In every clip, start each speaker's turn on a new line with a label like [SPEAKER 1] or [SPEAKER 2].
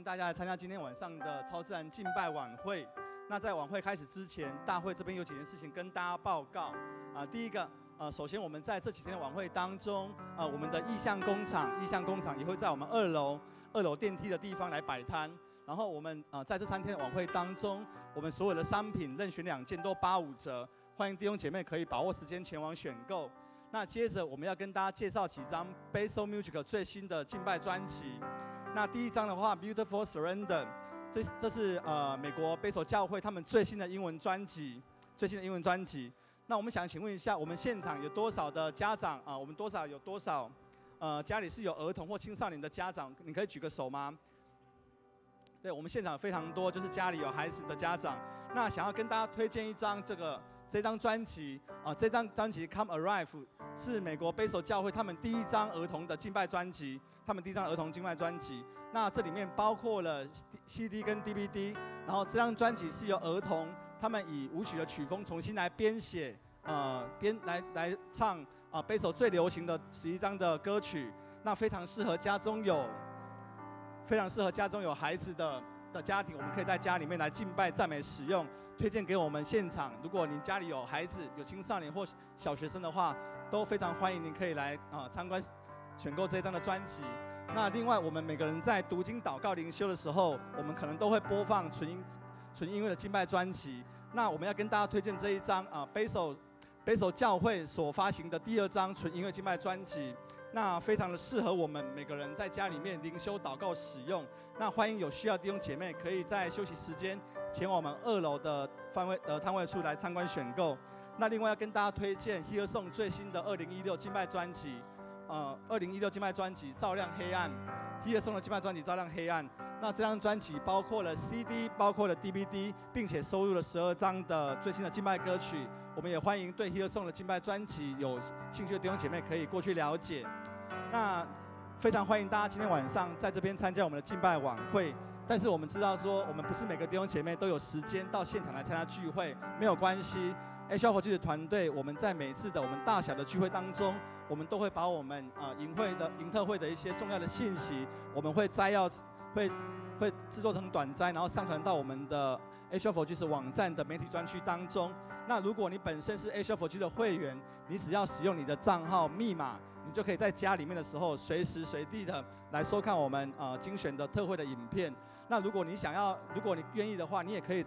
[SPEAKER 1] 迎大家来参加今天晚上的超自然敬拜晚会。那在晚会开始之前，大会这边有几件事情跟大家报告。第一个，首先我们在这几天的晚会当中，我们的意象工厂也会在我们二楼电梯的地方来摆摊。然后我们在这3天的晚会当中，我们所有的商品任选2件都85折，欢迎弟兄姐妹可以把握时间前往选购。那接着我们要跟大家介绍几张 Basil Music 最新的敬拜专辑。那第一张的话 ，Beautiful Surrender， 这是美国 Basil 教会他们最新的英文专辑。那我们想请问一下，我们现场有多少的家长我们有多少家里是有儿童或青少年的家长？你可以举个手吗？对，我们现场有非常多，就是家里有孩子的家长。那想要跟大家推荐一张这张专辑这张专辑 Come Arrive 是美国 Basil 教会他们第一张儿童的敬拜专辑，那这里面包括了 CD 跟 DVD， 然后这张专辑是由儿童他们以舞曲的曲风重新来编写，来唱Basil 最流行的11张的歌曲，那非常适合家中有孩子的家庭，我们可以在家里面来敬拜、赞美、使用。推荐给我们现场，如果您家里有孩子、有青少年或小学生的话，都非常欢迎您可以来参观、选购这一张的专辑。那另外，我们每个人在读经、祷告、灵修的时候，我们可能都会播放纯音乐的敬拜专辑。那我们要跟大家推荐这一张Basil 教会所发行的第2张纯音乐敬拜专辑。那非常的适合我们每个人在家里面灵修祷告使用。那欢迎有需要的弟兄姐妹可以在休息时间前往我们2楼的摊位处来参观选购。那另外要跟大家推荐 Hillsong 最新的2016敬拜专辑，2016敬拜专辑照亮黑暗 ，Hillsong 的敬拜专辑照亮黑暗。那这张专辑包括了 CD， 包括了 DVD， 并且收录了12张的最新的敬拜歌曲。我们也欢迎对 Hillsong 的敬拜专辑有兴趣的弟兄姐妹可以过去了解。那非常欢迎大家今天晚上在这边参加我们的敬拜晚会。但是我们知道说，我们不是每个弟兄姐妹都有时间到现场来参加聚会，没有关系。Asia 国际的团队，我们在每次的我们大小的聚会当中，我们都会把我们营特会的一些重要的信息，我们会会制作成短摘，然后上传到我们的 Asia for Jesus 网站的媒体专区当中。那如果你本身是 Asia for Jesus 的会员，你只要使用你的账号密码，你就可以在家里面的时候随时随地的来收看我们精选的特会的影片。那如果你愿意的话，你也可以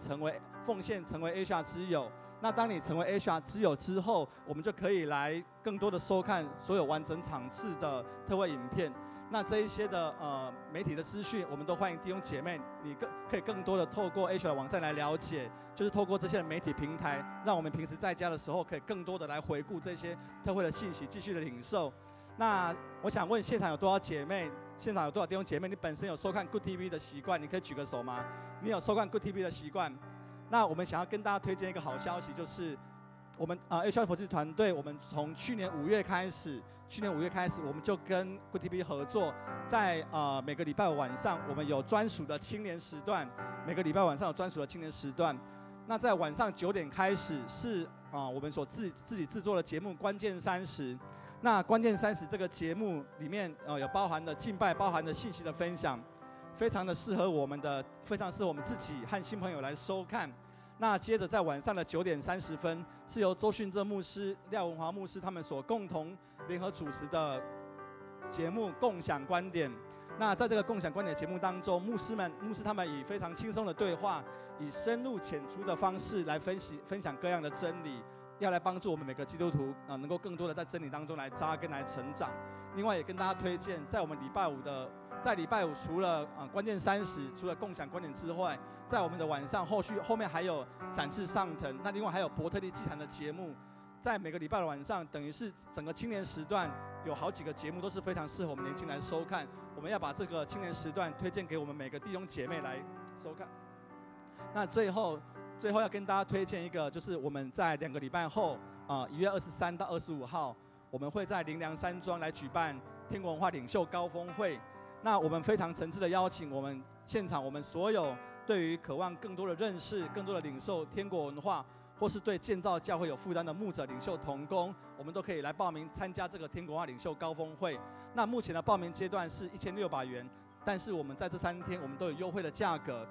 [SPEAKER 1] 奉献成为 Asia 之友。那当你成为 Asia 之友之后，我们就可以来更多的收看所有完整场次的特会影片。那这一些的媒体的资讯，我们都欢迎弟兄姐妹，你可以更多的透过 Asia 的网站来了解，就是透过这些媒体平台，让我们平时在家的时候可以更多的来回顾这些特会的信息，继续的领受。那我想问现场有多少弟兄姐妹，你本身有收看 Good TV 的习惯？你可以举个手吗？你有收看 Good TV 的习惯？那我们想要跟大家推荐一个好消息，就是我们Asia for Jesus 团队，我们从去年5月开始，我们就跟 Good TV 合作，在每个礼拜五晚上，我们有专属的青年时段。那在晚上9点开始是我们所自己制作的节目《关键30》。那《关键30》这个节目里面有包含的敬拜，包含的信息的分享，非常的适合我们自己和新朋友来收看。那接着在晚上的9点30分，是由周训正牧师、廖文华牧师他们所共同联合主持的节目《共享观点》。那在这个共享观点节目当中，牧师他们以非常轻松的对话，以深入浅出的方式来分享各样的真理，要来帮助我们每个基督徒能够更多的在真理当中来扎根、来成长。另外也跟大家推荐，在我们礼拜五除了关键30，除了共享观点之外，在我们的晚上后面还有展翅上腾，那另外还有伯特利祭坛的节目。在每个礼拜的晚上，等于是整个青年时段有好几个节目都是非常适合我们年轻人来收看。我们要把这个青年时段推荐给我们每个弟兄姐妹来收看。那最后要跟大家推荐一个，就是我们在2个礼拜后1月23到25号，我们会在灵粮山庄来举办天国文化领袖高峰会。那我们非常诚挚的邀请我们现场我们所有对于渴望更多的认识、更多的领受天国文化，或是对建造教会有负担的牧者、领袖同工，我们都可以来报名参加这个天国文化领袖高峰会。那目前的报名阶段是1600元，但是我们在这3天我们都有优惠的价格。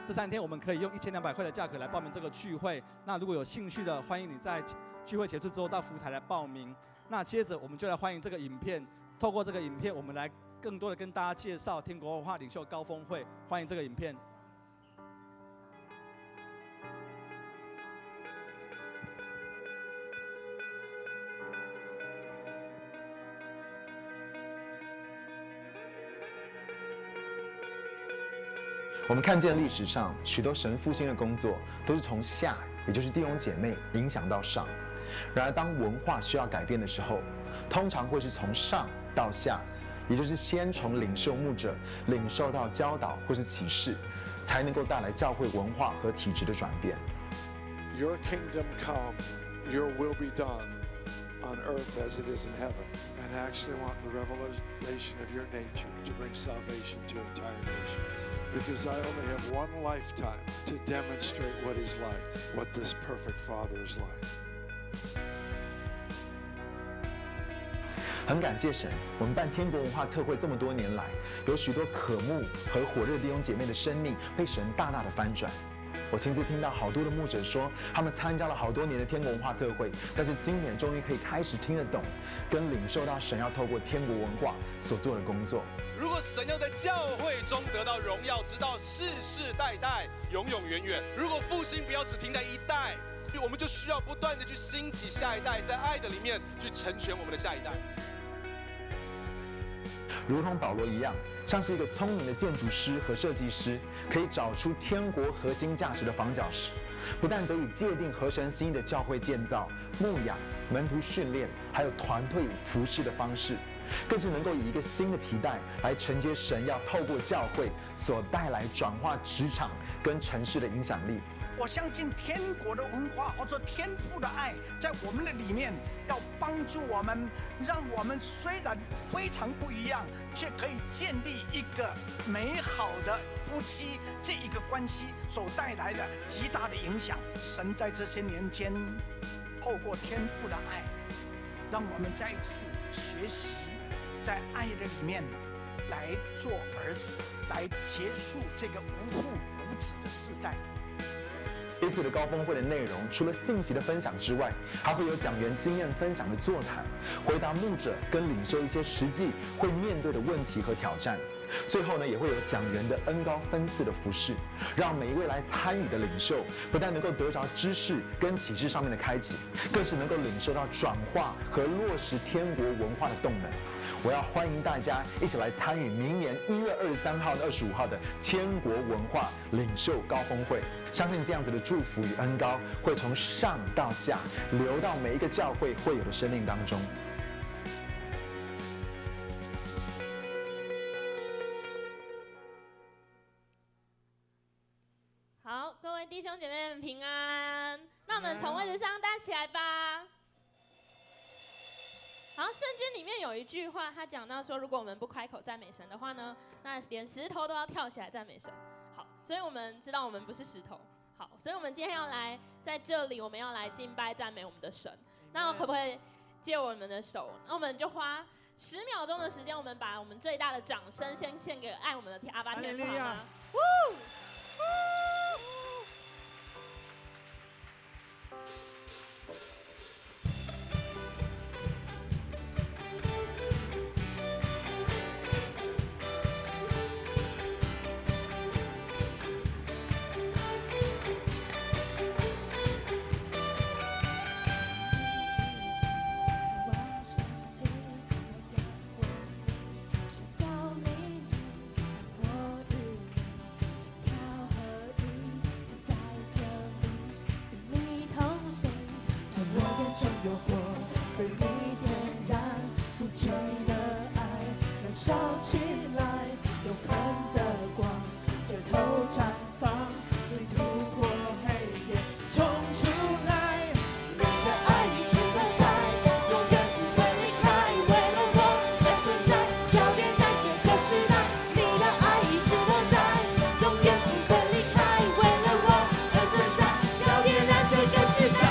[SPEAKER 1] 这3天我们可以用1200块的价格来报名这个聚会。那如果有兴趣的，欢迎你在聚会结束之后到服务台来报名。那接着我们就来欢迎这个影片，透过这个影片，我们来更多的跟大家介绍天国文化领袖高峰会。欢迎这个影片。
[SPEAKER 2] 我们看见历史上许多神复兴的工作，都是从下，也就是弟兄姐妹影响到上。然而，当文化需要改变的时候，通常会是从上到下，也就是先从领袖牧者领受到教导或是启示，才能够带来教会文化和体制的转变。
[SPEAKER 3] Your kingdom come, your will be done on earth as it is in heaven. And I actually want the revelation of your nature to bring salvation to entire nations. Because I only have one lifetime to demonstrate what He's like, what this perfect Father is like.
[SPEAKER 2] 很感谢神，我们办天国文化特会这么多年来，有许多渴慕和火热的弟兄姐妹的生命被神大大的翻转。我亲自听到好多的牧者说，他们参加了好多年的天国文化特会，但是今年终于可以开始听得懂，跟领受到神要透过天国文化所做的工作。
[SPEAKER 4] 如果神要在教会中得到荣耀，直到世世代代、永永远远；如果复兴不要只停在一代，我们就需要不断的去兴起下一代，在爱的里面去成全我们的下一代。
[SPEAKER 2] 如同保罗一样，像是一个聪明的建筑师和设计师，可以找出天国核心价值的房角石，不但得以界定合神心意的教会建造、牧养、门徒训练，还有团队服事的方式，更是能够以一个新的皮带来承接神要透过教会所带来转化职场跟城市的影响力。
[SPEAKER 5] 我相信天国的文化或者天父的爱，在我们的里面要帮助我们，让我们虽然非常不一样，却可以建立一个美好的夫妻这一个关系所带来的极大的影响。神在这些年间，透过天父的爱，让我们再一次学习，在爱的里面来做儿子，来结束这个无父无子的世代。
[SPEAKER 2] 这次的高峰会的内容，除了信息的分享之外，还会有讲员经验分享的座谈，回答牧者跟领袖一些实际会面对的问题和挑战。最后呢，也会有讲员的恩膏分赐的服事，让每一位来参与的领袖，不但能够得着知识跟启示上面的开启，更是能够领受到转化和落实天国文化的动能。我要欢迎大家一起来参与明年1月23号和25号的天国文化领袖高峰会。相信这样子的祝福与恩膏会从上到下流到每一个教会会有的生命当中。
[SPEAKER 6] 好，各位弟兄姐妹们平安。那我们从位置上站起来吧。好，圣经里面有一句话，他讲到说，如果我们不开口赞美神的话呢，那连石头都要跳起来赞美神。好，所以我们知道我们不是石头。好，所以我们今天要来在这里，我们要来敬拜赞美我们的神。那可不可以借我们的手？那我们就花10秒钟的时间，我们把我们最大的掌声先献给爱我们的阿爸天父好吗？
[SPEAKER 7] 有火被你点燃，不尽的爱燃烧起来，永恒的光最后绽放，你突破黑夜冲出来，你的爱一直都在，永远不会离开，为了我而存在，要点燃这个时代，你的爱一直都在，永远不会离开，为了我而存在，要点燃这个时代。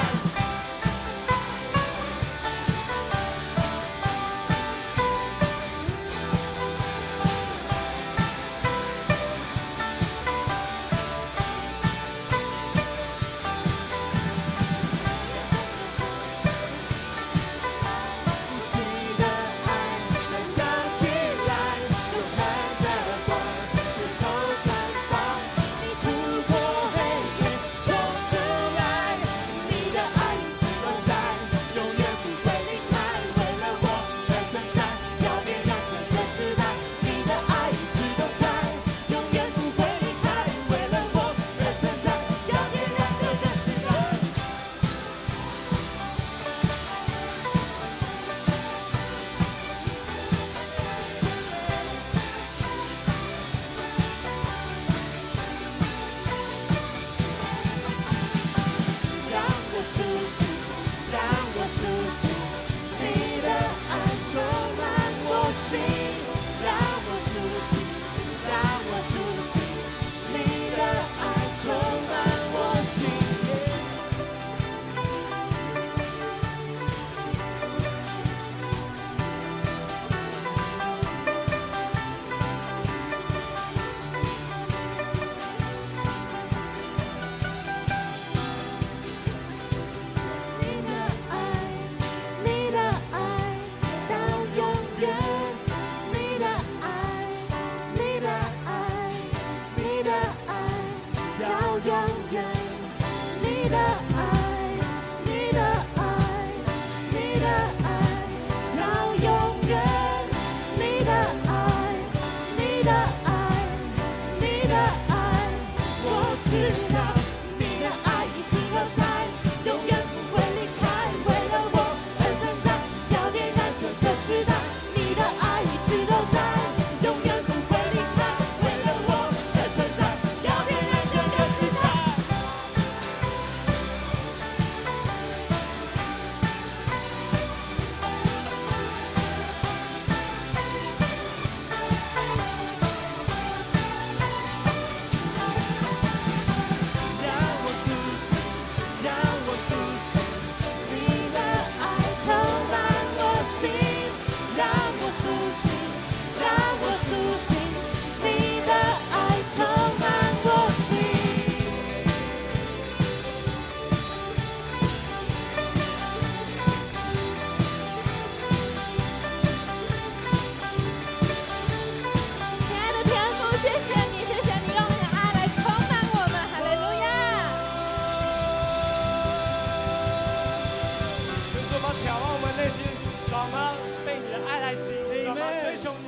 [SPEAKER 8] 我们要被你的爱来吸引，我们要追求你。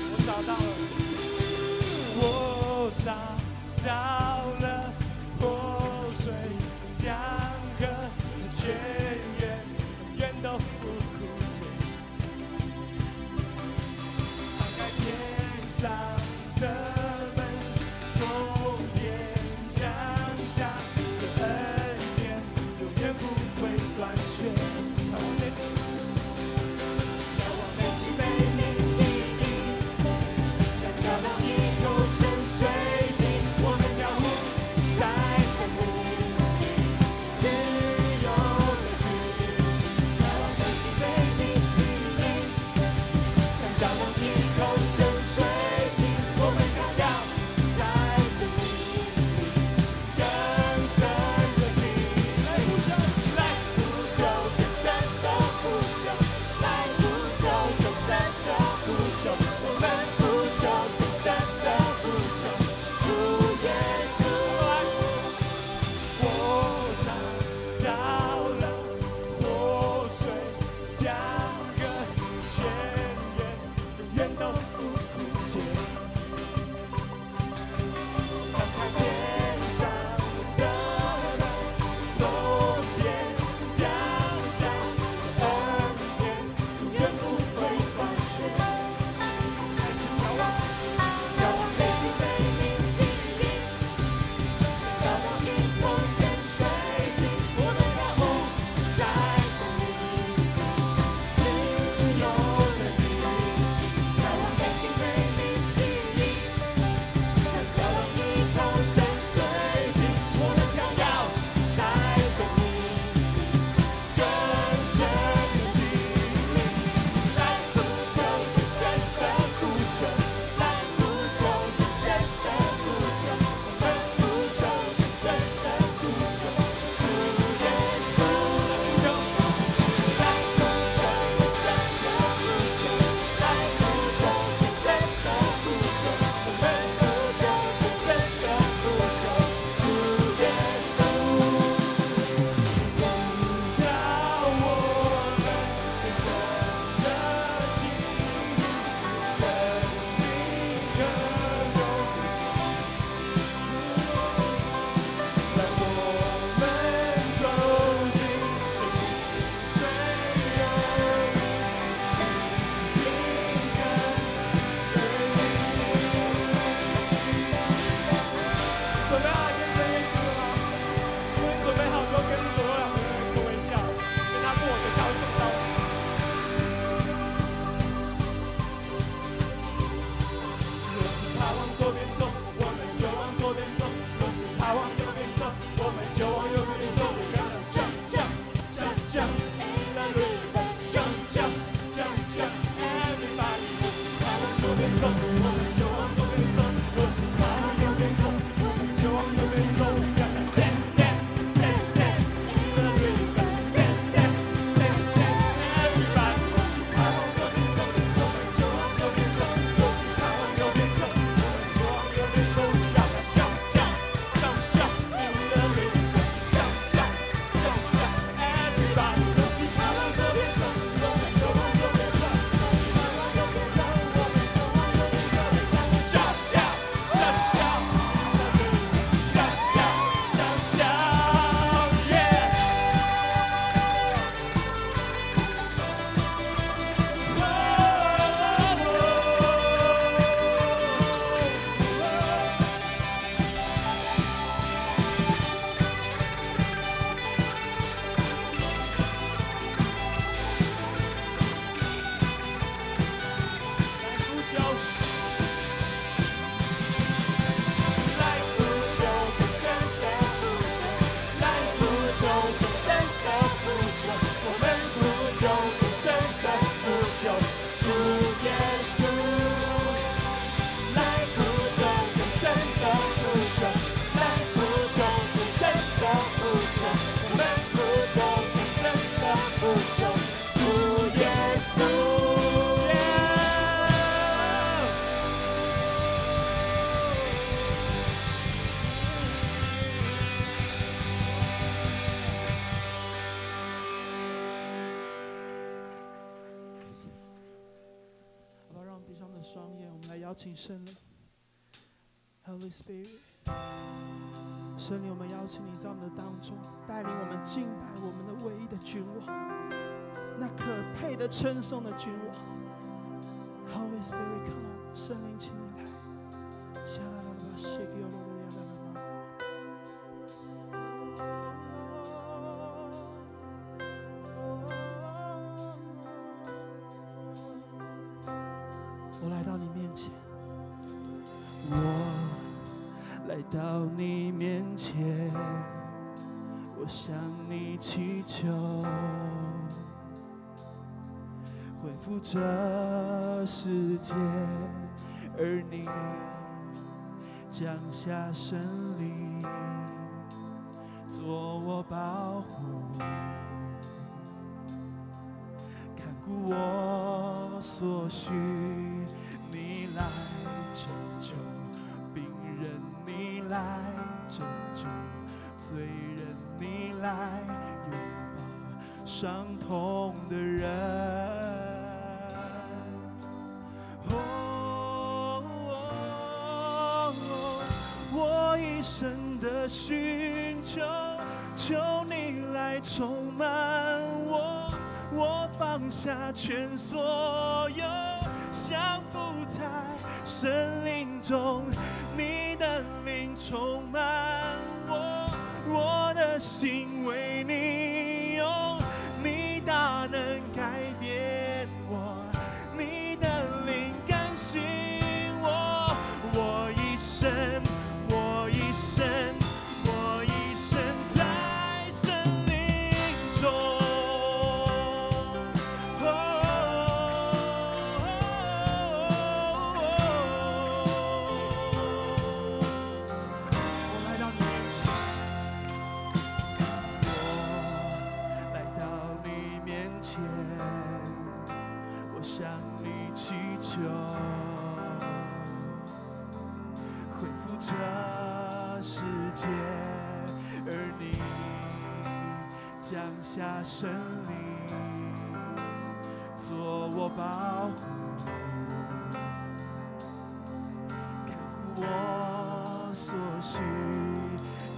[SPEAKER 8] 我找到了活水江河，这泉源永远都不枯竭。敞开天上的门，从天降下，这恩典永远不会断绝。眺望内心被你吸引，像找到一口深水井，我们跳舞在生命自由的旅行。眺望内心被你吸引，像找到一口深水井，我们跳跃在生命更深的情。来呼求，来呼求更深的呼求，来呼求更深的呼求，我们呼求更深的呼求，主耶稣爱我找到了活水江河，泉源永远都不枯竭。敞开天上的门，从天降下，恩典永远不会断绝。孩子眺望内心被你吸引，像找到一口深水井，我们跳舞在生命自由的旅行。眺望内心被你吸引，像找到一口深水井，我们跳跃在生命更深的情里。来呼求更深的呼求，来呼求更深的呼求，我们呼求更深的呼求，主耶稣的呼求。来呼求更深的呼求，来呼求更深的呼求，我们呼求更深的呼求，主耶稣。叫我们更深的经历生命更荣让我们走进生命水流，紧紧跟随你。准备好跟随耶稣了吗？如果你准备好，就跟左右两个人一个微笑，跟他说：“我的脚会走到。”若是他往左边走，我们就往左边走；若是他往右边走，我们就往右边走。We gotta jump, jump, jump, jump in the river, jump, jump, jump, jump, everybody。若是他往左边走，我们就往左边走；若是他往右边走，我们就往右边走。We gotta dance, dance, dance, dance in the river, dance, dance, dance, dance, everybody。若是他往左边走，我们就往左边走；若是他往右边走，我们就往右边走。We gotta jump, jump, jump, jump in the river, jump, jump, jump, jump, everybody。若是他往左边走，我们就往左边走；若是他往右边走，我们就往右边走。
[SPEAKER 7] 闭上我们的双眼，我们来邀请圣灵 ，Holy Spirit， 圣灵，我们邀请你在我们的当中，带领我们敬拜我们的唯一的君王，那可配的称颂的君王。Holy Spirit， come on， 圣灵，请你来。我来到你面前，我来到你面前，我向你祈求，恢复这世界，而你降下神灵，做我保护，看顾我所需。你来拯救病人，你来拯救罪人，你来拥抱伤痛的人。我一生的寻求，求你来充满我，我放下全所有，降服在神灵中，你的灵充满我，我的心为你用，你大能改变我，你的灵更新我，我一生，我一生，我一生在神灵中。这世界，而你降下神灵，做我保护，看顾我所需。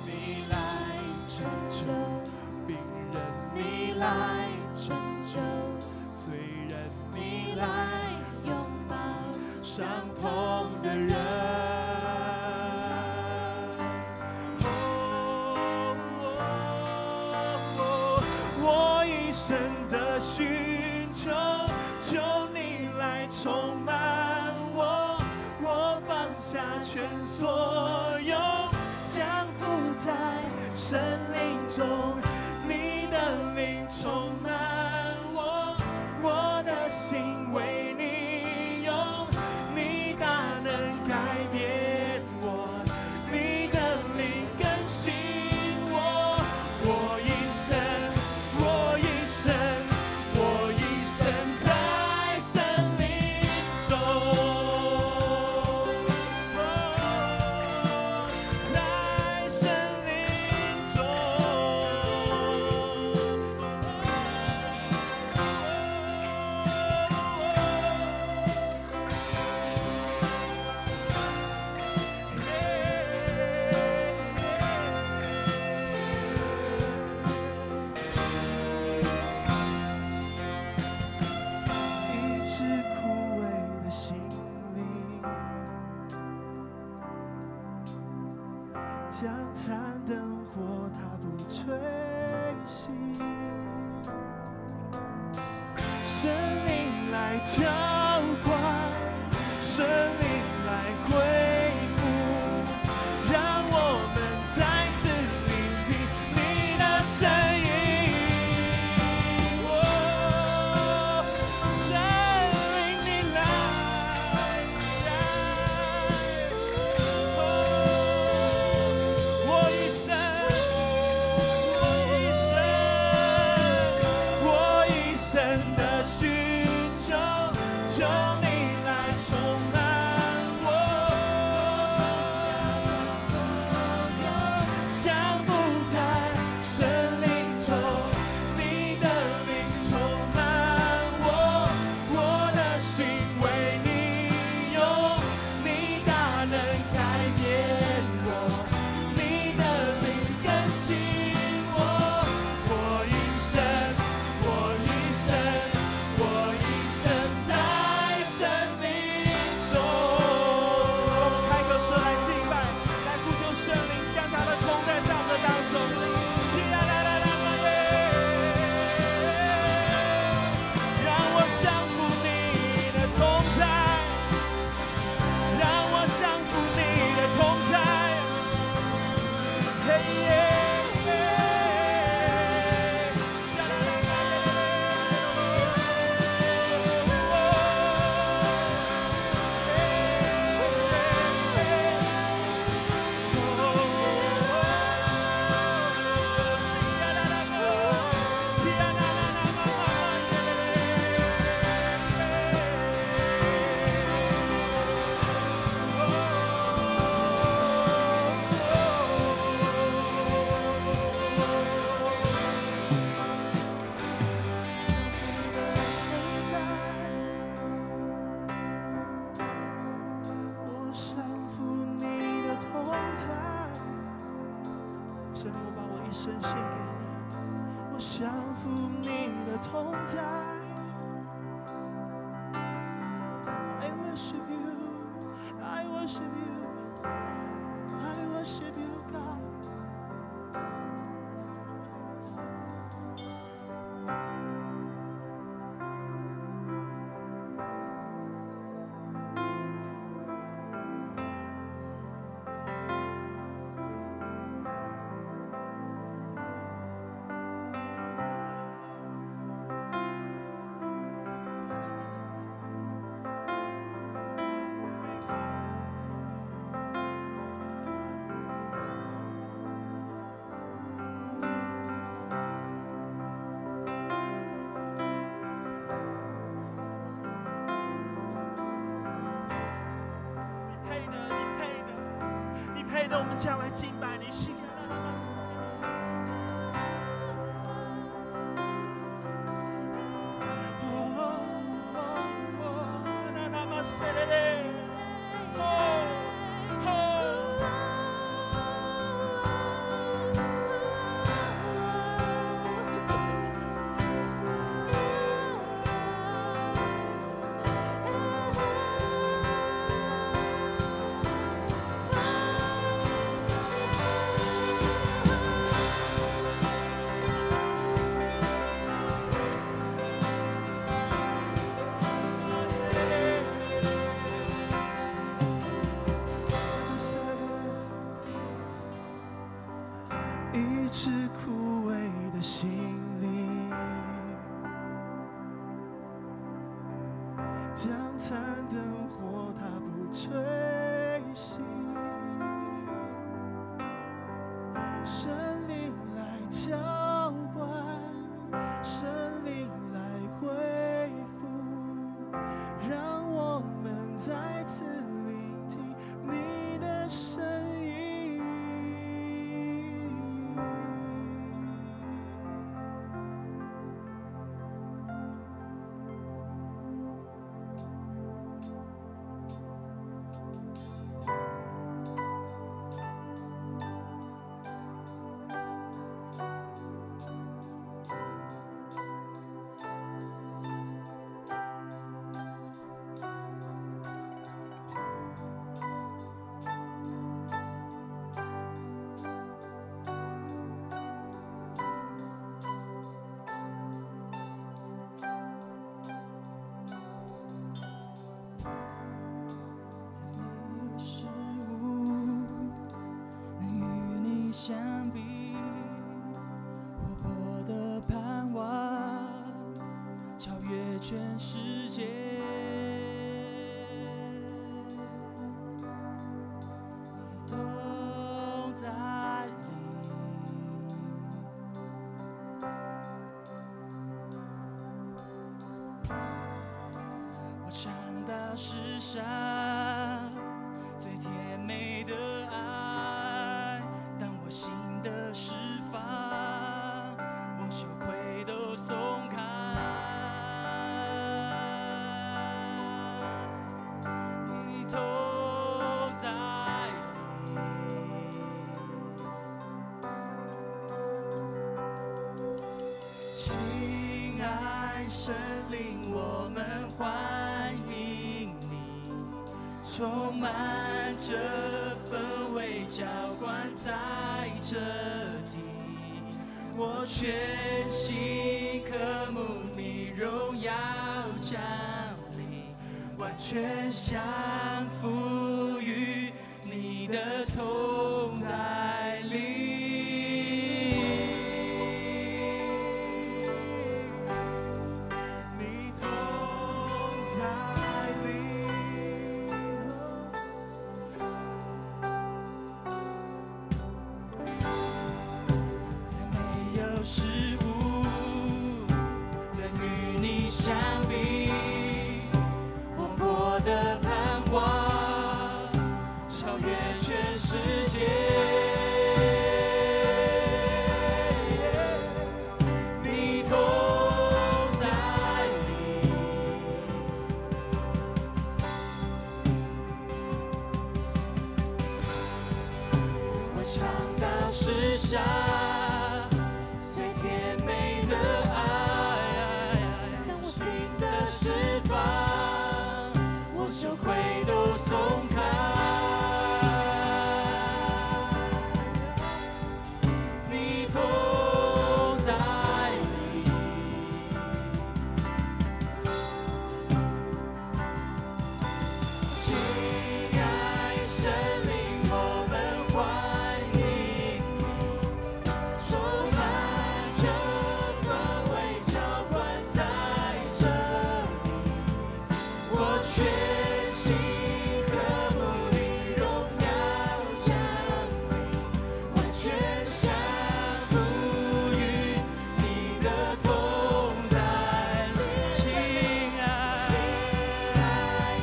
[SPEAKER 7] 你来拯救病人，你来拯救罪人，你来拥抱伤痛的人。神的寻求，求你来充满我，我放下全所有，降服在神灵中，你的灵充满我，我的心为你用，你大能改变我，你的灵更新我，我一生。我一生在神灵中，在神灵中，将残灯火它不吹熄，神灵来浇灌，神灵来恢复，让我们再次聆听你的声音。神灵你来。的寻求，求你来充满。神，我把我一生献给你，我降服你的同在。I worship you, I worship you, I worship you, God. 配的，我们将来敬拜你。一直枯萎的心灵，将残灯火它不吹熄，神灵来浇灌，神灵来恢复，让我们再次聆听你的声音。相比活泼的盼望，超越全世界。你都在里，我尝到世上最甜美的爱。心的释放，我羞愧都松开。你都在里，亲爱神灵，我们欢迎你，充满着氛围浇灌在这地，我全心渴慕你荣耀降临，完全降服于你的同在里。你同在里。事物能与你相比，活泼的盼望超越全世界。你同在里，我尝到
[SPEAKER 8] 要实下最甜美的爱，让我心的释放，我羞愧都松开。你同在里，亲爱神灵，我们欢迎你，充满这氛围，浇灌在这里，我全心渴慕你荣耀降临，完全降服于你的同在。亲爱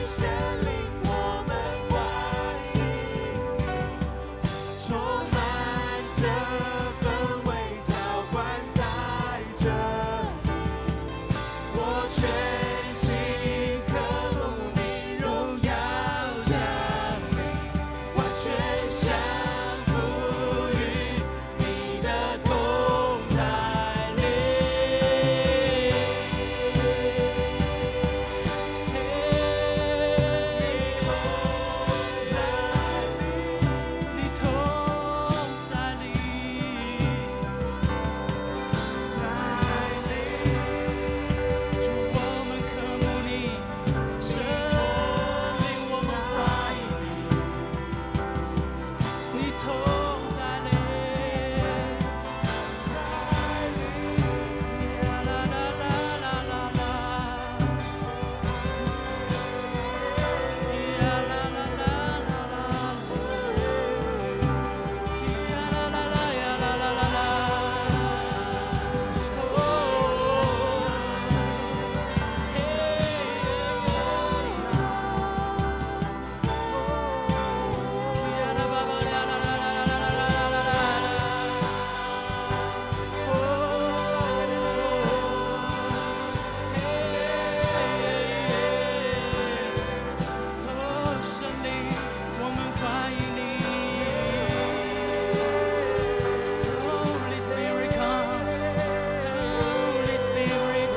[SPEAKER 8] 神灵，我们欢迎你，充满这氛围，浇灌在这里，我全心渴慕你荣耀降临，完全降服于你的同在里。你同在里，主我们渴慕你，神灵我们欢迎你，你同在里，啦啦啦啦啦啦，啦啦啦啦啦啦，啦啦啦呀啦啦啦啦。神灵，我们欢迎你。Holy Spirit come, Holy Spirit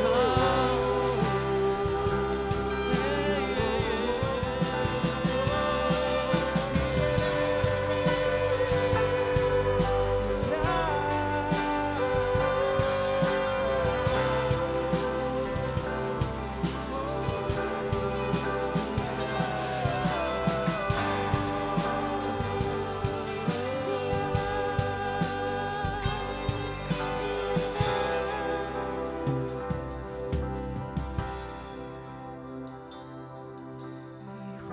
[SPEAKER 8] 你呼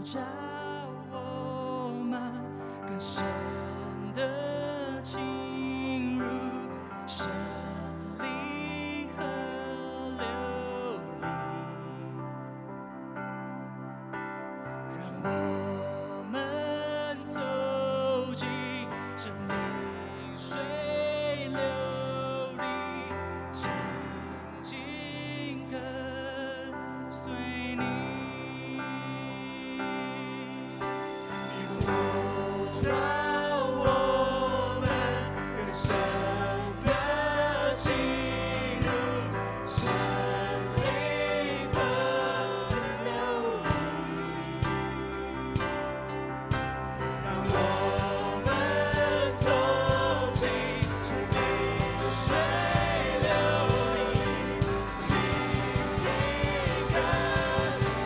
[SPEAKER 8] 召我们更深的进入神灵和流离，让我们走进生命水流里，紧紧跟随你。你呼召我们更深的进入神灵和流离，让我们走进生命水流里，紧紧跟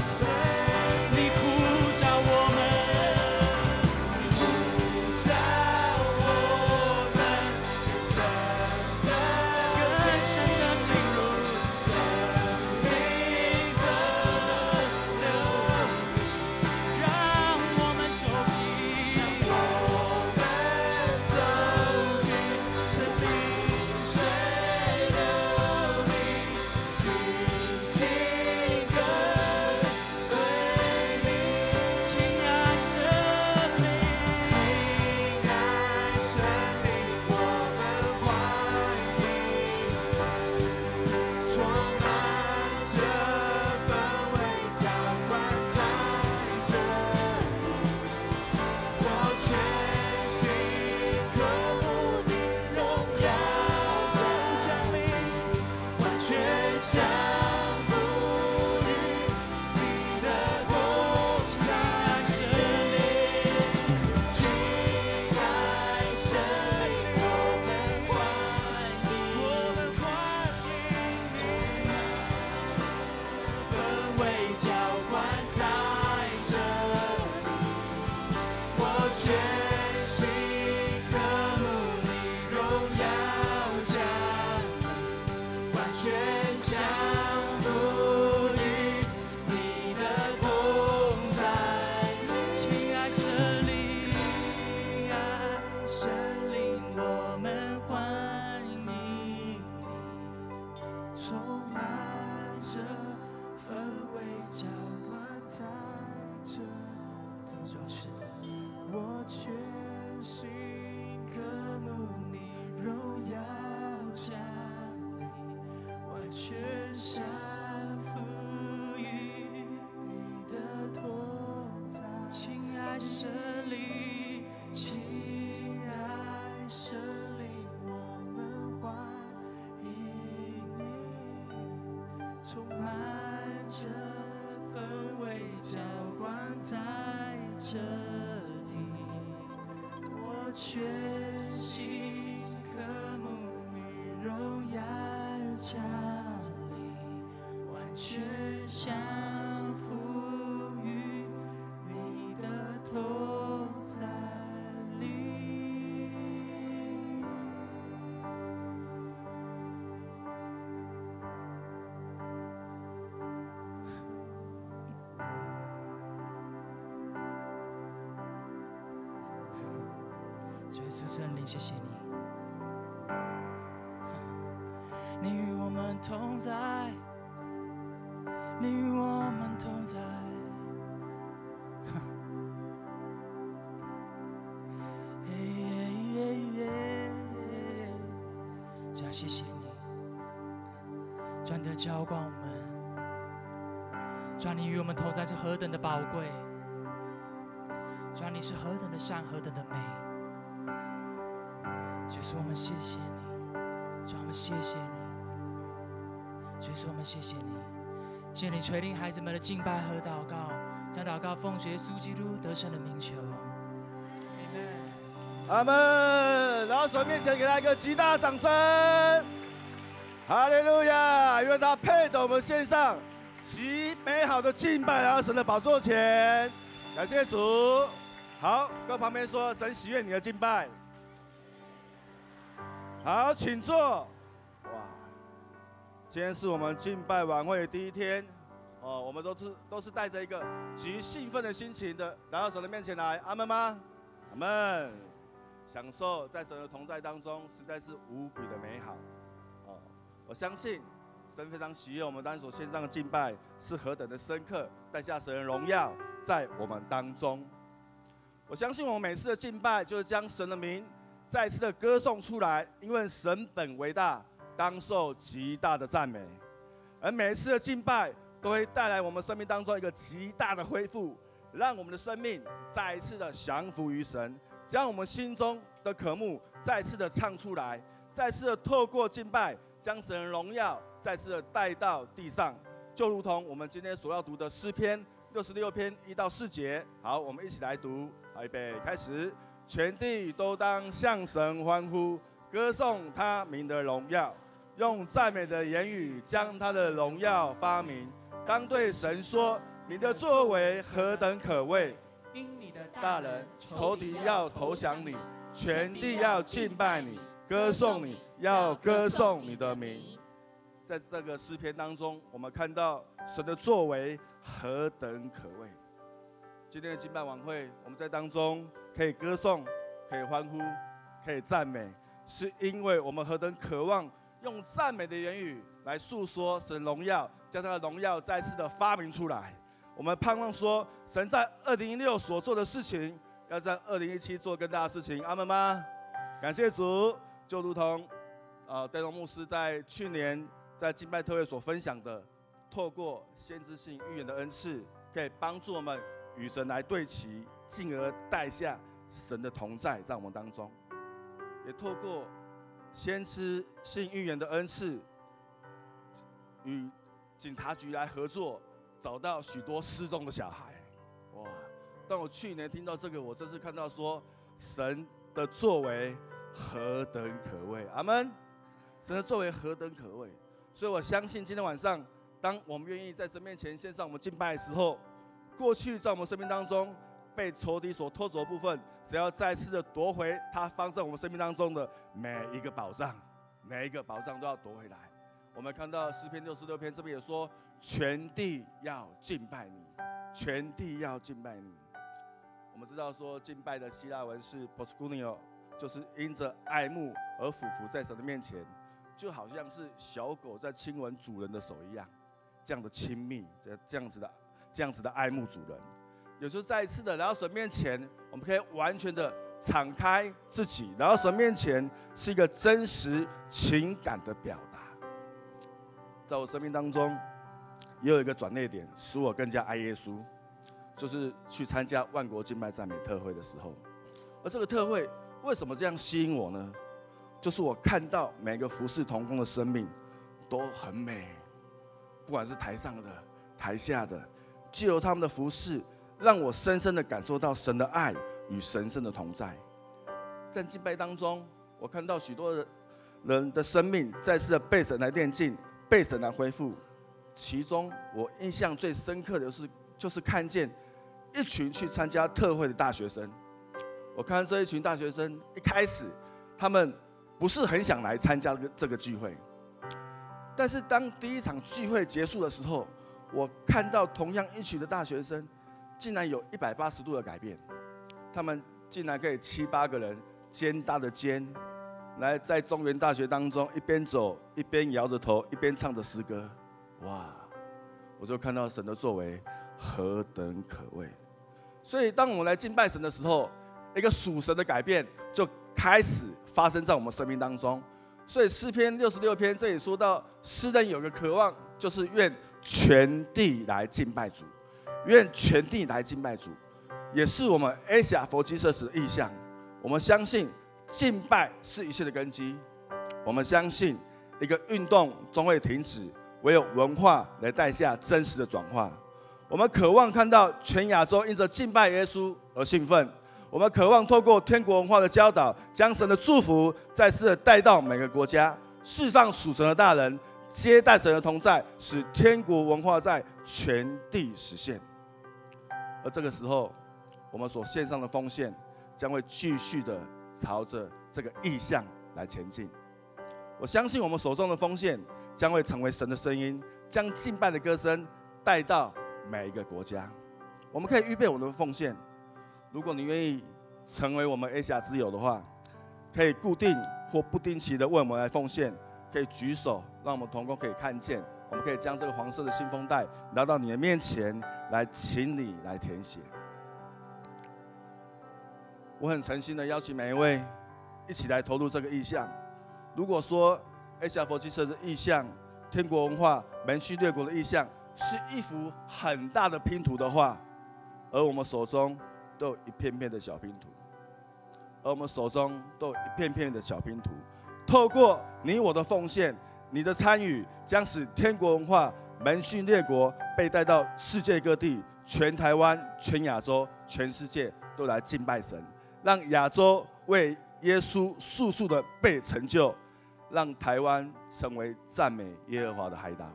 [SPEAKER 8] 随你呼召我们，你呼
[SPEAKER 9] 主耶稣圣灵，谢谢你，你与我们同在，你与我们同在。主啊，谢谢你，主啊，你的浇灌我们，主啊，你与我们同在是何等的宝贵，主啊，你是何等的善，何等的美。主是我们谢谢你，主我们谢谢你，主是我们谢谢你，谢谢你垂听孩子们的敬拜和祷告，将祷告奉耶稣基督得胜的名求。
[SPEAKER 1] 阿门。然后神面前给他一个极大的掌声，哈利路亚！因为他配得我们献上极美好的敬拜，然后神的宝座前，感谢主。好，跟旁边说，神喜悦你的敬拜。好，请坐。哇，今天是我们敬拜晚会的第一天，我们都是带着一个极兴奋的心情的来到神的面前来，阿门吗？阿门。享受在神的同在当中，实在是无比的美好。我相信神非常喜悦我们当所献上的敬拜是何等的深刻，带下神的荣耀在我们当中。我相信我们每次的敬拜就是将神的名再次的歌颂出来，因为神本为大，当受极大的赞美。而每一次的敬拜都会带来我们生命当中一个极大的恢复，让我们的生命再一次的降服于神，将我们心中的渴慕再次的唱出来，再次的透过敬拜，将神的荣耀再次的带到地上，就如同我们今天所要读的诗篇66篇1到4节。好，我们一起来读。好，预备，开始。全地都当向神欢呼，歌颂他名的荣耀，用赞美的言语将他的荣耀发明。当对神说：你的作为何等可畏！因你的大能，仇敌要投降你，全地要敬拜你，歌颂你，要歌颂你的名。在这个诗篇当中，我们看到神的作为何等可畏。今天的敬拜晚会，我们在当中可以歌颂，可以欢呼，可以赞美，是因为我们何等渴望用赞美的言语来诉说神荣耀，将他的荣耀再次的发明出来。我们盼望说，神在2016所做的事情，要在2017做更大的事情，阿们吗？感谢主，就如同Dan牧师在去年在敬拜特会所分享的，透过先知性预言的恩赐，可以帮助我们与神来对齐，进而带下神的同在在我们当中。也透过先知性预言的恩赐，与警察局来合作，找到许多失踪的小孩。哇！
[SPEAKER 10] 当我去年听到这个，我真是看到说神的作为何等可畏，阿们。神的作为何等可畏，所以我相信今天晚上，当我们愿意在神面前献上我们敬拜的时候，过去在我们生命当中被仇敌所偷走的部分，只要再次的夺回他放在我们生命当中的每一个宝藏，每一个宝藏都要夺回来。我们看到诗篇66篇这边也说，全地要敬拜你，全地要敬拜你。我们知道说敬拜的希腊文是 proskuneo， 就是因着爱慕而俯伏在神的面前，就好像是小狗在亲吻主人的手一样，这样的亲密，这样子的爱慕主人。有时候再一次的来到神面前，我们可以完全的敞开自己，来到神面前是一个真实情感的表达。在我生命当中，也有一个转捩点，使我更加爱耶稣，就是去参加万国敬拜赞美特会的时候。而这个特会为什么这样吸引我呢？就是我看到每个服侍同工的生命都很美，不管是台上的、台下的，藉由他们的服侍，让我深深的感受到神的爱与神圣的同在。在敬拜当中，我看到许多人的生命再次的被神来炼净，被神来恢复。其中我印象最深刻的就是看见一群去参加特会的大学生。我看到这一群大学生一开始他们不是很想来参加这个聚会，但是当第一场聚会结束的时候，我看到同样一群的大学生竟然有180度的改变。他们竟然可以7、8个人肩搭着肩，来在中原大学当中一边走一边摇着头一边唱着诗歌。哇！我就看到神的作为何等可畏。所以当我们来敬拜神的时候，一个属神的改变就开始发生在我们生命当中。所以诗篇66篇这里说到，诗人有个渴望，就是愿全地来敬拜主，愿全地来敬拜主，也是我们 Asia for JESUS 的意向。我们相信敬拜是一切的根基，我们相信一个运动终会停止，唯有文化来带下真实的转化。我们渴望看到全亚洲因着敬拜耶稣而兴奋，我们渴望透过天国文化的教导，将神的祝福再次的带到每个国家，释放属神的大人，接待神的同在，使天国文化在全地实现。而这个时候，我们所献上的奉献将会继续的朝着这个意向来前进。我相信我们手中的奉献将会成为神的声音，将敬拜的歌声带到每一个国家。我们可以预备我们的奉献。如果你愿意成为我们 Asia 之友的话，可以固定或不定期的为我们来奉献，可以举手，让我们同工可以看见。我们可以将这个黄色的信封袋拿到你的面前来，请你来填写。我很诚心的邀请每一位一起来投入这个意向。如果说 Asia for JESUS 的意向、天国文化、门区列国的意向是一幅很大的拼图的话，而我们手中都有一片片的小拼图，透过你我的奉献，你的参与，将使天国文化、门区列国被带到世界各地，全台湾、全亚洲、全世界都来敬拜神，让亚洲为耶稣速速的被成就，让台湾成为赞美耶和华的海岛。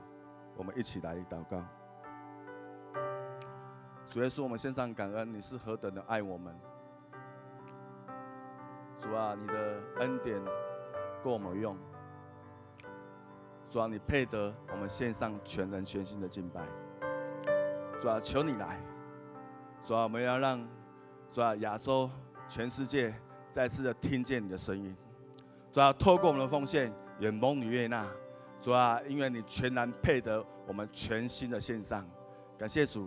[SPEAKER 10] 我们一起来祷告。主耶稣，我们献上感恩，你是何等的爱我们。主啊，你的恩典够我们用。主啊，你配得我们献上全人全心的敬拜。主啊，求你来。主啊，我们要让主啊亚洲、全世界再次的听见你的声音。主啊，透过我们的奉献，也蒙你悦纳。主啊，因为你全然配得我们全心的献上。感谢主。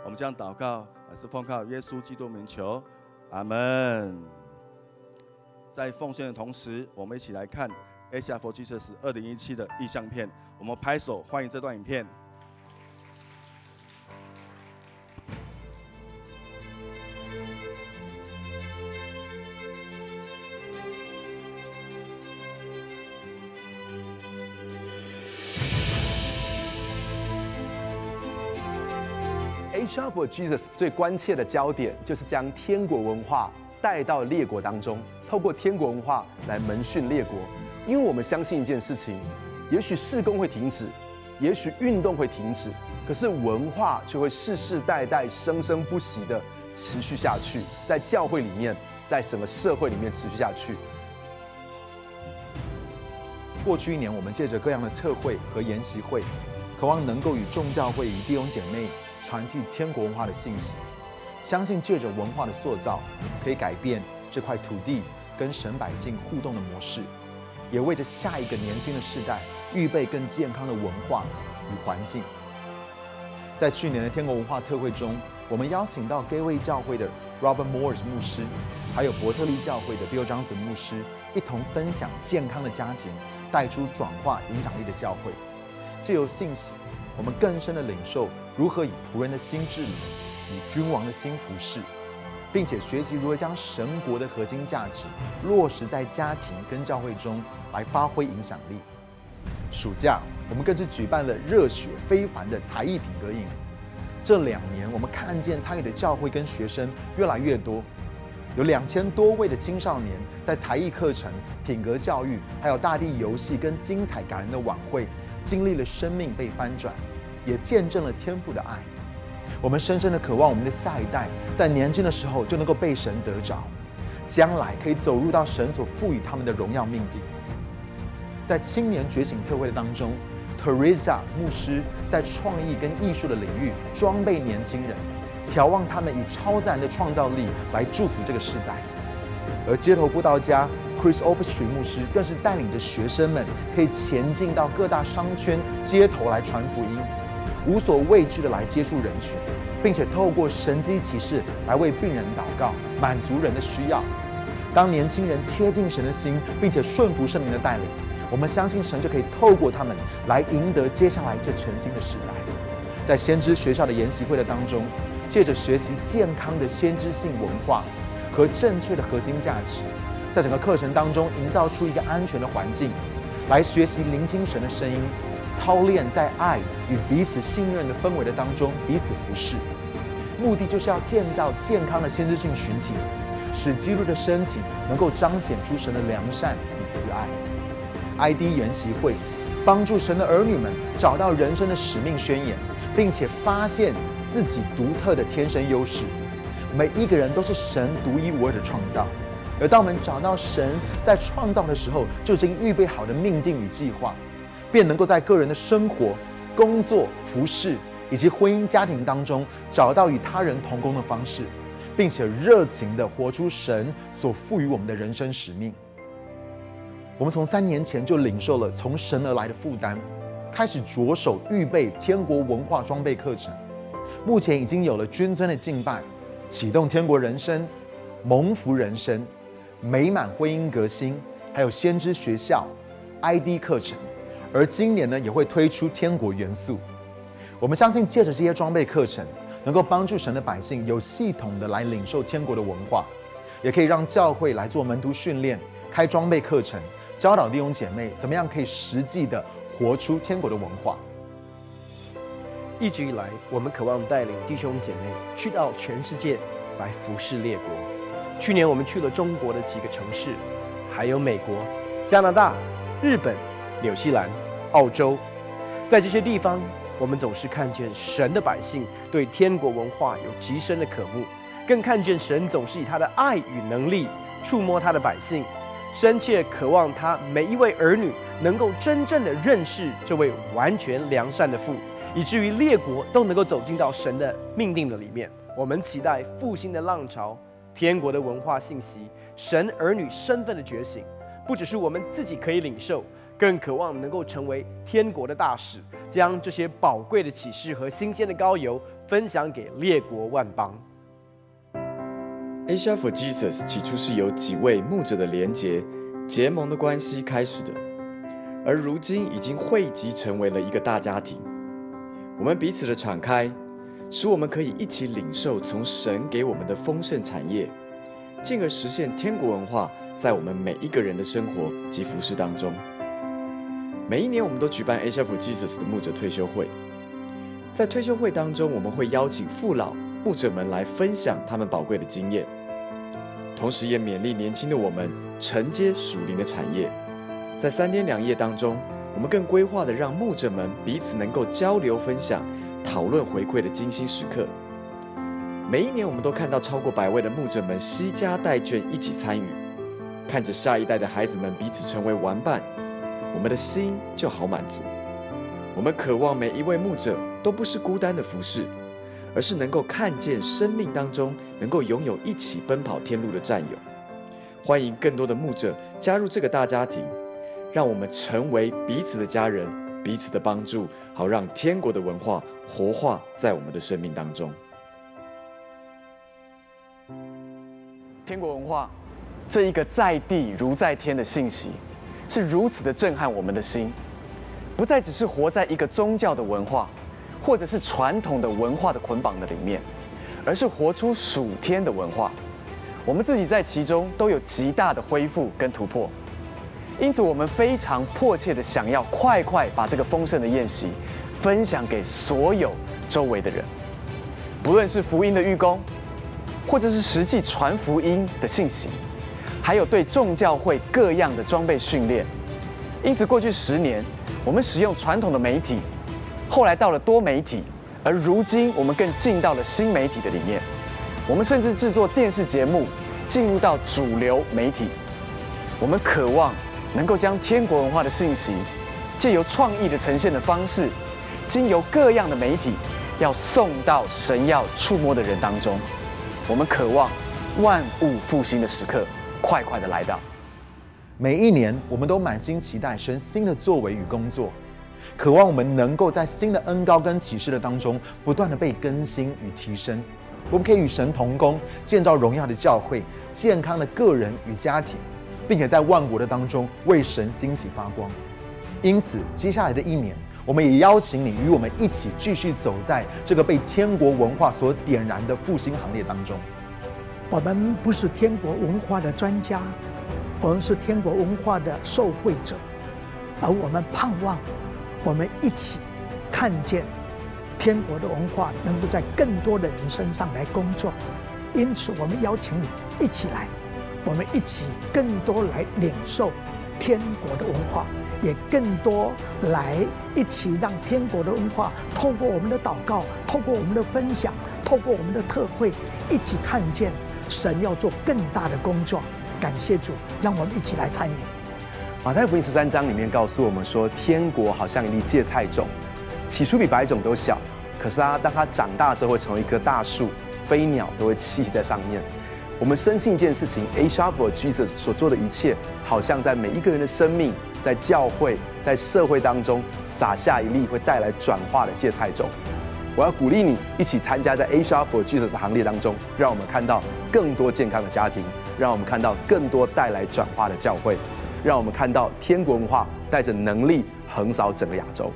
[SPEAKER 10] 我们将祷告乃是奉靠耶稣基督名求，阿们。在奉献的同时，我们一起来看 Asia for JESUS 2017的意象片。我们拍手欢迎这段影片。
[SPEAKER 2] Asia for Jesus 最关切的焦点就是将天国文化带到列国当中，透过天国文化来门训列国。因为我们相信一件事情，也许事工会停止，也许运动会停止，可是文化却会世世代代生生不息的持续下去，在教会里面，在整个社会里面持续下去。过去1年，我们借着各样的特会和研习会，渴望能够与众教会与弟兄姐妹传递天国文化的信息，相信借着文化的塑造，可以改变这块土地跟神百姓互动的模式，也为着下一个年轻的世代预备更健康的文化与环境。在去年的天国文化特会中，我们邀请到 Gateway 教会的 Robert Morris 牧师，还有伯特利教会的 Bill Johnson 牧师，一同分享健康的家庭带出转化影响力的教会。藉由信息，我们更深的领受如何以仆人的心治理，以君王的心服侍，并且学习如何将神国的核心价值落实在家庭跟教会中来发挥影响力。暑假，我们更是举办了热血非凡的才艺品格营。这2年，我们看见参与的教会跟学生越来越多，有2000多位的青少年在才艺课程、品格教育，还有大地游戏跟精彩感人的晚会，经历了生命被翻转，也见证了天父的爱。我们深深的渴望我们的下一代在年轻的时候就能够被神得着，将来可以走入到神所赋予他们的荣耀命定。在青年觉醒特会的当中，Teresa 牧师在创意跟艺术的领域装备年轻人，眺望他们以超自然的创造力来祝福这个世代。而街头布道家 Chris Overstreet 牧师更是带领着学生们可以前进到各大商圈、街头来传福音，无所畏惧的来接触人群，并且透过神迹奇事来为病人祷告，满足人的需要。当年轻人贴近神的心，并且顺服圣灵的带领，我们相信神就可以透过他们来赢得接下来这全新的时代。在先知学校的研习会的当中，借着学习健康的先知性文化和正确的核心价值，在整个课程当中营造出一个安全的环境，来学习聆听神的声音，操练在爱与彼此信任的氛围的当中彼此服侍。目的就是要建造健康的先知性群体，使基督的身体能够彰显出神的良善与慈爱。ID 研习会帮助神的儿女们找到人生的使命宣言，并且发现自己独特的天生优势。每一个人都是神独一无二的创造，而当我们找到神在创造的时候就已经预备好的命定与计划，便能够在个人的生活、工作、服事以及婚姻家庭当中找到与他人同工的方式，并且热情地活出神所赋予我们的人生使命。我们从3年前就领受了从神而来的负担，开始着手预备天国文化装备课程。目前已经有了君尊的敬拜、启动天国人生、蒙福人生、美满婚姻革新，还有先知学校、ID 课程。而今年呢，也会推出天国元素。我们相信借着这些装备课程，能够帮助神的百姓有系统的来领受天国的文化，也可以让教会来做门徒训练、开装备课程，教导弟兄姐妹怎么样可以实际的活出天国的文化。
[SPEAKER 11] 一直以来，我们渴望带领弟兄姐妹去到全世界来服侍列国。去年我们去了中国的几个城市，还有美国、加拿大、日本、纽西兰、澳洲。在这些地方，我们总是看见神的百姓对天国文化有极深的渴慕，更看见神总是以他的爱与能力触摸他的百姓，深切渴望他每一位儿女能够真正的认识这位完全良善的父，以至于列国都能够走进到神的命定的里面。我们期待复兴的浪潮，天国的文化信息，神儿女身份的觉醒，不只是我们自己可以领受，更渴望能够成为天国的大使，将这些宝贵的启示和新鲜的膏油分享给列国万邦。
[SPEAKER 12] Asia for Jesus 起初是由几位牧者的连结、结盟的关系开始的，而如今已经汇集成为了一个大家庭。我们彼此的敞开，使我们可以一起领受从神给我们的丰盛产业，进而实现天国文化在我们每一个人的生活及服事当中。每一年我们都举办 Asia for Jesus 的牧者退休会，在退休会当中，我们会邀请父老牧者们来分享他们宝贵的经验，同时也勉励年轻的我们承接属灵的产业。在3天2夜当中，我们更规划的让牧者们彼此能够交流分享、讨论回馈的精心时刻。每一年，我们都看到超过100位的牧者们携家带眷一起参与，看着下一代的孩子们彼此成为玩伴，我们的心就好满足。我们渴望每一位牧者都不是孤单的服侍，而是能够看见生命当中能够拥有一起奔跑天路的战友。欢迎更多的牧者加入这个大家庭，让我们成为彼此的家人，彼此的帮助，好让天国的文化活化在我们的生命当中。
[SPEAKER 2] 天国文化这一个在地如在天的信息，是如此的震撼我们的心，不再只是活在一个宗教的文化，或者是传统的文化的捆绑的里面，而是活出属天的文化。我们自己在其中都有极大的恢复跟突破，因此我们非常迫切的想要快把这个丰盛的宴席分享给所有周围的人，不论是福音的预工，或者是实际传福音的信息，还有对众教会各样的装备训练。因此过去10年，我们使用传统的媒体，后来到了多媒体，而如今我们更进到了新媒体的里面。我们甚至制作电视节目，进入到主流媒体。我们渴望能够将天国文化的信息，借由创意的呈现的方式，经由各样的媒体，要送到神要触摸的人当中。我们渴望万物复兴的时刻快的来到。
[SPEAKER 13] 每一年，我们都满心期待神新的作为与工作，渴望我们能够在新的恩膏跟启示的当中，不断的被更新与提升。我们可以与神同工，建造荣耀的教会，健康的个人与家庭，并且在万国的当中为神兴起发光。因此，接下来的1年，我们也邀请你与我们一起继续走在这个被天国文化所点燃的复兴行列当中。
[SPEAKER 5] 我们不是天国文化的专家，我们是天国文化的受惠者，而我们盼望我们一起看见天国的文化能够在更多的人身上来工作。因此，我们邀请你一起来，我们一起更多来领受天国的文化，也更多来一起让天国的文化透过我们的祷告，透过我们的分享，透过我们的特会，一起看见神要做更大的工作。感谢主，让我们一起来参与。
[SPEAKER 11] 马太福音13章里面告诉我们说，天国好像一粒芥菜种，起初比白种都小，可是当它长大之后会成为一棵大树，飞鸟都会栖息在上面。我们深信一件事情 ，Asia for JESUS 所做的一切，好像在每一个人的生命、在教会、在社会当中撒下一粒会带来转化的芥菜种。我要鼓励你一起参加在 Asia for JESUS 行列当中，让我们看到更多健康的家庭，让我们看到更多带来转化的教会，让我们看到天国文化带着能力横扫整个亚洲。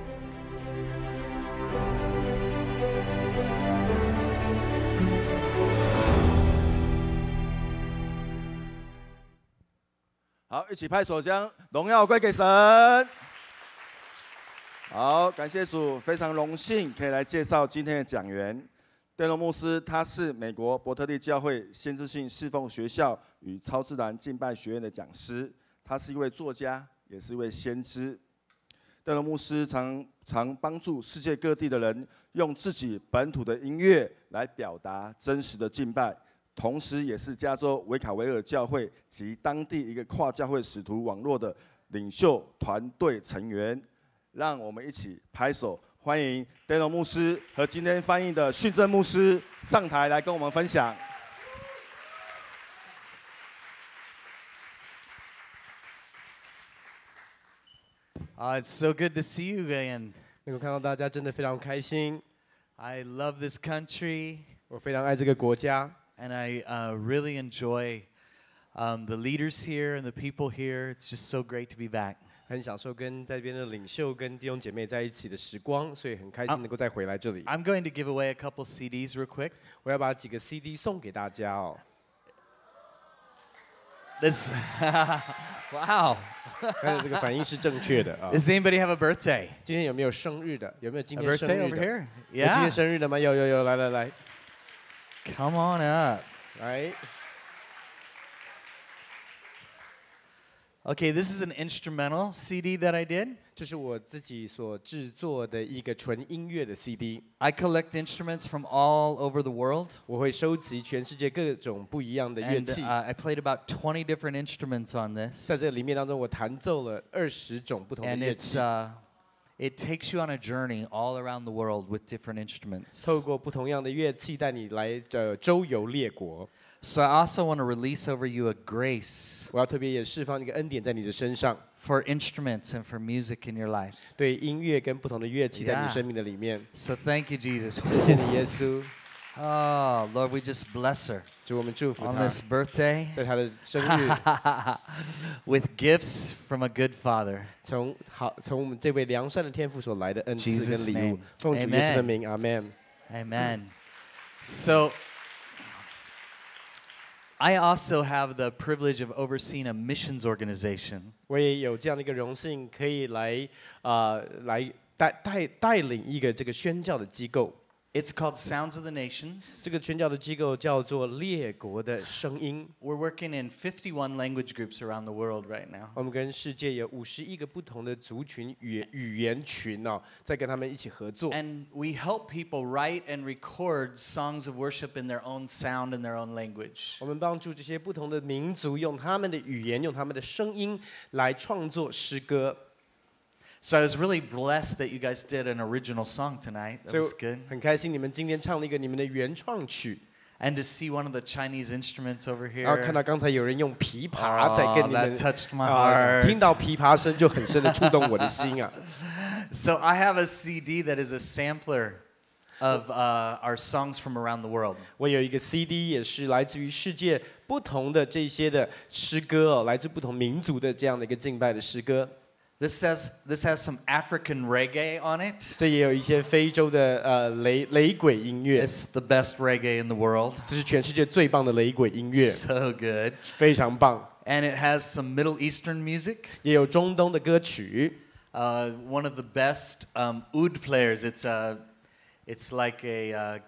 [SPEAKER 10] 好，一起拍手，将荣耀归给神。好，感谢主，非常荣幸可以来介绍今天的讲员Dan牧师。他是美国伯特利教会先知性侍奉学校与超自然敬拜学院的讲师。他是一位作家，也是一位先知。Dan牧师常帮助世界各地的人用自己本土的音乐来表达真实的敬拜。同时，也是加州维卡维尔教会及当地一个跨教会使徒网络的领袖团队成员。让我们一起拍手欢迎 Dan 牧师和今天翻译的训正牧师上台来跟我们分享。
[SPEAKER 14] It's so good to see you again.
[SPEAKER 11] 能够看到大家真的非常开心。
[SPEAKER 14] I love this country.
[SPEAKER 11] 我非常爱这个国家。
[SPEAKER 14] And I really enjoy the leaders here and the people here. It's just so great to be back.
[SPEAKER 11] 很享受跟在这边的领袖跟弟兄姐妹在一起的时光，所以很开心能够再回来这里。
[SPEAKER 14] I'm going to give away a couple CDs real quick.
[SPEAKER 11] 我要把几个 CD 送给大家哦。
[SPEAKER 14] This, wow.
[SPEAKER 15] 看来这个反应是正确的啊。
[SPEAKER 14] Does anybody have a birthday?
[SPEAKER 15] 今天有没有生日的？有没有今
[SPEAKER 14] A
[SPEAKER 15] 天生
[SPEAKER 14] birthday
[SPEAKER 15] 日
[SPEAKER 14] over
[SPEAKER 15] 的？
[SPEAKER 14] here?
[SPEAKER 15] 有今
[SPEAKER 14] Yeah.
[SPEAKER 15] 天生日的吗？有，来，
[SPEAKER 14] Come on up.
[SPEAKER 15] 来。
[SPEAKER 14] Okay, this is an instrumental CD that I did.
[SPEAKER 15] 这是我自己所制作的一个纯音乐的 CD。
[SPEAKER 14] I collect instruments from all over the world.
[SPEAKER 15] 我会收集全世界各种不一样的乐
[SPEAKER 14] And
[SPEAKER 15] 器。
[SPEAKER 14] I played about 20 different instruments on this.
[SPEAKER 15] 在这里面当中，我弹奏了20种不同的
[SPEAKER 14] And
[SPEAKER 15] 乐
[SPEAKER 14] it's
[SPEAKER 15] 器。
[SPEAKER 14] it takes you on a journey all around the world with different instruments.
[SPEAKER 15] 透过不同样的乐器，带你来周游列国。
[SPEAKER 14] So I also want to release over you a grace
[SPEAKER 15] 我要特别也释放一个恩典在你的身上，
[SPEAKER 14] for instruments and for music in your life.
[SPEAKER 15] 对音乐跟不同的乐器在你生命的里面。
[SPEAKER 14] So thank you, Jesus.
[SPEAKER 15] 谢谢你，耶稣。
[SPEAKER 14] Oh, Lord, we just bless her
[SPEAKER 15] 主，我们祝福
[SPEAKER 14] on
[SPEAKER 15] 他，
[SPEAKER 14] this birthday
[SPEAKER 15] 在他的生日，
[SPEAKER 14] with gifts from a good Father.
[SPEAKER 15] 从我们这位良善的天父所来的恩赐
[SPEAKER 14] Jesus'
[SPEAKER 15] 跟礼物
[SPEAKER 14] name.，
[SPEAKER 15] 奉主耶稣的名，阿门。
[SPEAKER 14] Amen. So I also have the privilege of overseeing a missions organization.
[SPEAKER 15] 我也有这样的一个荣幸，可以来带领一个这个宣教的机构。
[SPEAKER 14] It's called Sounds of the Nations.
[SPEAKER 15] 这个宣教的机构叫做列国的声音。
[SPEAKER 14] We're working in 51 language groups around the world right now.
[SPEAKER 15] 我们跟世界有51个不同的族群语言群哦，在跟他们一起合作。
[SPEAKER 14] And we help people write and record songs of worship in their own sound and their own language.
[SPEAKER 15] 我们帮助这些不同的民族用他们的语言、用他们的声音来创作诗歌。
[SPEAKER 14] So I was really blessed that you guys did an original song tonight. That
[SPEAKER 15] 所以
[SPEAKER 14] was good.
[SPEAKER 15] 很开心你们今天唱了一个你们的原创曲。
[SPEAKER 14] And to see one of the Chinese instruments over
[SPEAKER 15] 然后看
[SPEAKER 14] here.
[SPEAKER 15] 到刚才有人用琵琶在跟你
[SPEAKER 14] that
[SPEAKER 15] 们
[SPEAKER 14] touched my heart.
[SPEAKER 15] 听到琵琶声就很深的触动我的心啊。
[SPEAKER 14] So I have a CD that is a sampler of our songs from around the world.
[SPEAKER 15] 我有一个 CD 也是来自于世界不同的这些的诗歌哦，来自不同民族的这样的一个敬拜的诗歌。
[SPEAKER 14] This has some African reggae on it.
[SPEAKER 15] 这也有一些非洲的雷鬼音乐。
[SPEAKER 14] It's the best reggae in the world.
[SPEAKER 15] 这是全世界最棒的雷鬼音乐。
[SPEAKER 14] So good.
[SPEAKER 15] 非常棒。
[SPEAKER 14] And it has some Middle Eastern music.
[SPEAKER 15] 也有中东的歌曲。
[SPEAKER 14] One of the best oud players. It's like a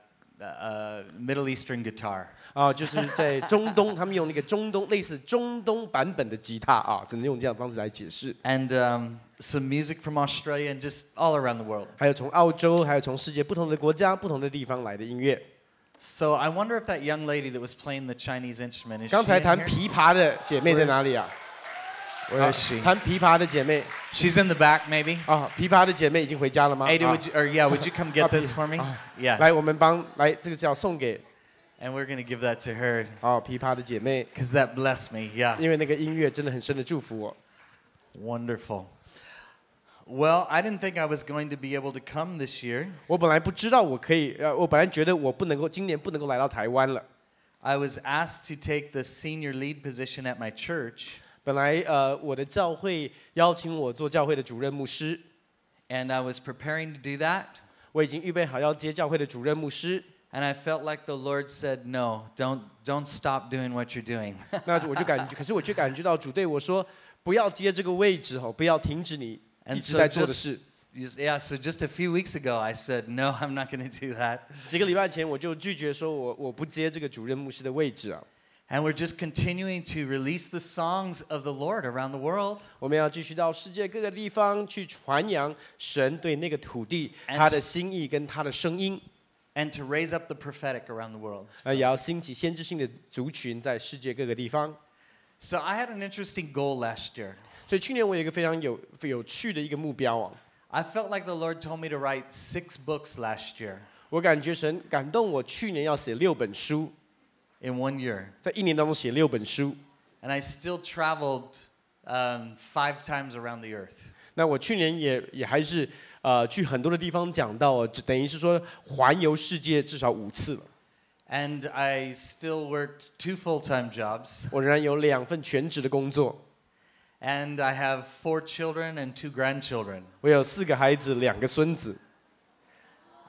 [SPEAKER 14] Middle Eastern guitar.
[SPEAKER 15] 就是在中东，他们用那个中东类似中东版本的吉他啊，只能用这样的方式来解释。
[SPEAKER 14] And some music from Australia and just all around the world.
[SPEAKER 15] 还有从澳洲，还有从世界不同的国家、不同的地方来的音乐。
[SPEAKER 14] So I wonder if that young lady that was playing the Chinese instrument is
[SPEAKER 15] 刚
[SPEAKER 14] she
[SPEAKER 15] 才
[SPEAKER 14] in
[SPEAKER 15] 弹
[SPEAKER 14] here?
[SPEAKER 15] 琵琶的姐妹在哪里啊？
[SPEAKER 14] Where is she?
[SPEAKER 15] 弹琵琶的姐妹。
[SPEAKER 14] She's in the back, maybe.
[SPEAKER 15] 琵琶的姐妹已经回家了吗
[SPEAKER 14] Ada, would you come get this for me? Yeah.
[SPEAKER 15] 来，我们来，这个是要送给。
[SPEAKER 14] And we're going to give that to her.
[SPEAKER 15] 琵琶的姐妹。
[SPEAKER 14] Because that blessed me, yeah.
[SPEAKER 15] 因为那个音乐真的很深的祝福我。
[SPEAKER 14] Wonderful. Well, I didn't think I was going to be able to come this year.
[SPEAKER 15] 我本来不知道我可以，我本来觉得我今年不能够来到台湾了。
[SPEAKER 14] I was asked to take the senior lead position at my church.
[SPEAKER 15] 本来我的教会邀请我做教会的主任牧师。
[SPEAKER 14] And I was preparing to do that.
[SPEAKER 15] 我已经预备好要接教会的主任牧师。
[SPEAKER 14] And I felt like the Lord said, "No, don't stop doing what you're doing."
[SPEAKER 15] 那我就可是我却感觉到主对我说，不要接这个位置哦，不要停止你一直在做的事。
[SPEAKER 14] So just a few weeks ago, I said, "No, I'm not going to do that."
[SPEAKER 15] 几个礼拜前我就拒绝说我不接这个主任牧师的位置啊。
[SPEAKER 14] And we're just continuing to release the songs of the Lord around the world.
[SPEAKER 15] 我们要继续到世界各个地方去传扬神对那个土地他的心意跟他的声音。
[SPEAKER 14] And to raise up the prophetic around the world.
[SPEAKER 15] 也要兴起先知性的族群在世界各个地方。
[SPEAKER 14] So I had an interesting goal last year.
[SPEAKER 15] 所以去年我有一个非常有趣的一个目标啊。
[SPEAKER 14] I felt like the Lord told me to write 6 books last year.
[SPEAKER 15] 我感觉神感动我，去年要写6本书。
[SPEAKER 14] In 1 year.
[SPEAKER 15] 在1年当中写6本书。
[SPEAKER 14] And I still traveled 5 times around the earth.
[SPEAKER 15] 那我去年也还是去很多的地方讲到，等于是说环游世界至少5次了。
[SPEAKER 14] And I still worked 2 full-time jobs.
[SPEAKER 15] 我仍然有2份全职的工作。
[SPEAKER 14] And I have 4 children and 2 grandchildren.
[SPEAKER 15] 我有4个孩子，2个孙子。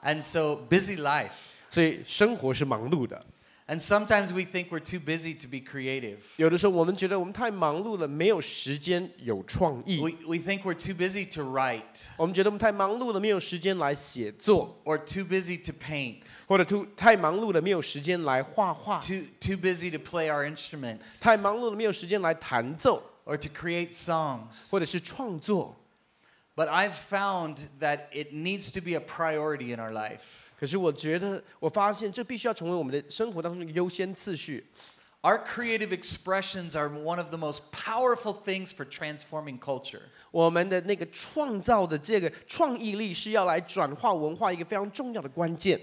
[SPEAKER 14] And so busy life.
[SPEAKER 15] 所以生活是忙碌的。
[SPEAKER 14] And sometimes we think we're too busy to be creative.
[SPEAKER 15] 有的时候我们觉得我们太忙碌了，没有时间有创意。
[SPEAKER 14] We think we're too busy to write.
[SPEAKER 15] 我们觉得我们太忙碌了，没有时间来写作。
[SPEAKER 14] Or too busy to paint.
[SPEAKER 15] 或者太忙碌了，没有时间来画画。
[SPEAKER 14] Too busy to play our instruments.
[SPEAKER 15] 太忙碌了，没有时间来弹奏。
[SPEAKER 14] Or to create songs.
[SPEAKER 15] 或者是创作。
[SPEAKER 14] But I've found that it needs to be a priority in our life.
[SPEAKER 15] 可是我发现这必须要成为我们的生活当中的优先次序。
[SPEAKER 14] Our creative expressions are one of the most powerful things for transforming culture.
[SPEAKER 15] 我们的那个创造的这个创意力是要来转化文化一个非常重要的关键。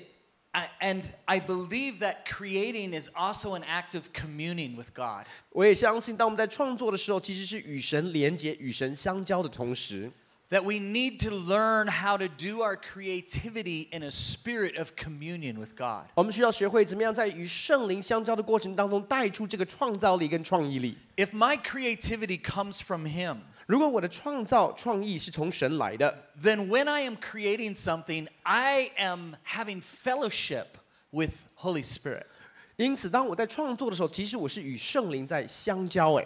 [SPEAKER 14] And I believe that creating is also an act of communing with God.
[SPEAKER 15] 我也相信，当我们在创作的时候，其实是与神连结、与神相交的同时。
[SPEAKER 14] That we need to learn how to do our creativity in a spirit of communion with God.
[SPEAKER 15] 我们需要学会怎么样在与圣灵相交的过程当中带出这个创造力跟创意力。
[SPEAKER 14] If my creativity comes from Him,
[SPEAKER 15] 如果我的创意是从神来的
[SPEAKER 14] then when I am creating something, I am having fellowship with Holy Spirit.
[SPEAKER 15] 因此，当我在创作的时候，其实我是与圣灵在相交。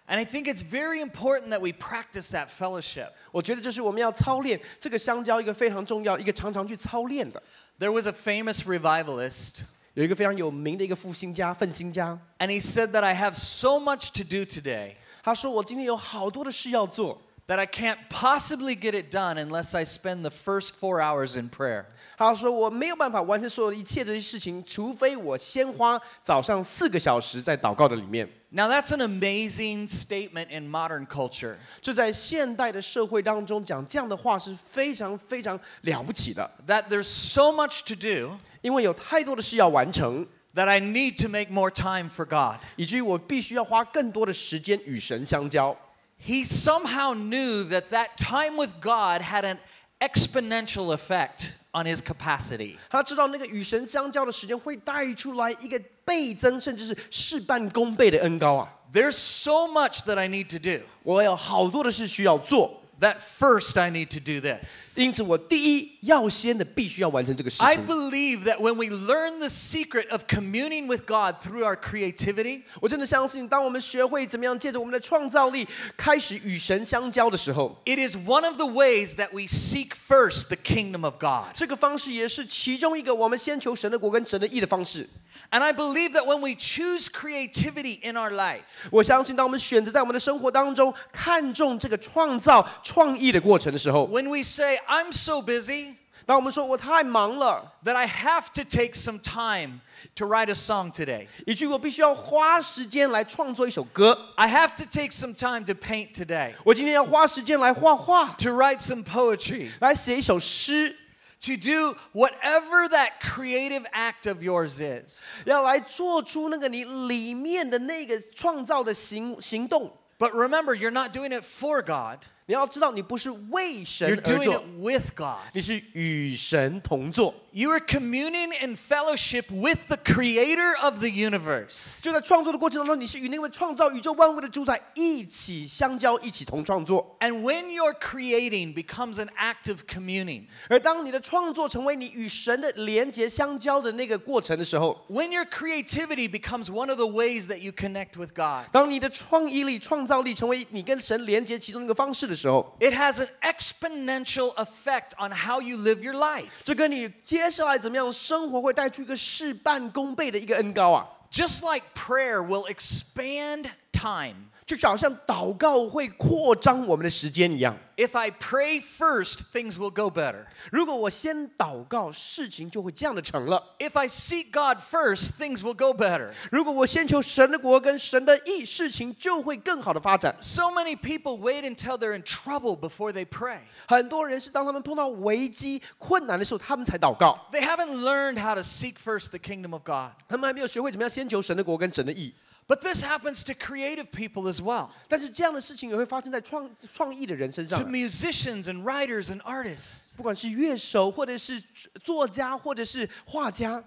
[SPEAKER 14] And I think it's very important that we practice that fellowship.
[SPEAKER 15] 我觉得这是我们要操练这个相交一个非常重要、一个常常去操练的。
[SPEAKER 14] There was a famous revivalist.
[SPEAKER 15] 有一个非常有名的一个复兴家、奋兴家。
[SPEAKER 14] And he said that I have so much to do today.
[SPEAKER 15] 他说我今天有好多的事要做。
[SPEAKER 14] That I can't possibly get it done unless I spend the first 4 hours in prayer.
[SPEAKER 15] 他说我没有办法完成所有的一切这些事情，除非我先花早上4个小时在祷告的里面。
[SPEAKER 14] Now that's an amazing statement in modern culture.
[SPEAKER 15] 这在现代的社会当中讲这样的话是非常非常了不起的。
[SPEAKER 14] That there's so much to do.
[SPEAKER 15] 因为有太多的事要完成。
[SPEAKER 14] That I need to make more time for God.
[SPEAKER 15] 以至于我必须要花更多的时间与神相交。
[SPEAKER 14] He somehow knew that time with God had an exponential effect on his capacity.
[SPEAKER 15] 他知道那个与神相交的时间会带出来一个倍增，甚至是事半功倍的恩膏啊。
[SPEAKER 14] There's so much that I need to do.
[SPEAKER 15] 我有好多的事需要做。
[SPEAKER 14] That first I need to do this.
[SPEAKER 15] 因此，我第一要先的必须要完成这个事情。
[SPEAKER 14] I believe that when we learn the secret of communing with God through our creativity,
[SPEAKER 15] 我真的相信，当我们学会怎么样借着我们的创造力开始与神相交的时候
[SPEAKER 14] it is one of the ways that we seek first the kingdom of God.
[SPEAKER 15] 这个方式也是其中一个我们先求神的国跟神的义的方式。
[SPEAKER 14] And I believe that when we choose creativity in our life,
[SPEAKER 15] 我相信当我们选择在我们的生活当中看重这个创造创意的过程的时候
[SPEAKER 14] when we say, I'm so busy,
[SPEAKER 15] 当我们说我太忙了
[SPEAKER 14] that I have to take some time to write a song today.
[SPEAKER 15] 以至于我必须要花时间来创作一首歌
[SPEAKER 14] I have to take some time to paint today.
[SPEAKER 15] 我今天要花时间来画画
[SPEAKER 14] To write some poetry.
[SPEAKER 15] 来写一首诗
[SPEAKER 14] To do whatever that creative act of yours is.
[SPEAKER 15] 要来做出那个你里面的那个创造的行动
[SPEAKER 14] But remember, you're not doing it for God.
[SPEAKER 15] 你要知道你不是为神
[SPEAKER 14] You're
[SPEAKER 15] 而
[SPEAKER 14] doing
[SPEAKER 15] 做
[SPEAKER 14] it with God.
[SPEAKER 15] 你是与神同做
[SPEAKER 14] You are communing in fellowship with the creator of the universe.
[SPEAKER 15] 就在创作的过程当中你是与那位创造宇宙万物的主宰一起相交一起同创作
[SPEAKER 14] And when your creating becomes an act of communing,
[SPEAKER 15] 而当你的创作成为你与神的连结相交的那个过程的时候
[SPEAKER 14] when your creativity becomes one of the ways that you connect with God,
[SPEAKER 15] 当你的创意力创造力成为你跟神连结其中一个方式的时候
[SPEAKER 14] it has an exponential effect on how you live your life.
[SPEAKER 15] 这跟你接下来怎么样生活会带出一个事半功倍的一个恩膏啊
[SPEAKER 14] Just like prayer will expand time.
[SPEAKER 15] 就好像祷告会扩张我们的时间一样
[SPEAKER 14] If I pray first, things will go better.
[SPEAKER 15] 如果我先祷告事情就会这样的成了
[SPEAKER 14] If I seek God first, things will go better.
[SPEAKER 15] 如果我先求神的国跟神的义事情就会更好的发展
[SPEAKER 14] So many people wait until they're in trouble before they pray.
[SPEAKER 15] 很多人是当他们碰到危机困难的时候他们才祷告
[SPEAKER 14] They haven't learned how to seek first the kingdom of God.
[SPEAKER 15] 他们还没有学会怎么样先求神的国跟神的义
[SPEAKER 14] But this happens to creative people as well.
[SPEAKER 15] 但是这样的事情也会发生在创意的人身上
[SPEAKER 14] To musicians and writers and artists.
[SPEAKER 15] 不管是乐手或者是作家或者是画家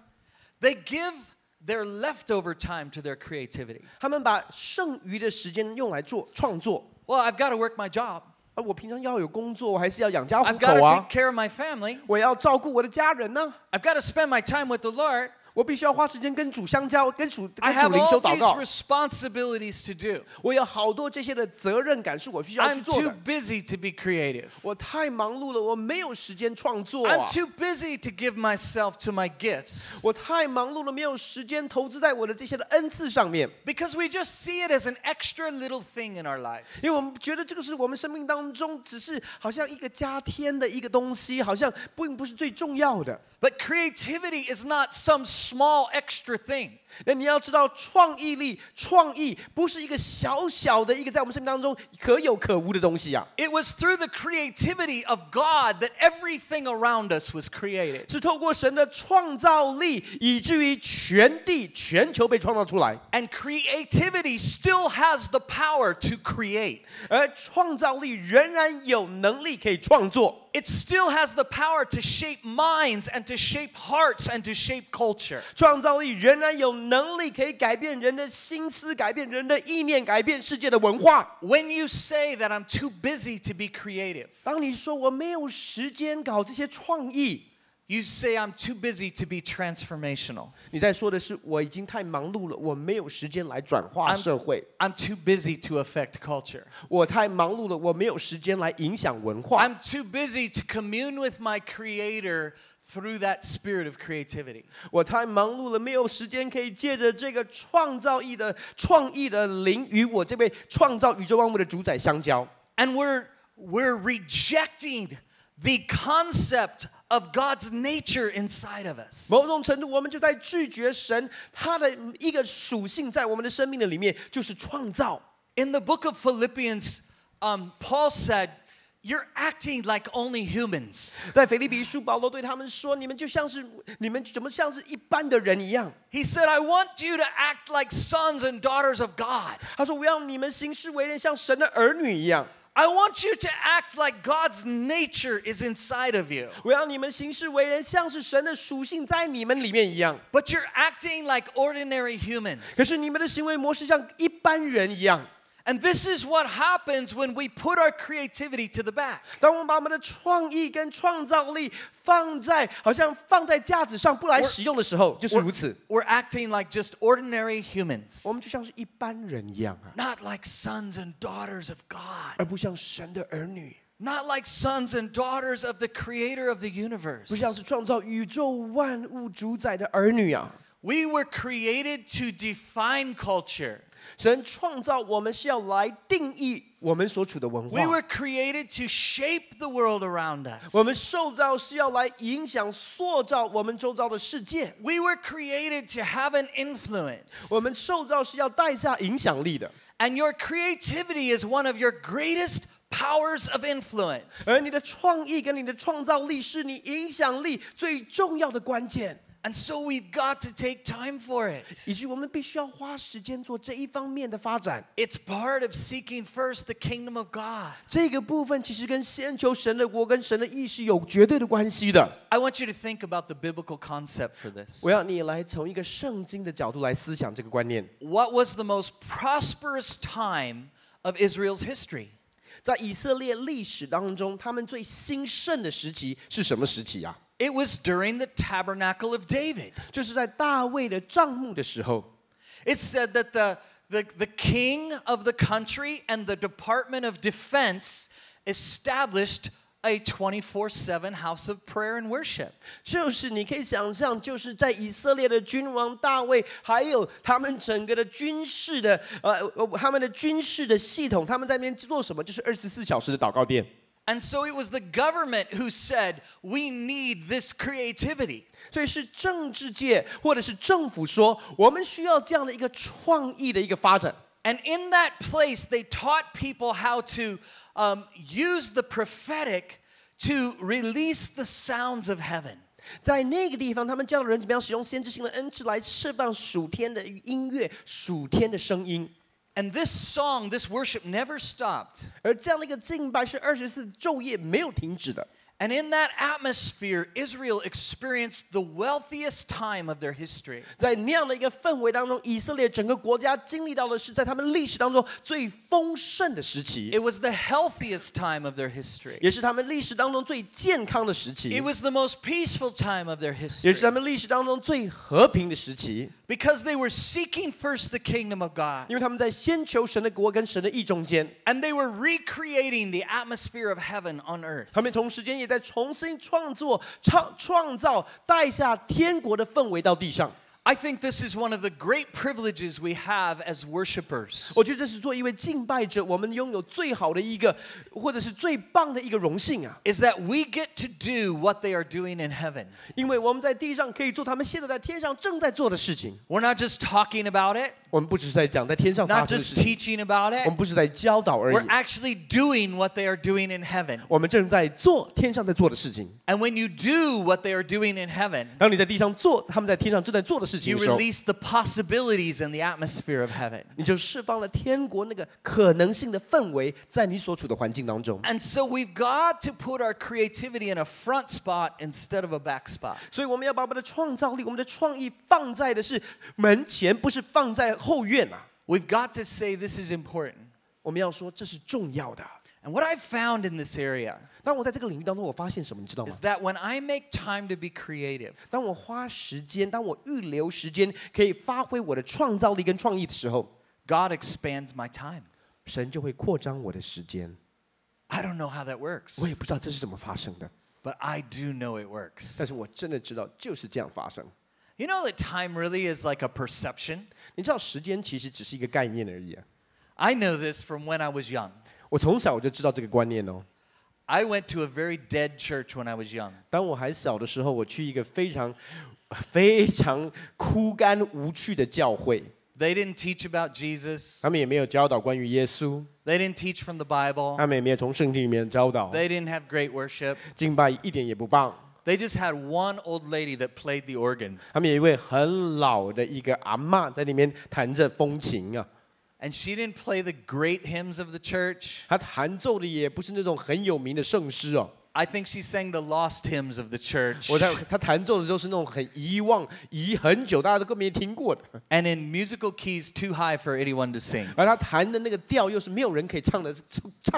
[SPEAKER 14] They give their leftover time to their creativity.
[SPEAKER 15] 他们把剩余的时间用来做创作
[SPEAKER 14] Well, I've got to work my job.
[SPEAKER 15] 我平常要有工作我还是要养家糊
[SPEAKER 14] I've got
[SPEAKER 15] 口
[SPEAKER 14] to
[SPEAKER 15] 啊
[SPEAKER 14] take care of my family.
[SPEAKER 15] 我要照顾我的家人呢
[SPEAKER 14] I've got to spend my time with the Lord.
[SPEAKER 15] 我必须要花时间跟主相交，跟主灵
[SPEAKER 14] I have
[SPEAKER 15] 修
[SPEAKER 14] all
[SPEAKER 15] 祷
[SPEAKER 14] these
[SPEAKER 15] 告。
[SPEAKER 14] responsibilities to do.
[SPEAKER 15] 我有好多这些的责任感是我必须要去
[SPEAKER 14] I'm
[SPEAKER 15] 做
[SPEAKER 14] too
[SPEAKER 15] 的。
[SPEAKER 14] busy to be creative.
[SPEAKER 15] 我太忙碌了，我没有时间创作
[SPEAKER 14] I'm
[SPEAKER 15] 啊。
[SPEAKER 14] too busy to give myself to my gifts.
[SPEAKER 15] 我太忙碌了，没有时间投资在我的这些的恩赐上面。
[SPEAKER 14] Because we just see it as an extra little thing in our lives.
[SPEAKER 15] 因为我们觉得这个是我们生命当中只是好像一个加添的一个东西，好像并不是最重要的。
[SPEAKER 14] But creativity is not some small extra thing.
[SPEAKER 15] 那你要知道，创意不是一个小小的一个在我们生命当中可有可无的东西啊。
[SPEAKER 14] It was through the creativity of God that everything around us was created.
[SPEAKER 15] 是透过神的创造力，以至于全球被创造出来。
[SPEAKER 14] And creativity still has the power to create.
[SPEAKER 15] 而创造力仍然有能力可以创作。
[SPEAKER 14] It still has the power to shape minds and to shape hearts and to shape culture.
[SPEAKER 15] 创造力仍然有能力可以改变人的心思，改变人的意念，改变世界的文化。
[SPEAKER 14] When you say that I'm too busy to be creative,
[SPEAKER 15] 当你说我没有时间搞这些创意，
[SPEAKER 14] you say I'm too busy to be transformational.
[SPEAKER 15] 你在说的是我已经太忙碌了，我没有时间来转化社会。
[SPEAKER 14] I'm too busy to affect culture.
[SPEAKER 15] 我太忙碌了，我没有时间来影响文化。
[SPEAKER 14] I'm too busy to commune with my Creator through that spirit of creativity.
[SPEAKER 15] 我太忙碌了，没有时间可以借着这个创意的灵，与我这位创造宇宙万物的主宰相交。
[SPEAKER 14] And we're rejecting the concept of God's nature inside of us.
[SPEAKER 15] 某种程度，我们就在拒绝神他的一个属性，在我们的生命的里面，就是创造。
[SPEAKER 14] In the book of Philippians, Paul said, "You're acting like only humans."
[SPEAKER 15] 在腓立比书，保罗对他们说：“你们怎么像是一般的人一样？”
[SPEAKER 14] He said, "I want you to act like sons and daughters of God."
[SPEAKER 15] 他说：“我要你们行事为人像神的儿女一样。”
[SPEAKER 14] I want you to act like God's nature is inside of you.
[SPEAKER 15] 我要你们行事为人像是神的属性在你们里面一样。
[SPEAKER 14] But you're acting like ordinary humans.
[SPEAKER 15] 可是你们的行为模式像一般人一样。
[SPEAKER 14] And this is what happens when we put our creativity to the back.
[SPEAKER 15] 当我们把我们的创意跟创造力好像放在架子上不来使用的时候，就是如此。
[SPEAKER 14] We're acting like just ordinary humans.
[SPEAKER 15] 我们就像是一般人一样啊，
[SPEAKER 14] Not like sons and daughters of God.
[SPEAKER 15] 而不像神的儿女，
[SPEAKER 14] Not like sons and daughters of the creator of the universe.
[SPEAKER 15] 不像是创造宇宙万物主宰的儿女啊。
[SPEAKER 14] We were created to define culture.
[SPEAKER 15] 神创造我们是要来定义我们所处的文化。
[SPEAKER 14] We were created to shape the world around us.
[SPEAKER 15] 我们受造是要来影响、塑造我们周遭的世界。
[SPEAKER 14] We were created to have an influence.
[SPEAKER 15] 我们受造是要带下影响力的。
[SPEAKER 14] And your creativity is one of your greatest powers of influence.
[SPEAKER 15] 而你的创意跟你的创造力是你影响力最重要的关键。
[SPEAKER 14] And so we've got to take time for it.
[SPEAKER 15] 以及我们必须要花时间做这一方面的发展。
[SPEAKER 14] It's part of seeking first the kingdom of God.
[SPEAKER 15] 这个部分其实跟先求神的国跟神的意是有绝对的关系的。
[SPEAKER 14] I want you to think about the biblical concept for this.
[SPEAKER 15] 我要你来从一个圣经的角度来思想这个观念。
[SPEAKER 14] What was the most prosperous time of Israel's history?
[SPEAKER 15] 在以色列历史当中，他们最兴盛的时期是什么时期啊？
[SPEAKER 14] It was during the tabernacle of David.
[SPEAKER 15] 就是在大卫的帐幕的时候。
[SPEAKER 14] It said that the king of the country and the Department of Defense established a 24/7 house of prayer and worship.
[SPEAKER 15] 就是你可以想象，就是在以色列的君王大卫，还有他们整个的军事的系统，他们在那边做什么？就是24小时的祷告殿。
[SPEAKER 14] And so it was the government who said, we need this creativity.
[SPEAKER 15] 所以是政治界或者是政府说，我们需要这样的一个创意的一个发展。
[SPEAKER 14] And in that place, they taught people how to use the prophetic to release the sounds of heaven.
[SPEAKER 15] 在那个地方，他们教人怎么样使用先知性的恩赐来释放属天的音乐、属天的声音。
[SPEAKER 14] And this song, this worship never stopped.
[SPEAKER 15] 而这样的一个敬拜是24昼夜没有停止的。
[SPEAKER 14] And in that atmosphere, Israel experienced the wealthiest time of their history.
[SPEAKER 15] 在那样的一个氛围当中，以色列整个国家经历到的是在他们历史当中最丰盛的时期，
[SPEAKER 14] It was the healthiest time of their history.
[SPEAKER 15] 也是他们历史当中最健康的时期，
[SPEAKER 14] It was the most peaceful time of their
[SPEAKER 15] 也是他
[SPEAKER 14] history.
[SPEAKER 15] 们历史当中最和平的时期，
[SPEAKER 14] Because they were seeking first the kingdom of God.
[SPEAKER 15] 因为他们在先求神的国跟神的义中间，
[SPEAKER 14] And they were recreating the atmosphere of heaven on earth.
[SPEAKER 15] 他们同时间也在重新创造带下天国的氛围到地上。
[SPEAKER 14] I think this is one of the great privileges we have as worshipers.
[SPEAKER 15] 我觉得这是作为一位敬拜者，我们拥有最好的一个，或者是最棒的一个荣幸啊！
[SPEAKER 14] Is that we get to do what they are doing in heaven.
[SPEAKER 15] 因为我们在地上可以做他们现在在天上正在做的事情。
[SPEAKER 14] We're not just talking about it,
[SPEAKER 15] 我们不只是在讲在天上发
[SPEAKER 14] not
[SPEAKER 15] 生的
[SPEAKER 14] just
[SPEAKER 15] 事情，
[SPEAKER 14] teaching about
[SPEAKER 15] 我
[SPEAKER 14] it.
[SPEAKER 15] 们不是在教导而
[SPEAKER 14] We're
[SPEAKER 15] 已，
[SPEAKER 14] actually doing what they are doing in heaven.
[SPEAKER 15] 我们正在做天上在做的事情。
[SPEAKER 14] And when you do what they are doing in heaven,
[SPEAKER 15] 当你在地上做他们在天上正在做的事情
[SPEAKER 14] you
[SPEAKER 15] 的时候，
[SPEAKER 14] release the possibilities in the atmosphere of heaven.
[SPEAKER 15] 你就释放了天国那个可能性的氛围，在你所处的环境当中。
[SPEAKER 14] And so we've got to put our creativity in a front spot instead of a back spot.
[SPEAKER 15] 所以我们要把我们的创造力、我们的创意放在的是门前，不是放在后院啊。
[SPEAKER 14] We've got to say this is important.
[SPEAKER 15] 我们要说这是重要的。
[SPEAKER 14] And what I've found in this area
[SPEAKER 15] 当我在这个领域当中，我发现什么，你知道吗
[SPEAKER 14] is？ that when I make time to be creative,
[SPEAKER 15] 当我花时间，当我预留时间，可以发挥我的创造力跟创意的时候，
[SPEAKER 14] God expands my time.
[SPEAKER 15] 神就会扩张我的时间。
[SPEAKER 14] I don't know how that works,
[SPEAKER 15] 我也不知道这是怎么发生的，
[SPEAKER 14] but I do know it works.
[SPEAKER 15] 但是我真的知道就是这样发生。
[SPEAKER 14] You know that time really is like a perception?
[SPEAKER 15] 你知道时间其实只是一个概念而已啊。
[SPEAKER 14] I know this from when I was young.
[SPEAKER 15] 我从小我就知道这个观念哦。
[SPEAKER 14] I went to a very dead church when I was young.
[SPEAKER 15] 当我还小的时候，我去一个非常枯干无趣的教会。
[SPEAKER 14] They didn't teach about Jesus.
[SPEAKER 15] 他们也没有教导关于耶稣，
[SPEAKER 14] They didn't teach from the Bible.
[SPEAKER 15] 他们也没有从圣经里面教导。
[SPEAKER 14] They didn't have great worship.
[SPEAKER 15] 敬拜一点也不棒。
[SPEAKER 14] They just had one old lady that played the organ.
[SPEAKER 15] 他们有一位很老的一个阿嬷在里面弹着风琴啊。
[SPEAKER 14] And she didn't play the great hymns of the church.
[SPEAKER 15] 她弹奏的也不是那种很有名的圣诗哦。
[SPEAKER 14] I think she sang the lost hymns of the church.
[SPEAKER 15] 她弹奏的都是那种很遗很久，大家都根本没听过的。
[SPEAKER 14] And in musical keys too high for anyone to sing.
[SPEAKER 15] 而她弹的那个调又是没有人可以唱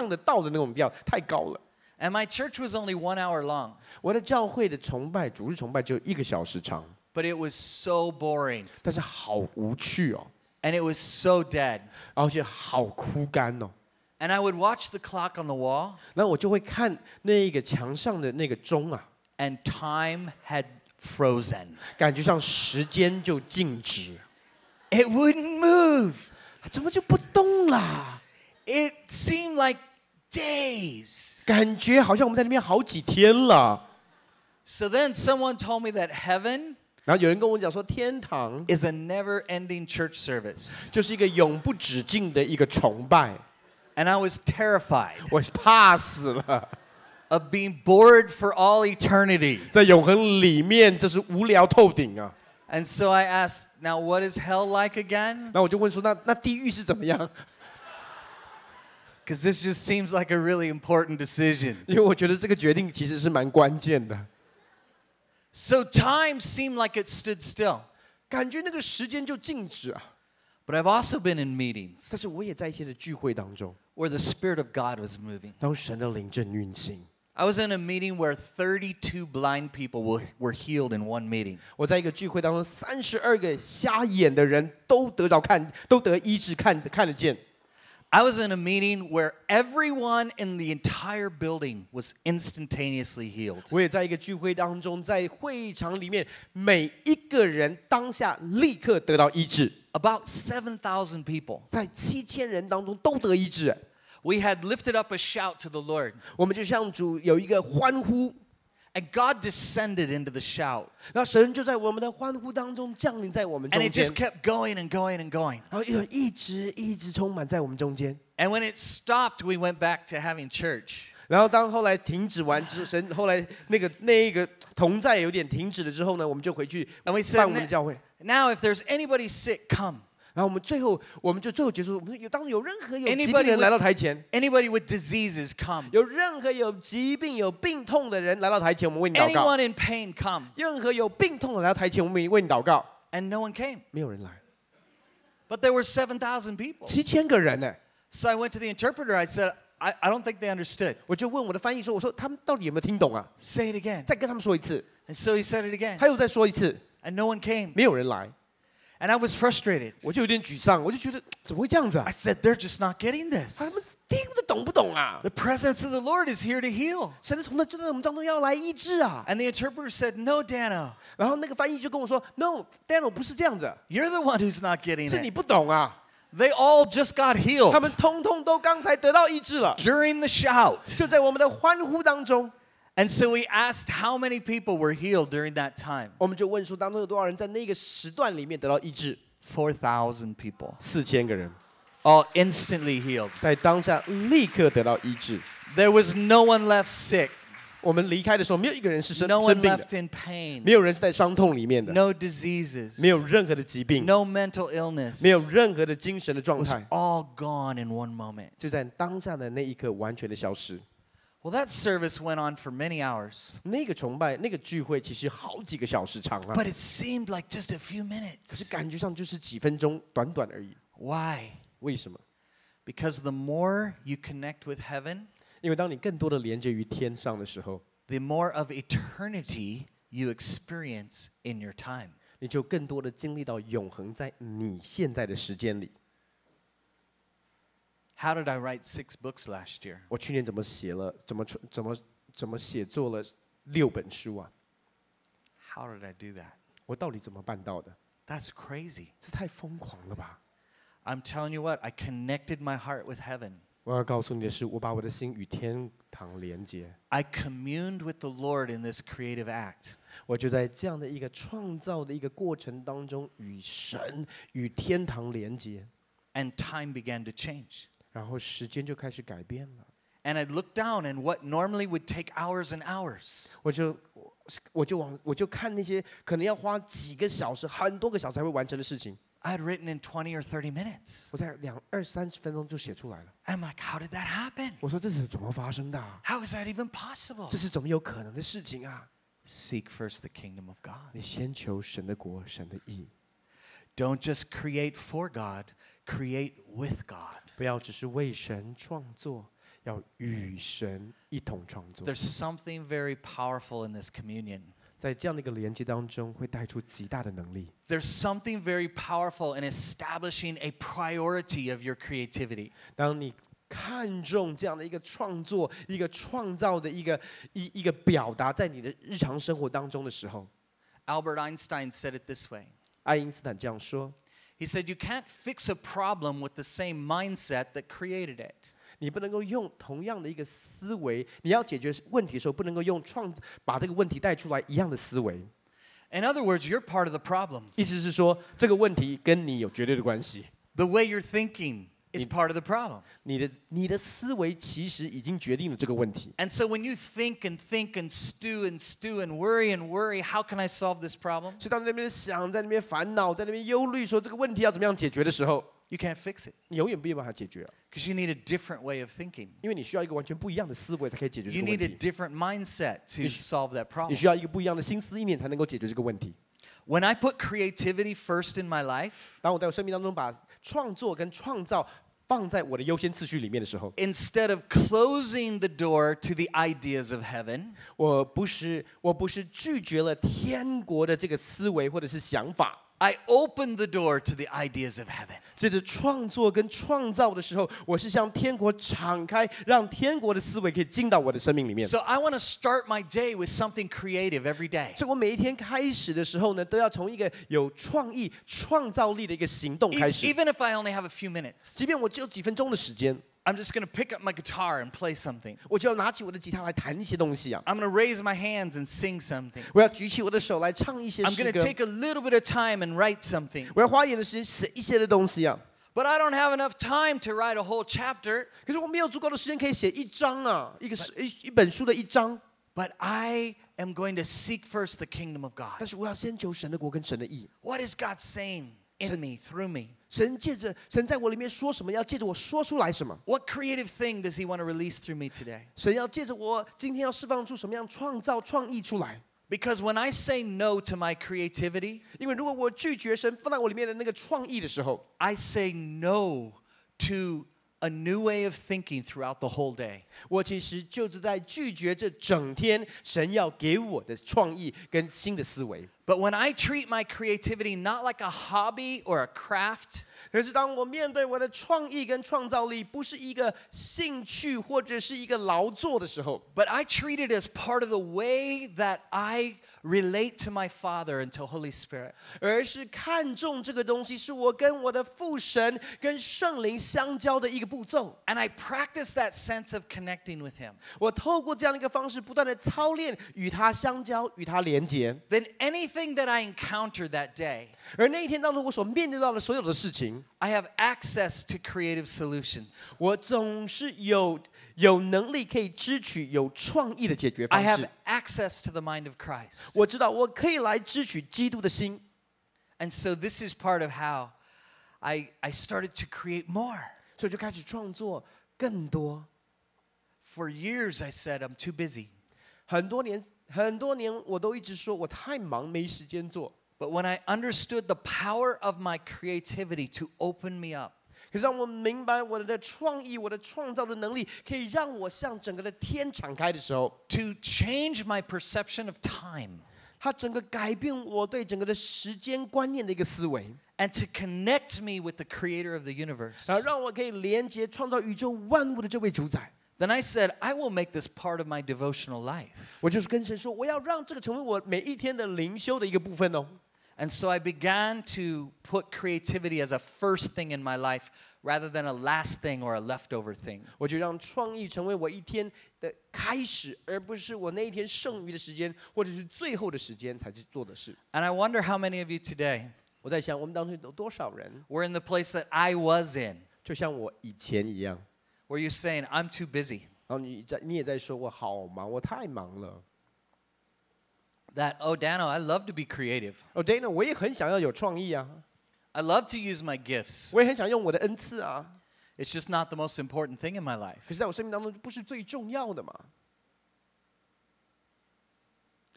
[SPEAKER 15] 得到的那种调，太高了。
[SPEAKER 14] And my church was only 1 hour long.
[SPEAKER 15] 我的教会的主日崇拜只有1个小时长，
[SPEAKER 14] But it was so boring.
[SPEAKER 15] 但是好无趣哦，
[SPEAKER 14] And it was so dead.
[SPEAKER 15] 而且好枯干哦。
[SPEAKER 14] And I would watch the clock on the wall.
[SPEAKER 15] 那我就会看那个墙上的那个钟啊，
[SPEAKER 14] And time had frozen.
[SPEAKER 15] 感觉上时间就静止，
[SPEAKER 14] It wouldn't move.
[SPEAKER 15] 怎么就不动啦？
[SPEAKER 14] It seemed like days.
[SPEAKER 15] 感觉好像我们在那边好几天了。
[SPEAKER 14] So then someone told me that heaven
[SPEAKER 15] 然后有人跟我讲说，天堂
[SPEAKER 14] is a never-ending church service.
[SPEAKER 15] 就是一个永不止境的一个崇拜。
[SPEAKER 14] And I was terrified
[SPEAKER 15] 我怕死了，
[SPEAKER 14] of being bored for all eternity.
[SPEAKER 15] 在永恒里面，这是无聊透顶啊。
[SPEAKER 14] And so I asked, now what is hell like again?
[SPEAKER 15] 那我就问说，那地狱是怎么样？
[SPEAKER 14] Because this just seems like a really important decision.
[SPEAKER 15] 因为我觉得这个决定其实是蛮关键的。
[SPEAKER 14] So time seemed like it stood still.
[SPEAKER 15] 感觉那个时间就静止啊。
[SPEAKER 14] But I've also been in meetings
[SPEAKER 15] 但是我也在一些的聚会当中，
[SPEAKER 14] where the Spirit of God was moving.
[SPEAKER 15] 当神的灵正运行。
[SPEAKER 14] I was in a meeting where 32 blind people were healed in one meeting.
[SPEAKER 15] 我在一个聚会当中，32个瞎眼的人都得医治，看得见。
[SPEAKER 14] I was in a meeting where everyone in the entire building was instantaneously healed.
[SPEAKER 15] 我也在一个聚会当中，在会场里面，每一个人当下立刻得到医治。
[SPEAKER 14] About 7,000 people.
[SPEAKER 15] 在7000人当中都得医治。
[SPEAKER 14] We had lifted up a shout to the Lord.
[SPEAKER 15] 我们就向主有一个欢呼。
[SPEAKER 14] And God descended into the shout.
[SPEAKER 15] 那神就在我们的欢呼当中降临在我们中
[SPEAKER 14] And
[SPEAKER 15] 间。
[SPEAKER 14] it just kept going and going and going.
[SPEAKER 15] 然后一直充满在我们中间。
[SPEAKER 14] And when it stopped, we went back to having church.
[SPEAKER 15] 然后当后来停止完之后，神后来那个同在有点停止了之后呢，我们就回去
[SPEAKER 14] And we
[SPEAKER 15] 办
[SPEAKER 14] said,
[SPEAKER 15] 我们的教会。
[SPEAKER 14] now if there's anybody sick, come.
[SPEAKER 15] 然后我们最后结束，我们说当有任何有疾病的人来到台前
[SPEAKER 14] Anybody with diseases come.
[SPEAKER 15] 有任何有疾病有病痛的人来到台前，我们为你祷告。
[SPEAKER 14] Anyone in pain come.
[SPEAKER 15] 任何有病痛的来到台前，我们为你祷告。
[SPEAKER 14] And no one came.
[SPEAKER 15] 没有人来。
[SPEAKER 14] But there were 7,000 people.
[SPEAKER 15] 7000个人呢。
[SPEAKER 14] So I went to the interpreter. I said, I don't think they understood.
[SPEAKER 15] 我就问我的翻译说，我说他们到底有没有听懂啊
[SPEAKER 14] Say it again.
[SPEAKER 15] 再跟他们说一次。
[SPEAKER 14] And so he said it again.
[SPEAKER 15] 他又再说一次。
[SPEAKER 14] And no one came.
[SPEAKER 15] 没有人来。
[SPEAKER 14] And I was frustrated.
[SPEAKER 15] 我就有点沮丧，我就觉得怎么会这样子啊
[SPEAKER 14] I said, they're just not getting
[SPEAKER 15] 他
[SPEAKER 14] this.
[SPEAKER 15] 们听得懂不懂啊
[SPEAKER 14] The presence of the Lord is here to heal.
[SPEAKER 15] 神的同在就在我们当中要来医治啊
[SPEAKER 14] And the interpreter said, no, Dano.
[SPEAKER 15] 然后那个翻译就跟我说 No Daniel 不是这样子
[SPEAKER 14] You're the one who's not getting
[SPEAKER 15] 是你
[SPEAKER 14] it.
[SPEAKER 15] 不懂啊
[SPEAKER 14] They all just got healed
[SPEAKER 15] 他们通通都刚才得到医治了
[SPEAKER 14] during the shout.
[SPEAKER 15] 就在我们的欢呼当中
[SPEAKER 14] And so we asked how many people were healed during that time.
[SPEAKER 15] 我们就问说当中有多少人在那个时段里面得到医治
[SPEAKER 14] 4,000 people.
[SPEAKER 15] 4000个人
[SPEAKER 14] All instantly healed.
[SPEAKER 15] 在当下立刻得到医治
[SPEAKER 14] There was no one left sick.
[SPEAKER 15] 我们离开的时候没有一个人是生
[SPEAKER 14] No one
[SPEAKER 15] 病的
[SPEAKER 14] left in pain.
[SPEAKER 15] 没有人是在伤痛里面的
[SPEAKER 14] No diseases.
[SPEAKER 15] 没有任何的疾病
[SPEAKER 14] No mental illness.
[SPEAKER 15] 没有任何的精神的
[SPEAKER 14] It
[SPEAKER 15] 状
[SPEAKER 14] was
[SPEAKER 15] 态
[SPEAKER 14] all gone in one moment.
[SPEAKER 15] 就在当下的那一刻完全的消失
[SPEAKER 14] Well, that service went on for many hours.
[SPEAKER 15] 那个崇拜那个聚会其实好几个小时长啊
[SPEAKER 14] But it seemed like just a few
[SPEAKER 15] 可是
[SPEAKER 14] minutes.
[SPEAKER 15] 感觉上就是几分钟短短而已
[SPEAKER 14] Why?
[SPEAKER 15] 为什么
[SPEAKER 14] Because the more you connect with heaven,
[SPEAKER 15] 因为当你更多的连接于天上的时候
[SPEAKER 14] the more of eternity you experience in your time.
[SPEAKER 15] 你就更多的经历到永恒在你现在的时间里
[SPEAKER 14] How did I write 6 books last year?
[SPEAKER 15] 我去年怎么写了怎么写作了6本书啊
[SPEAKER 14] How did I do that?
[SPEAKER 15] 我到底怎么办到的
[SPEAKER 14] That's crazy.
[SPEAKER 15] 这太疯狂了吧
[SPEAKER 14] I'm telling you what, I connected my heart with heaven.
[SPEAKER 15] 我要告诉你的是我把我的心与天堂连接
[SPEAKER 14] I communed with the Lord in this creative act.
[SPEAKER 15] 我就在这样的一个创造的一个过程当中与神与天堂连接
[SPEAKER 14] And time began to change.
[SPEAKER 15] 然后时间就开始改变了
[SPEAKER 14] And I'd look down and what normally would take hours and hours.
[SPEAKER 15] 我就看那些可能要花几个小时很多个小时才会完成的事情
[SPEAKER 14] I had written in 20 or 30 minutes.
[SPEAKER 15] 我在20-30分钟就写出来了
[SPEAKER 14] I'm like, how did that happen?
[SPEAKER 15] 我说这是怎么发生的啊
[SPEAKER 14] How is that even possible?
[SPEAKER 15] 这是怎么有可能的事情啊
[SPEAKER 14] Seek first the kingdom of God.
[SPEAKER 15] 你先求神的国神的义
[SPEAKER 14] Don't just create for God, create with God.
[SPEAKER 15] 不要只是为神创作要与神一同创作
[SPEAKER 14] There's something very powerful in this communion.
[SPEAKER 15] 在这样的一个连接当中会带出极大的能力
[SPEAKER 14] There's something very powerful in establishing a priority of your creativity.
[SPEAKER 15] 当你看重这样的一个创作一个创造的一个表达在你的日常生活当中的时候
[SPEAKER 14] Albert Einstein said it this way.
[SPEAKER 15] 爱因斯坦这样说
[SPEAKER 14] He said, you can't fix a problem with the same mindset that created it.
[SPEAKER 15] 你不能够用同样的一个思维你要解决问题的时候不能够用把这个问题带出来一样的思维
[SPEAKER 14] In other words, you're part of the problem.
[SPEAKER 15] 意思是说这个问题跟你有绝对的关系
[SPEAKER 14] The way you're thinking is part of the problem.
[SPEAKER 15] 你的思维其实已经决定了这个问题
[SPEAKER 14] And so when you think and stew and worry, how can I solve this problem?
[SPEAKER 15] 所以当你在那边想在那边烦恼在那边忧虑说这个问题要怎么样解决的时候
[SPEAKER 14] You can't fix it.
[SPEAKER 15] 你永远没有办法解决
[SPEAKER 14] Because you need a different way of thinking.
[SPEAKER 15] 因为你需要一个完全不一样的思维才可以解决这
[SPEAKER 14] You
[SPEAKER 15] 个
[SPEAKER 14] need
[SPEAKER 15] 问
[SPEAKER 14] a
[SPEAKER 15] 题
[SPEAKER 14] different mindset to solve that
[SPEAKER 15] 你
[SPEAKER 14] problem.
[SPEAKER 15] 需要一个不一样的心思意念才能够解决这个问题
[SPEAKER 14] When I put creativity first in my life,
[SPEAKER 15] 当我在我生命当中把创作跟创造放在我的优先次序里面的时候
[SPEAKER 14] instead of closing the door to the ideas of heaven,
[SPEAKER 15] 我不是拒绝了天国的这个思维或者是想法
[SPEAKER 14] I opened the door to the ideas of heaven.
[SPEAKER 15] 接着创作跟创造的时候我是向天国敞开让天国的思维可以进到我的生命里面
[SPEAKER 14] So I want to start my day with something creative every day.
[SPEAKER 15] 所以我每一天开始的时候呢都要从一个有创意创造力的一个行动开始
[SPEAKER 14] Even if I only have a few minutes,
[SPEAKER 15] 即便我只有几分钟的时间
[SPEAKER 14] I'm just going to pick up my guitar and play something.
[SPEAKER 15] 我就要拿起我的吉他来弹一些东西啊
[SPEAKER 14] I'm going to raise my hands and sing something.
[SPEAKER 15] 我要举起我的手来唱一些
[SPEAKER 14] I'm
[SPEAKER 15] 诗
[SPEAKER 14] going to
[SPEAKER 15] 歌
[SPEAKER 14] take a little bit of time and write something.
[SPEAKER 15] 我要花一点的时间写一些的东西啊
[SPEAKER 14] But I don't have enough time to write a whole chapter.
[SPEAKER 15] 可是我没有足够的时间可以写一章啊一本书的一章
[SPEAKER 14] But I am going to seek first the kingdom of God.
[SPEAKER 15] 但是我要先求神的国跟神的义
[SPEAKER 14] What is God saying in me, through me?
[SPEAKER 15] 神在我里面说什么，要借着我说出来什么。
[SPEAKER 14] What creative thing does He want to release through me today?
[SPEAKER 15] 神要借着我今天要释放出什么样创造创意出来？
[SPEAKER 14] Because when I say no to my creativity,
[SPEAKER 15] 因为如果我拒绝神放在我里面的那个创意的时候，
[SPEAKER 14] I say no to a new way of thinking throughout the whole day.
[SPEAKER 15] 我其实就是在拒绝这整天神要给我的创意跟新的思维。
[SPEAKER 14] But when I treat my creativity not like a hobby or a craft,
[SPEAKER 15] 可是当我面对我的创意跟创造力不是一个兴趣或者是一个劳作的时候，
[SPEAKER 14] but I treat it as part of the way that I relate to my Father and to Holy Spirit.
[SPEAKER 15] 而是看重这个东西是我跟我的父神跟圣灵相交的一个步骤。
[SPEAKER 14] And I practice that sense of connecting with Him.
[SPEAKER 15] 我透过这样的一个方式，不断的操练与他相交，与他连结。
[SPEAKER 14] Then anything that I encounter that day,
[SPEAKER 15] 而那一天当中，我所面对到的所有的事情，
[SPEAKER 14] I have access to creative solutions.
[SPEAKER 15] 我总是有能力可以支取有创意的解决
[SPEAKER 14] I
[SPEAKER 15] 方
[SPEAKER 14] have
[SPEAKER 15] 式。
[SPEAKER 14] access to the mind of Christ.
[SPEAKER 15] 我知道我可以来支取基督的心。
[SPEAKER 14] And so this is part of how I started to create more.
[SPEAKER 15] 所以就开始创作更多。
[SPEAKER 14] For years I said I'm too busy.
[SPEAKER 15] 很多年我都一直说我太忙没时间做。
[SPEAKER 14] But when I understood the power of my creativity to open me up,
[SPEAKER 15] 可是让我明白我的创意、我的创造的能力，可以让我向整个的天敞开的时候，
[SPEAKER 14] to change my perception of time,
[SPEAKER 15] 它整个改变我对整个的时间观念的一个思维，
[SPEAKER 14] and to connect me with the creator of the universe.
[SPEAKER 15] 然后让我可以连接创造宇宙万物的这位主宰。
[SPEAKER 14] Then I said, I will make this part of my devotional life.
[SPEAKER 15] 我就是跟神说，我要让这个成为我每一天的灵修的一个部分哦。
[SPEAKER 14] And so I began to put creativity as a first thing in my life rather than a last thing or a leftover thing.
[SPEAKER 15] 我就让创意成为我一天的开始，而不是我那一天剩余的时间，或者是最后的时间才去做的事。
[SPEAKER 14] And I wonder how many of you today
[SPEAKER 15] 我在想，我们当中有多少人，
[SPEAKER 14] were in the place that I was in,
[SPEAKER 15] 就像我以前一样，
[SPEAKER 14] where you're saying, I'm too busy.
[SPEAKER 15] 然后你也在说，我好忙，我太忙了。
[SPEAKER 14] That, oh, Dano, I love to be creative.
[SPEAKER 15] 哦 ，Dana， 我也很想要有创意啊，
[SPEAKER 14] I love to use my gifts.
[SPEAKER 15] 我也很想用我的恩赐啊。
[SPEAKER 14] It's just not the most important thing in my life.
[SPEAKER 15] 可是在我生命当中，不是最重要的嘛？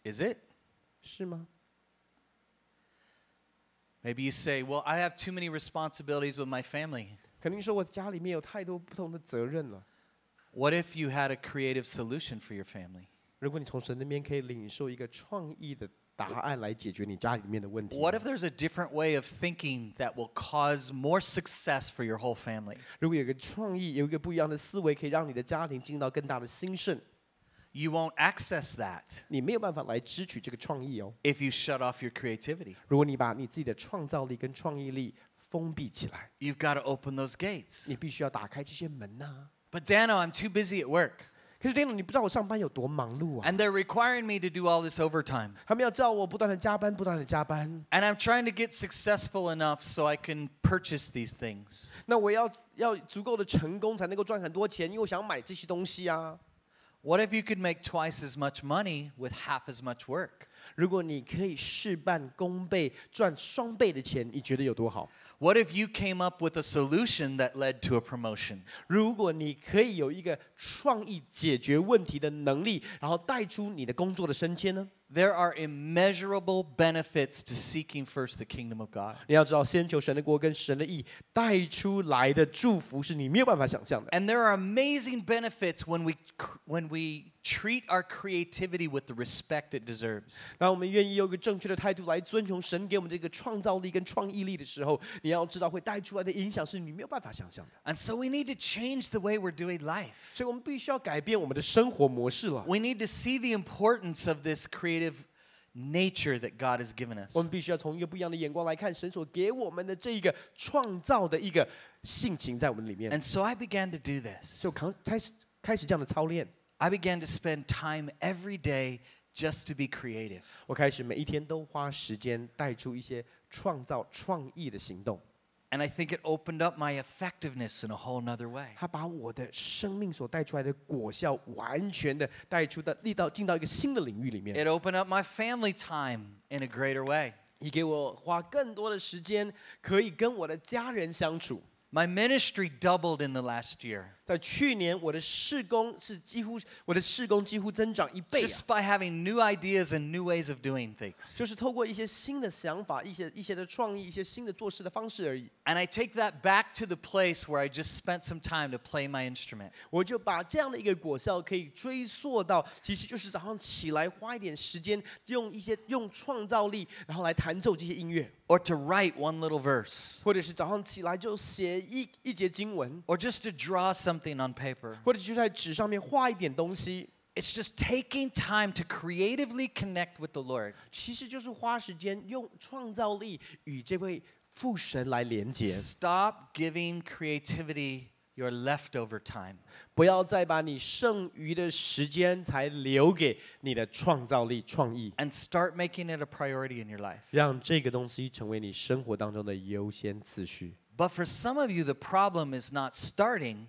[SPEAKER 14] Is it?
[SPEAKER 15] 是吗？
[SPEAKER 14] Maybe you say, well, I have too many responsibilities with my family.
[SPEAKER 15] 肯定说我家里面有太多不同的责任了。
[SPEAKER 14] What if you had a creative solution for your family?
[SPEAKER 15] 如果你从神那边可以领受一个创意的答案来解决你家里面的问题，
[SPEAKER 14] What if there's a different way of thinking that will cause more success for your whole family?
[SPEAKER 15] 如果有个创意，有一个不一样的思维，可以让你的家庭进到更大的兴盛，
[SPEAKER 14] You won't access that
[SPEAKER 15] 你没有办法来支取这个创意哦。
[SPEAKER 14] if you shut off your creativity.
[SPEAKER 15] 如果你把你自己的创造力跟创意力封闭起来，
[SPEAKER 14] You've got to open those gates.
[SPEAKER 15] 你必须要打开这些门呐。
[SPEAKER 14] But Dano, I'm too busy at work.
[SPEAKER 15] 可是 Daniel， 你不知道我上班有多忙碌啊！
[SPEAKER 14] And they're requiring me to do all this overtime.
[SPEAKER 15] 他们要叫我不断的加班，不断的加班。
[SPEAKER 14] And I'm trying to get successful enough so I can purchase these things.
[SPEAKER 15] 那我要足够的成功才能够赚很多钱，因为我想买这些东西啊。
[SPEAKER 14] What if you could make twice as much money with half as much work?
[SPEAKER 15] 如果你可以事半功倍，赚双倍的钱，你觉得有多好？
[SPEAKER 14] What if you came up with a solution that led to a promotion?
[SPEAKER 15] 如果你可以有一个创意解决问题的能力，然后带出你的工作的升迁呢？
[SPEAKER 14] There are immeasurable benefits to seeking first the kingdom of God.
[SPEAKER 15] 你要知道，先求神的国跟神的义带出来的祝福是你没有办法想象的。
[SPEAKER 14] And there are amazing benefits when we treat our creativity with the respect it deserves.
[SPEAKER 15] 当我们愿意用一个正确的态度来尊崇神给我们这个创造力跟创意力的时候，你要知道会带出来的影响是你没有办法想象的。
[SPEAKER 14] And so we need to change the way we're doing life.
[SPEAKER 15] 所以我们必须要改变我们的生活模式了。
[SPEAKER 14] We need to see the importance of this creative nature that God has given us.
[SPEAKER 15] 我们必须要从一个不一样的眼光来看神所给我们的这一个创造的一个性情在我们里面。
[SPEAKER 14] And so I began to do this.
[SPEAKER 15] 就开始这样的操练。
[SPEAKER 14] I began to spend time every day just to be creative.
[SPEAKER 15] 我开始每一天都花时间带出一些创造创意的行动。
[SPEAKER 14] And I think it opened up my effectiveness in a whole nother way.
[SPEAKER 15] 他把我的生命所带出来的果效，完全的带出的进到一个新的领域里面。
[SPEAKER 14] It opened up my family time in a greater way.
[SPEAKER 15] 你给我花更多的时间，可以跟我的家人相处。
[SPEAKER 14] My ministry doubled in the last year.
[SPEAKER 15] 在去年，我的事工几乎增长1倍啊。
[SPEAKER 14] Just by having new ideas and new ways of doing things.
[SPEAKER 15] 就是透过一些新的想法、一些的创意、一些新的做事的方式而已。
[SPEAKER 14] And I take that back to the place where I just spent some time to play my instrument.
[SPEAKER 15] 我就把这样的一个果效可以追溯到，其实就是早上起来花一点时间，用创造力，然后来弹奏这些音乐。
[SPEAKER 14] Or to write one little verse.
[SPEAKER 15] 或者是早上起来就写一节经文。
[SPEAKER 14] Or just to draw something on paper.
[SPEAKER 15] 或者就在纸上面画一点东西。
[SPEAKER 14] It's just taking time to creatively connect with the Lord.
[SPEAKER 15] 其实就是花时间用创造力与这位父神来连接。
[SPEAKER 14] Stop giving creativity your leftover time.
[SPEAKER 15] 不要再把你剩余的时间才留给你的创造力、创意。
[SPEAKER 14] And start making it a priority in your life.
[SPEAKER 15] 让这个东西成为你生活当中的优先次序。
[SPEAKER 14] But for some of you, the problem is not starting.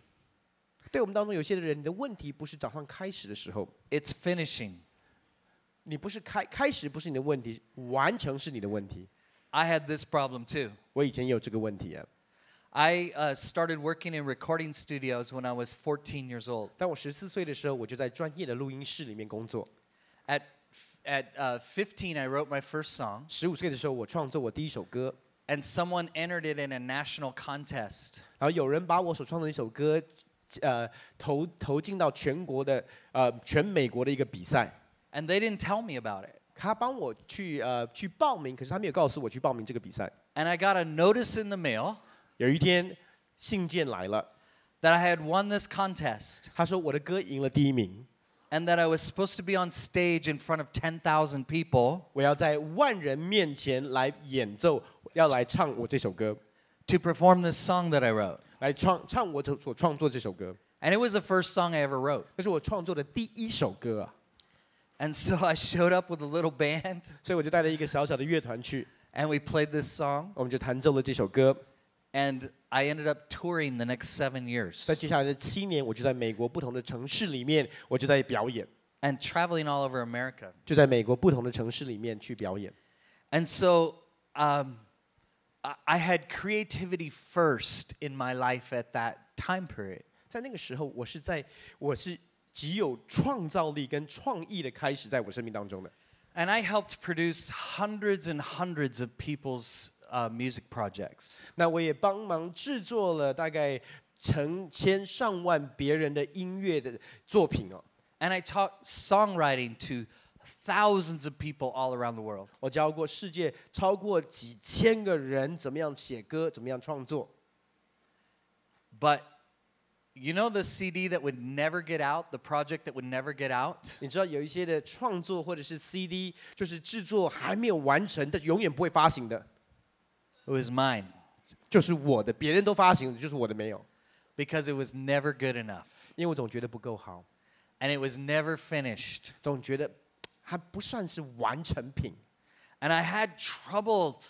[SPEAKER 15] 对我们当中有些的人，你的问题不是早上开始的时候
[SPEAKER 14] ，it's finishing.
[SPEAKER 15] 你不是开始不是你的问题，完成是你的问题。
[SPEAKER 14] I had this problem too.
[SPEAKER 15] 我以前也有这个问题啊。
[SPEAKER 14] I started working in recording studios when I was 14 years old.
[SPEAKER 15] 当我14岁的时候，我就在专业的录音室里面工作。
[SPEAKER 14] At 15, I wrote my first song.
[SPEAKER 15] 15岁的时候，我创作我第一首歌。
[SPEAKER 14] And someone entered it in a national contest.
[SPEAKER 15] 然后有人把我所创作的一首歌，投进到全美国的一个比赛。
[SPEAKER 14] And they didn't tell me about it.
[SPEAKER 15] 他帮我去报名，可是他没有告诉我去报名这个比赛。
[SPEAKER 14] And I got a notice in the mail.
[SPEAKER 15] 有一天，信件来了
[SPEAKER 14] that I had won this contest.
[SPEAKER 15] 他说我的歌赢了第1名。
[SPEAKER 14] And that I was supposed to be on stage in front of 10,000 people.
[SPEAKER 15] 我要在10000人面前来演奏，要来唱我这首歌。
[SPEAKER 14] To perform this song that I wrote.
[SPEAKER 15] 来唱我所创作这首歌。
[SPEAKER 14] And it was the first song I ever wrote.
[SPEAKER 15] 这是我创作的第1首歌啊。
[SPEAKER 14] And so I showed up with a little band.
[SPEAKER 15] 所以我就带了一个小小的乐团去。
[SPEAKER 14] And we played this song.
[SPEAKER 15] 我们就弹奏了这首歌。
[SPEAKER 14] And I ended up touring the next 7 years.
[SPEAKER 15] 在接下来的7年，我就在美国不同的城市里面，我就在表演。
[SPEAKER 14] And traveling all over America.
[SPEAKER 15] 就在美国不同的城市里面去表演。
[SPEAKER 14] And so I had creativity first in my life at that time period.
[SPEAKER 15] 在那个时候，我是极有创造力跟创意的开始，在我生命当中的。
[SPEAKER 14] And I helped produce hundreds and hundreds of people's music projects.
[SPEAKER 15] 那我也帮忙制作了大概成千上万别人的音乐的作品哦。
[SPEAKER 14] And I taught songwriting to thousands of people all around the world.
[SPEAKER 15] 我教过世界超过几千个人怎么样写歌，怎么样创作。
[SPEAKER 14] But you know the CD that would never get out, the project that would never get out?
[SPEAKER 15] 你知道有一些的创作或者是 CD， 就是制作还没有完成，但永远不会发行的。
[SPEAKER 14] It was mine.
[SPEAKER 15] 就是我的，别人都发行了，就是我的没有。
[SPEAKER 14] Because it was never good enough.
[SPEAKER 15] 因为我总觉得不够好。
[SPEAKER 14] And it was never finished.
[SPEAKER 15] 总觉得还不算是完成品。
[SPEAKER 14] And I had trouble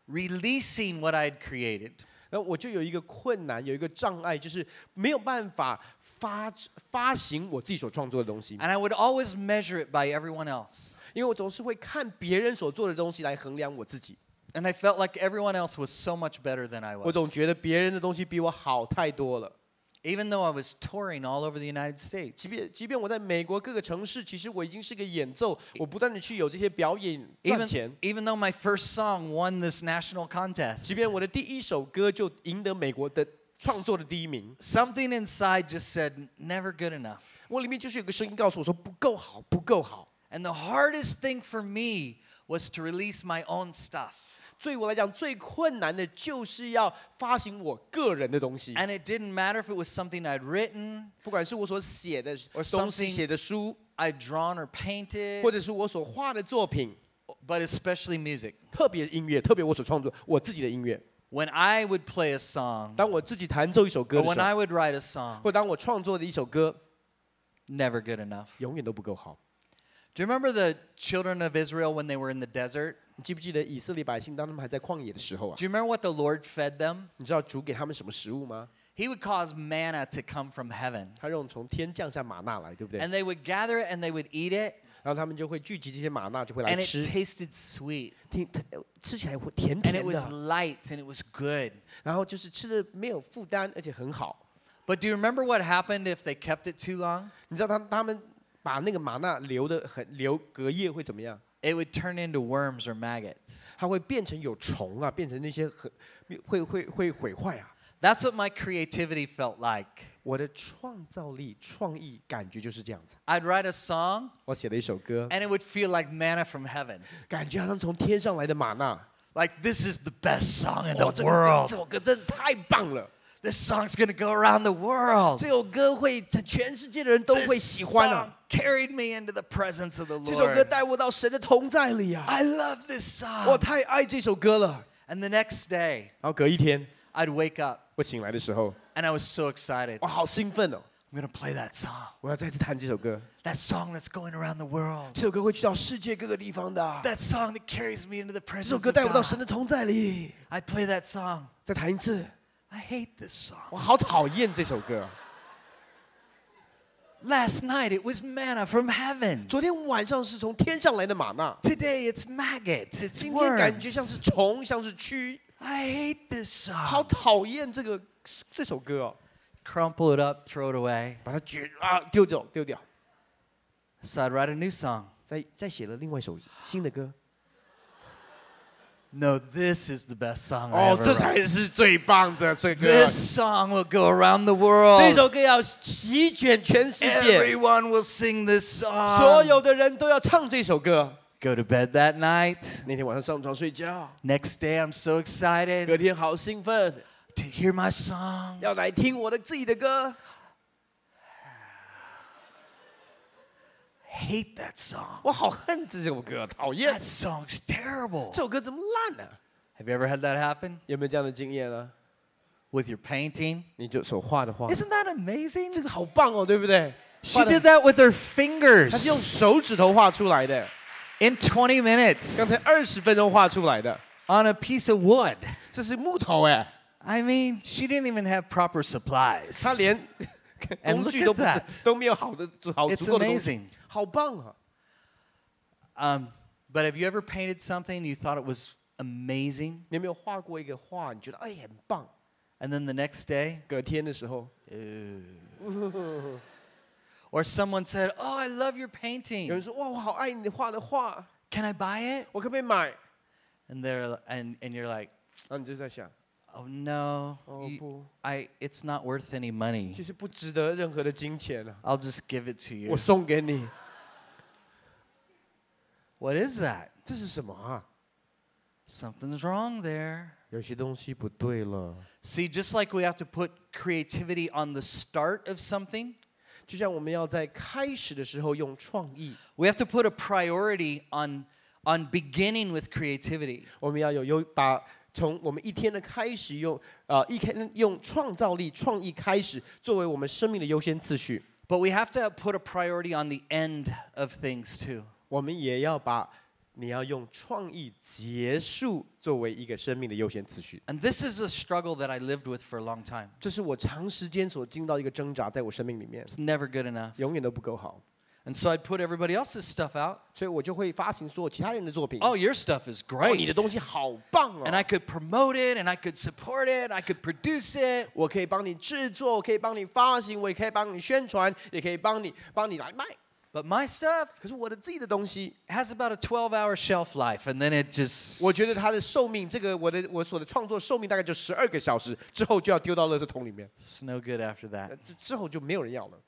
[SPEAKER 14] releasing what I'd created.
[SPEAKER 15] 那我就有一个困难，有一个障碍，就是没有办法发行我自己所创作的东西。
[SPEAKER 14] And I would always measure it by everyone else.
[SPEAKER 15] 因为我总是会看别人所做的东西来衡量我自己。
[SPEAKER 14] And I felt like everyone else was so much better than I was.
[SPEAKER 15] 我总觉得别人的东西比我好太多了。
[SPEAKER 14] Even though I was touring all over the United States.
[SPEAKER 15] 即便我在美国各个城市，其实我已经是个演奏，我不断的去有这些表演赚钱。
[SPEAKER 14] Even though my first song won this national contest.
[SPEAKER 15] 即便我的第1首歌就赢得美国的创作的第1名。
[SPEAKER 14] Something inside just said never good enough.
[SPEAKER 15] 我里面就是有个声音告诉我说不够好，不够好。
[SPEAKER 14] And the hardest thing for me was to release my own stuff.
[SPEAKER 15] 对我来讲，最困难的就是要发行我个人的东西。
[SPEAKER 14] And it didn't matter if it was something I'd written,
[SPEAKER 15] 不管是我所写的
[SPEAKER 14] or
[SPEAKER 15] 东西、
[SPEAKER 14] something
[SPEAKER 15] 写的书，
[SPEAKER 14] I'd drawn or painted,
[SPEAKER 15] 或者是我所画的作品，
[SPEAKER 14] but especially music.
[SPEAKER 15] 特别音乐，特别我所创作我自己的音乐。
[SPEAKER 14] When I would play a song,
[SPEAKER 15] 当我自己弹奏一首歌
[SPEAKER 14] or
[SPEAKER 15] 的
[SPEAKER 14] when
[SPEAKER 15] 时
[SPEAKER 14] I
[SPEAKER 15] 候，
[SPEAKER 14] would write a song,
[SPEAKER 15] 或当我创作的一首歌，
[SPEAKER 14] never good enough.
[SPEAKER 15] 永远都不够好。
[SPEAKER 14] Do you remember the children of Israel when they were in the desert?
[SPEAKER 15] 你记不记得以色列百姓当他们还在旷野的时候啊？
[SPEAKER 14] Do you remember what the Lord fed them?
[SPEAKER 15] 你知道主给他们什么食物吗？
[SPEAKER 14] He would cause manna to come from heaven.
[SPEAKER 15] 他让从天降下玛纳来，对不对？
[SPEAKER 14] And they would gather it and they would eat it.
[SPEAKER 15] 然后他们就会聚集这些玛纳，就会来
[SPEAKER 14] And it
[SPEAKER 15] 吃，
[SPEAKER 14] tasted sweet.
[SPEAKER 15] 吃起来会甜
[SPEAKER 14] And
[SPEAKER 15] 甜
[SPEAKER 14] it was
[SPEAKER 15] 的，
[SPEAKER 14] light and it was good.
[SPEAKER 15] 然后就是吃的没有负担，而且很好。
[SPEAKER 14] But do you remember what happened if they kept it too long?
[SPEAKER 15] 你知道他们把那个玛纳留隔夜会怎么样？
[SPEAKER 14] It would turn into worms or maggots.
[SPEAKER 15] 它会变成有虫啊，变成那些会毁坏啊。
[SPEAKER 14] That's what my creativity felt like.
[SPEAKER 15] 我的创造力、创意感觉就是这样子。
[SPEAKER 14] I'd write a song
[SPEAKER 15] 我写了一首歌，
[SPEAKER 14] and it would feel like manna from heaven.
[SPEAKER 15] 感觉好像从天上来的玛纳。
[SPEAKER 14] Like this is the best song in
[SPEAKER 15] 哇
[SPEAKER 14] the
[SPEAKER 15] 这
[SPEAKER 14] world.
[SPEAKER 15] 首歌真的太棒了！
[SPEAKER 14] This song's gonna go around the world.
[SPEAKER 15] 这首歌会在全世界的人都会
[SPEAKER 14] This
[SPEAKER 15] 喜欢
[SPEAKER 14] song
[SPEAKER 15] 啊！
[SPEAKER 14] carried me into the presence of the
[SPEAKER 15] 这首歌
[SPEAKER 14] Lord.
[SPEAKER 15] 带我到神的同在里啊！
[SPEAKER 14] I love this
[SPEAKER 15] 我
[SPEAKER 14] song.
[SPEAKER 15] 太爱这首歌了。
[SPEAKER 14] And the next day,
[SPEAKER 15] 然后隔一天，
[SPEAKER 14] I'd wake up
[SPEAKER 15] 我醒来的时候，
[SPEAKER 14] and I was so excited.
[SPEAKER 15] 我好兴奋哦！
[SPEAKER 14] I'm gonna play that song.
[SPEAKER 15] 我要再次弹这首歌。
[SPEAKER 14] That song that's going around the world.
[SPEAKER 15] 这首歌会去到世界各个地方的。
[SPEAKER 14] That song that carries me into the
[SPEAKER 15] 这首
[SPEAKER 14] presence
[SPEAKER 15] 歌
[SPEAKER 14] of
[SPEAKER 15] 带我到神
[SPEAKER 14] God.
[SPEAKER 15] 的同在里。
[SPEAKER 14] I'd play that song.
[SPEAKER 15] 再弹一次，
[SPEAKER 14] I hate this song.
[SPEAKER 15] 我好讨厌这首歌。
[SPEAKER 14] Last night it was manna from heaven.
[SPEAKER 15] 昨天晚上是从天上来的玛纳，
[SPEAKER 14] Today it's maggots. It's
[SPEAKER 15] 今天感觉像
[SPEAKER 14] worms.
[SPEAKER 15] 是虫，像是蛆，
[SPEAKER 14] I hate this
[SPEAKER 15] 好
[SPEAKER 14] song.
[SPEAKER 15] 讨厌这首歌哦。
[SPEAKER 14] Crumple it up, throw it away.
[SPEAKER 15] 把它丢掉。
[SPEAKER 14] So I'd write a new song.
[SPEAKER 15] 再写了另外一首新的歌。
[SPEAKER 14] No, this is the best song I
[SPEAKER 15] 哦，
[SPEAKER 14] ever
[SPEAKER 15] 这
[SPEAKER 14] wrote.
[SPEAKER 15] 才是最棒的这歌。
[SPEAKER 14] This song will go around the world.
[SPEAKER 15] 这首歌要席卷全世界，
[SPEAKER 14] Everyone will sing this
[SPEAKER 15] 所
[SPEAKER 14] song.
[SPEAKER 15] 有的人都要唱这首歌。
[SPEAKER 14] Go to bed that night.
[SPEAKER 15] 那天晚上上床睡觉，
[SPEAKER 14] Next day I'm so excited
[SPEAKER 15] 隔天好兴奋，
[SPEAKER 14] to hear my song.
[SPEAKER 15] 要来听我自己的歌。
[SPEAKER 14] Hate that song.
[SPEAKER 15] 我好恨这首歌，讨厌
[SPEAKER 14] That song's terrible.
[SPEAKER 15] 这首歌怎么烂呢？
[SPEAKER 14] Have you ever had that happen
[SPEAKER 15] 有没有这样的经验呢？
[SPEAKER 14] with your painting?
[SPEAKER 15] 你就手画的画，
[SPEAKER 14] Isn't that amazing?
[SPEAKER 15] 这个好棒哦，对不对？
[SPEAKER 14] She did that with her
[SPEAKER 15] 他是用
[SPEAKER 14] fingers
[SPEAKER 15] 手指头画出来的，
[SPEAKER 14] in 20
[SPEAKER 15] 刚才
[SPEAKER 14] minutes
[SPEAKER 15] 20分钟画出来的，
[SPEAKER 14] on a piece of wood.
[SPEAKER 15] 这是木头哎，
[SPEAKER 14] I mean, she didn't even have proper supplies.
[SPEAKER 15] 他连
[SPEAKER 14] And
[SPEAKER 15] 工
[SPEAKER 14] look
[SPEAKER 15] 具
[SPEAKER 14] at
[SPEAKER 15] 都不
[SPEAKER 14] that.
[SPEAKER 15] 都没有好足
[SPEAKER 14] It's
[SPEAKER 15] 够的东西，
[SPEAKER 14] amazing.
[SPEAKER 15] 好棒啊！
[SPEAKER 14] But have you ever painted something you thought it was amazing,
[SPEAKER 15] 你有没有画过一个画，你觉得哎很棒，
[SPEAKER 14] and then the next day,
[SPEAKER 15] 隔天的时候，
[SPEAKER 14] or someone said, "Oh, I love your
[SPEAKER 15] 有
[SPEAKER 14] painting.
[SPEAKER 15] 人说哇，我好爱你画的画，
[SPEAKER 14] Can I buy it?"
[SPEAKER 15] 我可不可以买？
[SPEAKER 14] And you're like,
[SPEAKER 15] 然后你就在想，
[SPEAKER 14] "Oh no,
[SPEAKER 15] 哦不，
[SPEAKER 14] it's not worth any money.
[SPEAKER 15] 其实不值得任何的金钱啊，
[SPEAKER 14] I'll just give it to
[SPEAKER 15] 我
[SPEAKER 14] you."
[SPEAKER 15] 送给你。
[SPEAKER 14] What is that?
[SPEAKER 15] 这是什么啊？
[SPEAKER 14] Something's wrong there.
[SPEAKER 15] 有些东西不对了。
[SPEAKER 14] See, just like we have to put creativity on the start of something,
[SPEAKER 15] 就像我们要在开始的时候用创意，
[SPEAKER 14] we have to put a priority on beginning with creativity.
[SPEAKER 15] 我们要把从我们一天的开始用创造力、创意开始作为我们生命的优先次序。
[SPEAKER 14] But we have to put a priority on the end of things too.
[SPEAKER 15] 我们也要把你要用创意结束作为一个生命的优先次序。
[SPEAKER 14] And this is a struggle that I lived with for a long time.
[SPEAKER 15] 这是我长时间所经到一个挣扎，在我生命里面，
[SPEAKER 14] It's never good enough.
[SPEAKER 15] 永远都不够好，
[SPEAKER 14] And so I'd put everybody else's stuff out.
[SPEAKER 15] 所以我就会发行所有其他人的作品。
[SPEAKER 14] Oh, your stuff is
[SPEAKER 15] 哦，你的
[SPEAKER 14] great.
[SPEAKER 15] 东西好棒哦！
[SPEAKER 14] And I could promote it, and I could support it, I could produce it.
[SPEAKER 15] 我可以帮你制作，我可以帮你发行，我也可以帮你宣传，也可以帮你来卖。
[SPEAKER 14] But my stuff
[SPEAKER 15] 可是我的自己的东西，
[SPEAKER 14] has about a 12-hour shelf life, and then it just
[SPEAKER 15] 我觉得它的寿命，我所的创作寿命大概就12个小时，之后就要丢到垃圾桶里面，
[SPEAKER 14] it's no good after that.
[SPEAKER 15] 之后就没有人要了。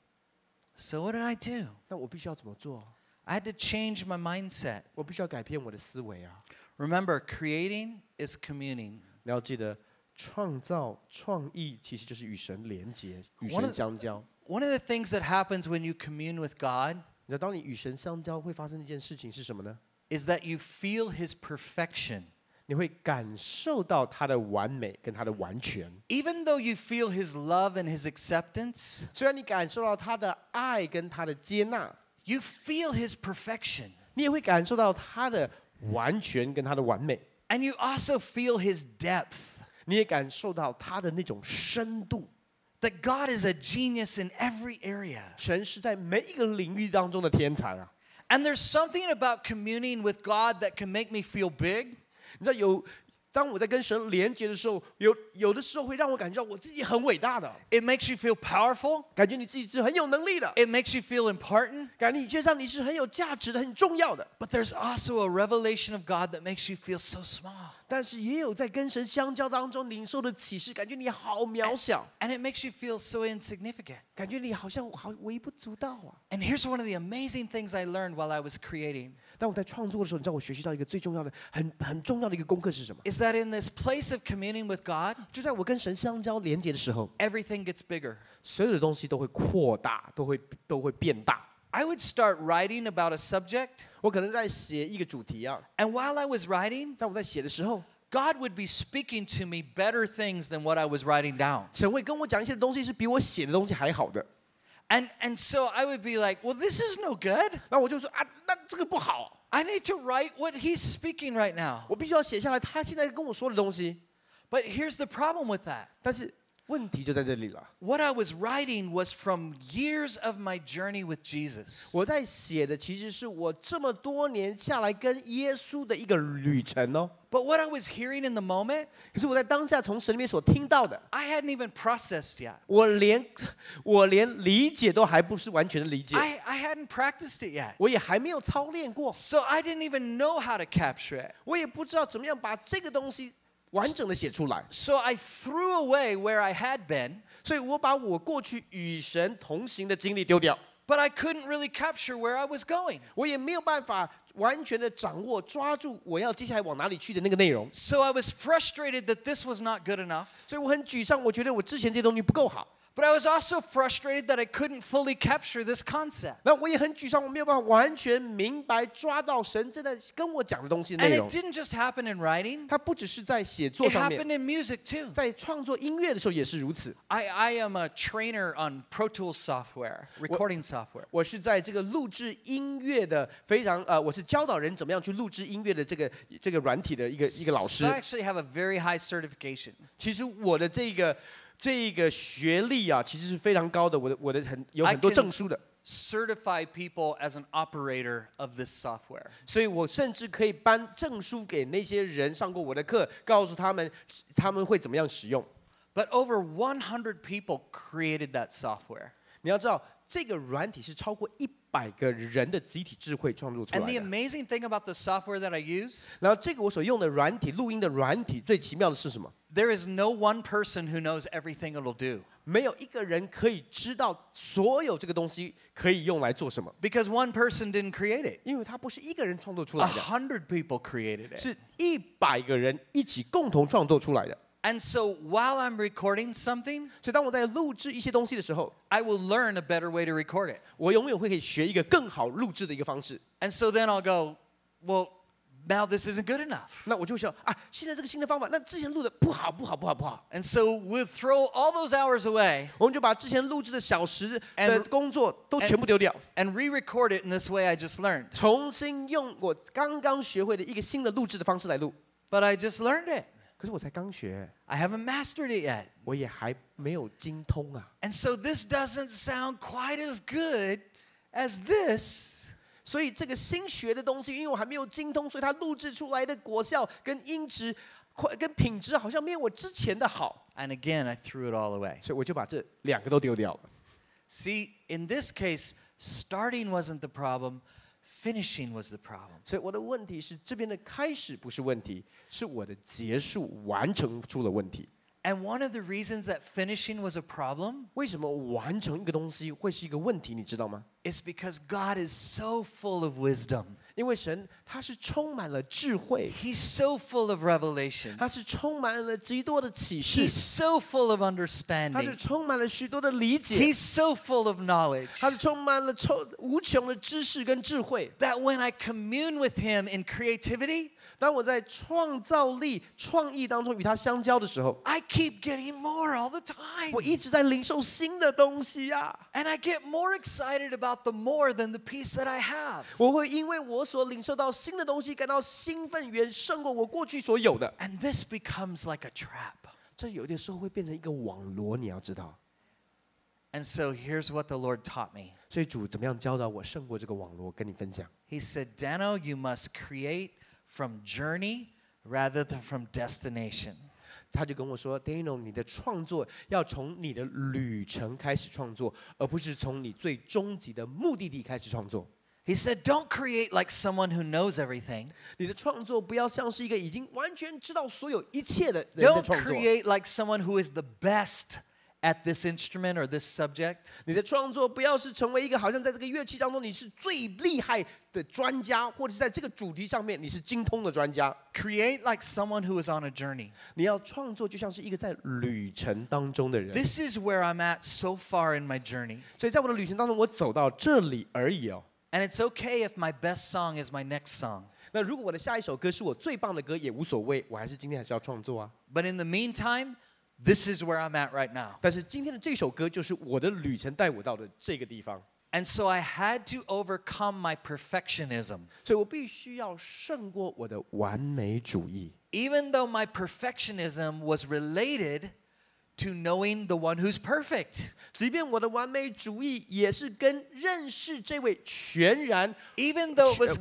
[SPEAKER 14] So what did I do?
[SPEAKER 15] 那我必须要怎么做？
[SPEAKER 14] I had to change my mindset.
[SPEAKER 15] 我必须要改变我的思维啊！
[SPEAKER 14] Remember, creating is communing.
[SPEAKER 15] 你要记得，创造创意其实就是与神连结，与
[SPEAKER 14] One
[SPEAKER 15] 神
[SPEAKER 14] of-
[SPEAKER 15] 相交。
[SPEAKER 14] One of the things that happens when you commune with God
[SPEAKER 15] 你知道，当你与神相交，会发生一件事情是什么呢？
[SPEAKER 14] is that you feel His perfection.
[SPEAKER 15] 你会感受到他的完美跟他的完全。
[SPEAKER 14] Even though you feel His love and His acceptance,
[SPEAKER 15] 虽然你感受到他的爱跟他的接纳，
[SPEAKER 14] you feel His perfection.
[SPEAKER 15] 你也会感受到他的完全跟他的完美，
[SPEAKER 14] And you also feel His depth.
[SPEAKER 15] 你也感受到他的那种深度。
[SPEAKER 14] That God is a genius in every area.
[SPEAKER 15] 神是在每一个领域当中的天才啊！
[SPEAKER 14] And there's something about communing with God that can make me feel big.
[SPEAKER 15] 你知道当我在跟神连接的时候，有的时候会让我感觉到我自己很伟大的。
[SPEAKER 14] It makes you feel powerful.
[SPEAKER 15] 感觉你自己是很有能力的。
[SPEAKER 14] It makes you feel important.
[SPEAKER 15] 感觉你觉得你是很有价值的、很重要的。
[SPEAKER 14] But there's also a revelation of God that makes you feel so small.
[SPEAKER 15] 但是也有在跟神相交当中领受的启示，感觉你好渺小。
[SPEAKER 14] And it makes you feel so insignificant.
[SPEAKER 15] 感觉你好像好微不足道啊。
[SPEAKER 14] And here's one of the amazing things I learned while I was creating.
[SPEAKER 15] 当我在创作的时候，你知道我学习到一个最重要的、很重要的一个功课是什么
[SPEAKER 14] ？Is that in this place of communing with God,
[SPEAKER 15] 就在我跟神相交连接的时候
[SPEAKER 14] everything gets bigger.
[SPEAKER 15] 所有的东西都会扩大，都会变大。
[SPEAKER 14] I would start writing about a subject.
[SPEAKER 15] 我可能在写一个主题啊。
[SPEAKER 14] And while I was writing,
[SPEAKER 15] 在我在写的时候
[SPEAKER 14] God would be speaking to me better things than what I was writing down.
[SPEAKER 15] 神会跟我讲一些东西是比我写的东西还好的。
[SPEAKER 14] And so I would be like, well, this is no good.
[SPEAKER 15] 那我就说啊，那这个不好。
[SPEAKER 14] I need to write what he's speaking right now.
[SPEAKER 15] 我必须要写下来他现在跟我说的东西。
[SPEAKER 14] But here's the problem with that.
[SPEAKER 15] 但是问题就在这里了。
[SPEAKER 14] What I was writing was from years of my journey with Jesus.
[SPEAKER 15] 我在写的其实是我这么多年下来跟耶稣的一个旅程哦。
[SPEAKER 14] But what I was hearing in the moment,
[SPEAKER 15] 可是我在当下从神里面所听到的
[SPEAKER 14] I hadn't even processed yet.
[SPEAKER 15] 我连理解都还不是完全的理解。
[SPEAKER 14] I hadn't practiced it yet.
[SPEAKER 15] 我也还没有操练过。
[SPEAKER 14] So I didn't even know how to capture it.
[SPEAKER 15] 我也不知道怎么样把这个东西完整的写出来。
[SPEAKER 14] So I threw away where I had been.
[SPEAKER 15] 所以我把我过去与神同行的经历丢掉。
[SPEAKER 14] But I couldn't really capture where I was going.
[SPEAKER 15] 我也没有办法完全的掌握、抓住我要接下来往哪里去的那个内容。
[SPEAKER 14] So I was frustrated that this was not good enough.
[SPEAKER 15] 所以我很沮丧，我觉得我之前这些东西不够好。
[SPEAKER 14] But I was also frustrated that I couldn't fully capture this concept.
[SPEAKER 15] 那我也很沮丧，我没有办法完全明白抓到神真的跟我讲的东西内
[SPEAKER 14] And
[SPEAKER 15] 容。
[SPEAKER 14] it didn't just happen in writing.
[SPEAKER 15] 它不只是在写作
[SPEAKER 14] It
[SPEAKER 15] 上面，
[SPEAKER 14] happened in music too.
[SPEAKER 15] 在创作音乐的时候也是如此。
[SPEAKER 14] I am a trainer on Pro Tools software, recording software.
[SPEAKER 15] 我是在这个录制音乐的非常我是教导人怎么样去录制音乐的这个软体的一个老师。
[SPEAKER 14] So I actually have a very high certification.
[SPEAKER 15] 其实我的这个学历啊，其实是非常高的，我的有很多证书的。
[SPEAKER 14] Certify people as an operator of this software.
[SPEAKER 15] 所以我甚至可以颁证书给那些人上过我的课，告诉他们会怎么样使用。
[SPEAKER 14] But over 100 people created that software.
[SPEAKER 15] 你要知道，这个软体是超过100个人的集体智慧创作出来
[SPEAKER 14] And the
[SPEAKER 15] 的。
[SPEAKER 14] amazing thing about the software that I use,
[SPEAKER 15] 然后这个我所用的软体，录音的软体，最奇妙的是什么？
[SPEAKER 14] there is no one person who knows everything it'll do.
[SPEAKER 15] 没有一个人可以知道所有这个东西可以用来做什么，
[SPEAKER 14] Because one person didn't create it.
[SPEAKER 15] 因为它不是一个人创作出来的，
[SPEAKER 14] 100 people created it.
[SPEAKER 15] 是100个人一起共同创作出来的。
[SPEAKER 14] And so while I'm recording something,
[SPEAKER 15] 所以当我在录制一些东西的时候，
[SPEAKER 14] I will learn a better way to record it.
[SPEAKER 15] 我永远会可以学一个更好录制的一个方式。
[SPEAKER 14] And so then I'll go, well, now this isn't good enough.
[SPEAKER 15] 那我就想啊，现在这个新的方法，那之前录的不好。
[SPEAKER 14] And so we'll throw all those hours away
[SPEAKER 15] 我们就把之前录制的小时的工作都全部丢掉，
[SPEAKER 14] and re-record it in this way I just learned.
[SPEAKER 15] 重新用我刚刚学会的一个新的录制的方式来录。
[SPEAKER 14] But I just learned it.
[SPEAKER 15] 可是我才刚学，
[SPEAKER 14] I haven't mastered it yet.
[SPEAKER 15] 我也还没有精通啊。
[SPEAKER 14] And so this doesn't sound quite as good as this.
[SPEAKER 15] 所以这个新学的东西，因为我还没有精通，所以它录制出来的果效跟音质、跟品质好像没有我之前的好。
[SPEAKER 14] And again, I threw it all away.
[SPEAKER 15] 所以我就把这2个都丢掉了。
[SPEAKER 14] See, in this case, starting wasn't the problem, finishing was the problem.
[SPEAKER 15] 所以我的问题是，这边的开始不是问题，是我的结束完成出了问题。
[SPEAKER 14] And one of the reasons that finishing was a problem
[SPEAKER 15] 为什么完成一个东西会是一个问题？你知道吗？
[SPEAKER 14] is because God is so full of wisdom.
[SPEAKER 15] 因为神他是充满了智慧，
[SPEAKER 14] He's so full of revelation.
[SPEAKER 15] 他是充满了极多的启示，
[SPEAKER 14] He's so full of
[SPEAKER 15] 他是
[SPEAKER 14] understanding.
[SPEAKER 15] 充满了许多的理解，
[SPEAKER 14] He's so full of knowledge
[SPEAKER 15] 他是充满了无穷的知识跟智慧。
[SPEAKER 14] that when I commune with Him in creativity,
[SPEAKER 15] 当我在创造力、创意当中与他相交的时候，
[SPEAKER 14] I keep getting more all the time.
[SPEAKER 15] 我一直在领受新的东西呀。
[SPEAKER 14] And I get more excited about the more than the piece that I have.
[SPEAKER 15] 我会因为我所领受到新的东西感到兴奋，远胜过我过去所有的。
[SPEAKER 14] And this becomes like a trap.
[SPEAKER 15] 这有的时候会变成一个网罗，你要知道。
[SPEAKER 14] And so here's what the Lord taught me.
[SPEAKER 15] 所以主怎么样教导我胜过这个网络？跟你分享。
[SPEAKER 14] He said, Dano, you must create from journey rather than from destination.
[SPEAKER 15] 他就跟我说 ，Dano， 你的创作要从你的旅程开始创作，而不是从你最终极的目的地开始创作。
[SPEAKER 14] He said, don't create like someone who knows everything.
[SPEAKER 15] 你的创作不要像是一个已经完全知道所有一切的人的
[SPEAKER 14] Don't
[SPEAKER 15] 创作。
[SPEAKER 14] create like someone who is the best at this instrument or this subject.
[SPEAKER 15] 你的创作不要是成为一个好像在这个乐器当中你是最厉害的专家，或者是在这个主题上面你是精通的专家。
[SPEAKER 14] Create like someone who is on a journey.
[SPEAKER 15] 你要创作就像是一个在旅程当中的人。
[SPEAKER 14] This is where I'm at so far in my journey.
[SPEAKER 15] 所以在我的旅程当中，我走到这里而已哦。
[SPEAKER 14] And it's okay if my best song is my next song.
[SPEAKER 15] 那如果我的下一首歌是我最棒的歌也无所谓，我今天还是要创作啊。
[SPEAKER 14] But in the meantime, this is where I'm at right now.
[SPEAKER 15] 但是今天的这首歌就是我的旅程带我到的这个地方。
[SPEAKER 14] And so I had to overcome my perfectionism.
[SPEAKER 15] 所以我必须要胜过我的完美主义。
[SPEAKER 14] Even though my perfectionism was related to knowing the one who's perfect.
[SPEAKER 15] 即便我的完美主义也是跟认识这位全然
[SPEAKER 14] Even though it was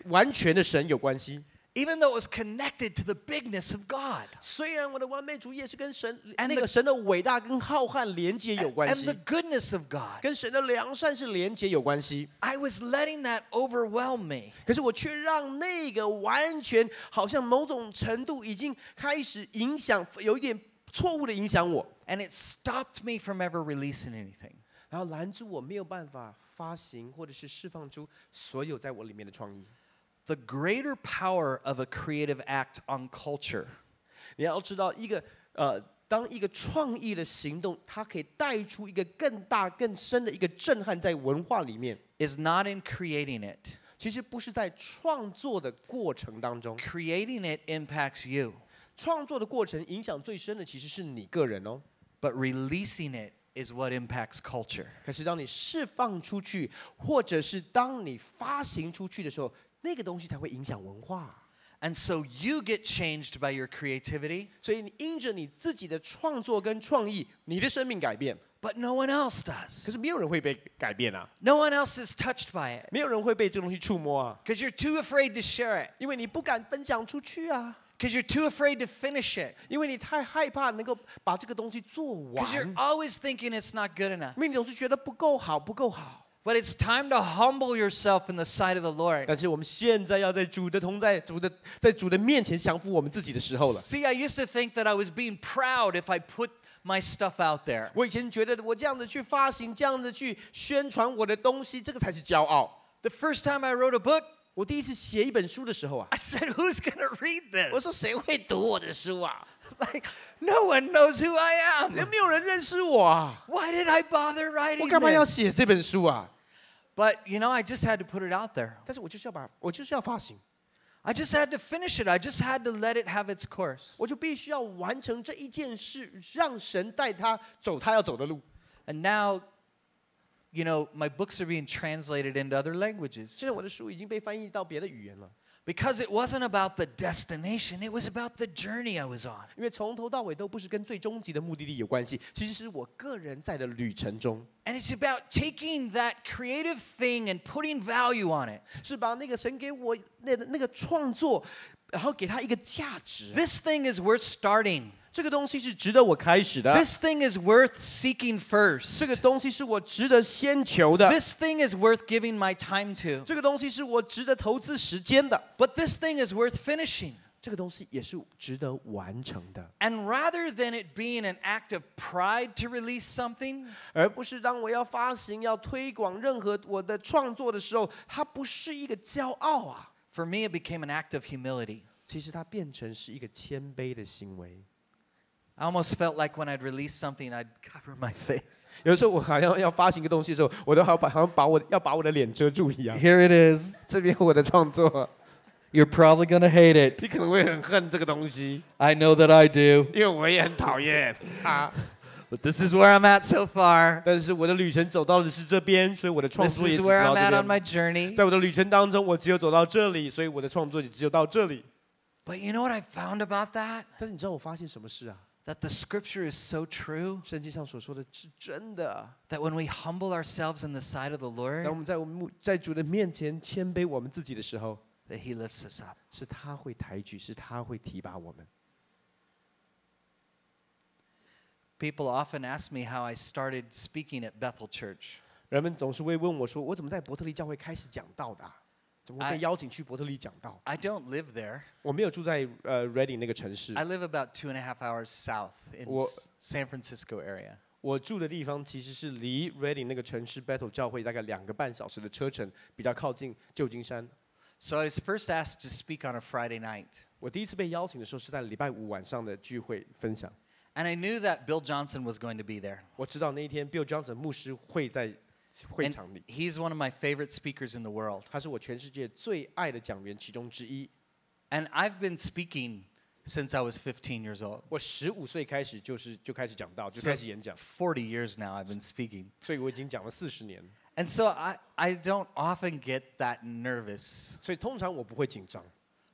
[SPEAKER 15] 完全的神有关系。
[SPEAKER 14] Even though it was connected to the bigness of God.
[SPEAKER 15] 虽然我的完美主义也是跟神
[SPEAKER 14] And
[SPEAKER 15] 那个神的伟大跟浩瀚连接有关
[SPEAKER 14] And
[SPEAKER 15] 系
[SPEAKER 14] the goodness of God.
[SPEAKER 15] 跟神的良善是连接有关系。
[SPEAKER 14] I was letting that overwhelm me.
[SPEAKER 15] 可是我却让那个完全好像某种程度已经开始影响，有一点错误的影响我。
[SPEAKER 14] And it stopped me from ever releasing anything.
[SPEAKER 15] 然后拦住我没有办法发行或者是释放出所有在我里面的创意。
[SPEAKER 14] The greater power of a creative act on culture.
[SPEAKER 15] 你要知道，当一个创意的行动，它可以带出一个更大更深的一个震撼在文化里面。
[SPEAKER 14] Is not in creating it.
[SPEAKER 15] 其实不是在创作的过程当中。
[SPEAKER 14] Creating it impacts you.
[SPEAKER 15] 创作的过程影响最深的其实是你个人哦。
[SPEAKER 14] But releasing it is what impacts culture.
[SPEAKER 15] 可是当你释放出去，或者是当你发行出去的时候，那个东西才会影响文化。
[SPEAKER 14] And so you get changed by your creativity.
[SPEAKER 15] 所以你因着你自己的创作跟创意，你的生命改变。
[SPEAKER 14] But no one else does.
[SPEAKER 15] 可是没有人会被改变啊。
[SPEAKER 14] No one else is touched by it.
[SPEAKER 15] 没有人会被这个东西触摸啊。
[SPEAKER 14] Because you're too afraid to share it.
[SPEAKER 15] 因为你不敢分享出去啊。
[SPEAKER 14] Because you're too afraid to finish it.
[SPEAKER 15] 因为你太害怕能够把这个东西做完。
[SPEAKER 14] Because you're always thinking it's not good enough.
[SPEAKER 15] 因为你总是觉得不够好，不够好。
[SPEAKER 14] But it's time to humble yourself in the sight of the Lord.
[SPEAKER 15] 但是我们现在要在主的面前降服我们自己的时候了。
[SPEAKER 14] See, I used to think that I was being proud if I put my stuff out there.
[SPEAKER 15] 我以前觉得我这样子去发行，这样子去宣传我的东西，这个才是骄傲。
[SPEAKER 14] The first time I wrote a book,
[SPEAKER 15] 我第一次写一本书的时候啊
[SPEAKER 14] I said, "Who's gonna read this?"
[SPEAKER 15] 我说谁会读我的书啊？
[SPEAKER 14] Like, no one knows who I am.
[SPEAKER 15] 没有人认识我啊！
[SPEAKER 14] Why did I bother
[SPEAKER 15] 我
[SPEAKER 14] writing
[SPEAKER 15] 干嘛要
[SPEAKER 14] this?
[SPEAKER 15] 写这本书啊？
[SPEAKER 14] But you know, I just had to put it out there.
[SPEAKER 15] 但是我就是要发行，
[SPEAKER 14] I just had to finish it. I just had to let it have its course.
[SPEAKER 15] 我就必须要完成这一件事，让神带他走他要走的路。
[SPEAKER 14] And now, you know, my books are being translated into other languages.
[SPEAKER 15] 现在我的书已经被翻译到别的语言了。
[SPEAKER 14] Because it wasn't about the destination, it was about the journey I was on.
[SPEAKER 15] 因为从头到尾都不是跟最终极的目的地有关系，其实是我个人在的旅程中。
[SPEAKER 14] And it's about taking that creative thing and putting value on it.
[SPEAKER 15] 是把那个神给我那个创作，然后给他一个价值。
[SPEAKER 14] This thing is worth starting.
[SPEAKER 15] 这个东西是值得我开始的。
[SPEAKER 14] This thing is worth seeking first.
[SPEAKER 15] 这个东西是我值得先求的。
[SPEAKER 14] This thing is worth giving my time to.
[SPEAKER 15] 这个东西是我值得投资时间的。
[SPEAKER 14] But this thing is worth finishing.
[SPEAKER 15] 这个东西也是值得完成的。
[SPEAKER 14] And rather than it being an act of pride to release something,
[SPEAKER 15] 而不是当我要发行、要推广任何我的创作的时候，它不是一个骄傲啊。
[SPEAKER 14] for me it became an act of humility.
[SPEAKER 15] 其实它变成是一个谦卑的行为。
[SPEAKER 14] I almost felt like when I'd release something, I'd cover my face.
[SPEAKER 15] 有时候我好像要发行一个东西的时候，我都好像把我的脸遮住一样。
[SPEAKER 14] Here it is.
[SPEAKER 15] 这边我的创作，
[SPEAKER 14] You're probably gonna hate it.
[SPEAKER 15] 你可能会很恨这个东西，
[SPEAKER 14] I know that I do.
[SPEAKER 15] 因为我也很讨厌它。
[SPEAKER 14] But this is where I'm at so far.
[SPEAKER 15] 但是我的旅程走到的是这边，所以我的创
[SPEAKER 14] This
[SPEAKER 15] 作也
[SPEAKER 14] is
[SPEAKER 15] 只
[SPEAKER 14] where
[SPEAKER 15] 走
[SPEAKER 14] I'm
[SPEAKER 15] 到
[SPEAKER 14] at
[SPEAKER 15] 这
[SPEAKER 14] on my
[SPEAKER 15] 边。
[SPEAKER 14] journey.
[SPEAKER 15] 在我的旅程当中，我只有走到这里，所以我的创作也只有到这里。
[SPEAKER 14] But you know what I found about that?
[SPEAKER 15] 但是你知道我发现什么事啊？
[SPEAKER 14] That the scripture is so true
[SPEAKER 15] 圣经上所说的是真的。
[SPEAKER 14] that when we humble ourselves in the sight of the
[SPEAKER 15] 当
[SPEAKER 14] Lord,
[SPEAKER 15] 我们在主的面前谦卑我们自己的时候，
[SPEAKER 14] that He lifts us up.
[SPEAKER 15] 是他会抬举，是他会提拔我们。
[SPEAKER 14] People often ask me how I started speaking at Bethel Church.
[SPEAKER 15] 人们总是会问我说：“我怎么在伯特利教会开始讲道的、怎么被邀请去伯特利讲道
[SPEAKER 14] I don't live there.
[SPEAKER 15] 我没有住在Reading 那个城市，
[SPEAKER 14] I live about 2.5 hours south in San Francisco area.
[SPEAKER 15] 我住的地方其实是离 Reading 那个城市 Bethel 教会大概2个半小时的车程，比较靠近旧金山。
[SPEAKER 14] So I was first asked to speak on a Friday night.
[SPEAKER 15] 我第一次被邀请的时候是在礼拜5晚上的聚会分享。
[SPEAKER 14] And I knew that Bill Johnson was going to be there.
[SPEAKER 15] 我知道那一天 Bill Johnson 牧师会在会场里。
[SPEAKER 14] He's one of my favorite speakers in the world.
[SPEAKER 15] 他是我全世界最爱的讲员其中之一。
[SPEAKER 14] And I've been speaking since I was 15 years old.
[SPEAKER 15] 我15岁开始就开始讲道，就开始演讲。
[SPEAKER 14] 40 years now I've been speaking.
[SPEAKER 15] 所以我已经讲了40年。
[SPEAKER 14] And so I don't often get that nervous.
[SPEAKER 15] 所以通常我不会紧张。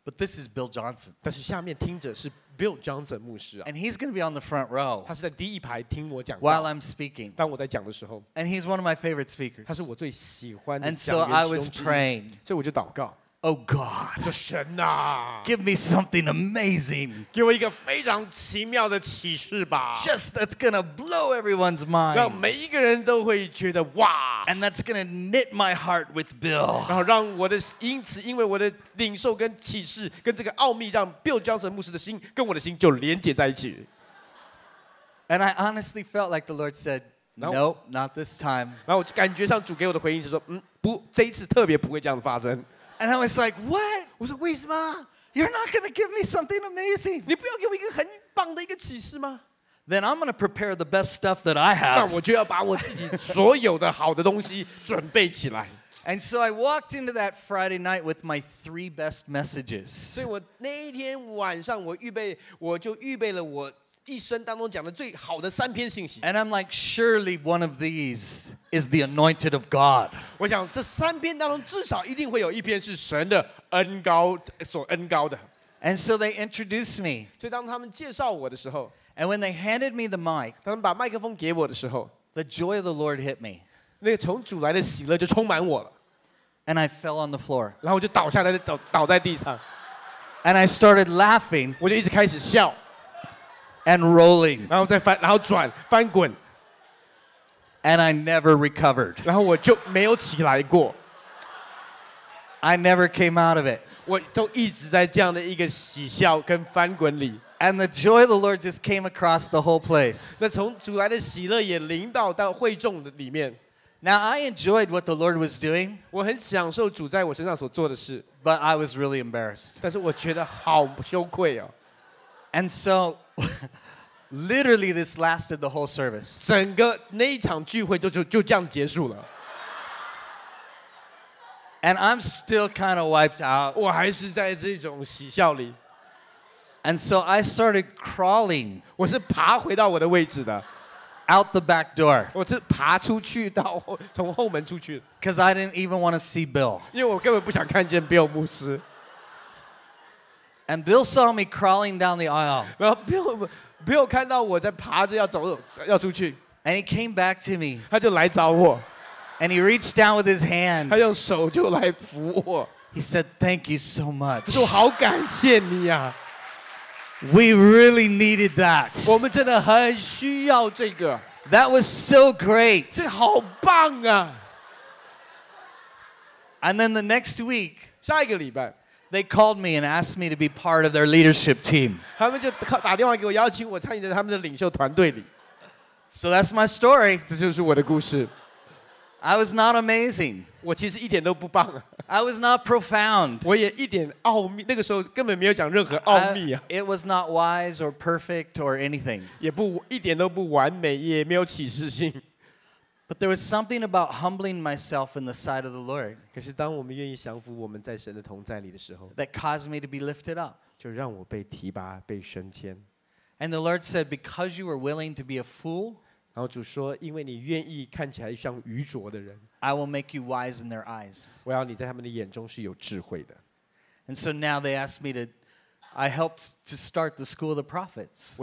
[SPEAKER 14] But this is Bill Johnson.
[SPEAKER 15] 但是下面听着是 Bill Johnson 牧师啊。
[SPEAKER 14] And he's going to be on the front row.
[SPEAKER 15] 他是在第一排听我讲道。
[SPEAKER 14] While I'm speaking.
[SPEAKER 15] 当我在讲的时候。
[SPEAKER 14] And he's one of my favorite speakers.
[SPEAKER 15] 他是我最喜欢的
[SPEAKER 14] And
[SPEAKER 15] 讲
[SPEAKER 14] so
[SPEAKER 15] 员
[SPEAKER 14] I
[SPEAKER 15] 其中
[SPEAKER 14] was
[SPEAKER 15] 之一。
[SPEAKER 14] praying.
[SPEAKER 15] 所以我就祷告。
[SPEAKER 14] Oh God.
[SPEAKER 15] 说神啊
[SPEAKER 14] Give me something amazing.
[SPEAKER 15] 给我一个非常奇妙的启示吧。
[SPEAKER 14] Just that's going to blow everyone's
[SPEAKER 15] 让
[SPEAKER 14] mind.
[SPEAKER 15] 每一个人都会觉得哇。
[SPEAKER 14] And that's going to knit my heart with Bill.
[SPEAKER 15] 然后让我的因为我的领受跟启示跟这个奥秘，让 Bill Johnson 牧师的心跟我的心就连接在一起。
[SPEAKER 14] And I honestly felt like the Lord said, nope, not this time.
[SPEAKER 15] 然后我就感觉上主给我的回应是说，不，这一次特别不会这样发生。
[SPEAKER 14] And I was like, what?
[SPEAKER 15] 我说为什么？
[SPEAKER 14] You're not going to give me something amazing.
[SPEAKER 15] 你不要给我一个很棒的一个启示吗？
[SPEAKER 14] Then I'm going to prepare the best stuff that I
[SPEAKER 15] 那
[SPEAKER 14] have.
[SPEAKER 15] 我就要把我自己所有的好的东西准备起来。
[SPEAKER 14] And so I walked into that Friday night with my 3 best messages.
[SPEAKER 15] 所以我那一天晚上我就预备了我一生当中讲的最好的3篇信息。
[SPEAKER 14] And I'm like, surely one of these is the anointed of God.
[SPEAKER 15] 我想这3篇当中至少一定会有一篇是神的恩膏所恩膏的。
[SPEAKER 14] And so they introduced me.
[SPEAKER 15] 所以当他们介绍我的时候，
[SPEAKER 14] And when they handed me the mic,
[SPEAKER 15] 他们把麦克风给我的时候，
[SPEAKER 14] the joy of the Lord hit me.
[SPEAKER 15] 那个从主来的喜乐就充满我了。
[SPEAKER 14] And I fell on the floor.
[SPEAKER 15] 然后我就倒下来，倒在地上。
[SPEAKER 14] And I started laughing
[SPEAKER 15] 我就一直开始笑，
[SPEAKER 14] and rolling.
[SPEAKER 15] 然后再翻，然后翻滚，
[SPEAKER 14] And I never recovered.
[SPEAKER 15] 然后我就没有起来过。
[SPEAKER 14] I never came out of it.
[SPEAKER 15] 我都一直在这样的一个喜笑跟翻滚里。
[SPEAKER 14] And the joy of the Lord just came across the whole place.
[SPEAKER 15] 那从主来的喜乐也临到会众的里面。
[SPEAKER 14] Now, I enjoyed what the Lord was doing,
[SPEAKER 15] 我很享受主在我身上所做的事，
[SPEAKER 14] but I was really embarrassed.
[SPEAKER 15] 但是我觉得好羞愧哦。
[SPEAKER 14] And so, literally, this lasted the whole service.
[SPEAKER 15] 整个那一场聚会就这样结束了。
[SPEAKER 14] And I'm still kind of wiped out.
[SPEAKER 15] 我还是在这种喜笑里。
[SPEAKER 14] And so I started crawling
[SPEAKER 15] 我是爬回到我的位置的。
[SPEAKER 14] out the back door
[SPEAKER 15] 我是爬出去从后门出去，
[SPEAKER 14] because I didn't even want to see Bill.
[SPEAKER 15] 因为我根本不想看见 Bill 牧师。
[SPEAKER 14] And Bill saw me crawling down the aisle.
[SPEAKER 15] 然后 Bill 看到我在爬着要出去，
[SPEAKER 14] And he came back to me.
[SPEAKER 15] 他就来找我，
[SPEAKER 14] And he reached down with his hand.
[SPEAKER 15] 他用手就来扶我。
[SPEAKER 14] He said, "Thank you so much.
[SPEAKER 15] 他说：“我好感谢你呀，
[SPEAKER 14] We really needed that.
[SPEAKER 15] 我们真的很需要这个，
[SPEAKER 14] That was so great."
[SPEAKER 15] 这好棒啊！”
[SPEAKER 14] And then the next week,
[SPEAKER 15] 下一个礼拜，
[SPEAKER 14] they called me and asked me to be part of their leadership team.
[SPEAKER 15] 他们就打电话给我，邀请我参与在他们的领袖团队里。
[SPEAKER 14] So that's my story.
[SPEAKER 15] 这就是我的故事。
[SPEAKER 14] I was not amazing.
[SPEAKER 15] 我其实一点都不棒啊，
[SPEAKER 14] I was not profound.
[SPEAKER 15] 我也一点奥秘，那个时候根本没有讲任何奥秘啊，
[SPEAKER 14] It was not wise or perfect or anything.
[SPEAKER 15] 也一点都不完美，也没有启示性。
[SPEAKER 14] But there was something about humbling myself in the sight of the Lord
[SPEAKER 15] 可是当我们愿意降服我们在神的同在里的时候，
[SPEAKER 14] that caused me to be lifted up.
[SPEAKER 15] 就让我被提拔、被升迁。
[SPEAKER 14] And the Lord said, because you were willing to be a fool,
[SPEAKER 15] 然后主说：“因为你愿意看起来像愚拙的人，
[SPEAKER 14] I will make you wise in their eyes.
[SPEAKER 15] 我要你在他们的眼中是有智慧的。”
[SPEAKER 14] And so now they asked me to I helped to start the School of the Prophets.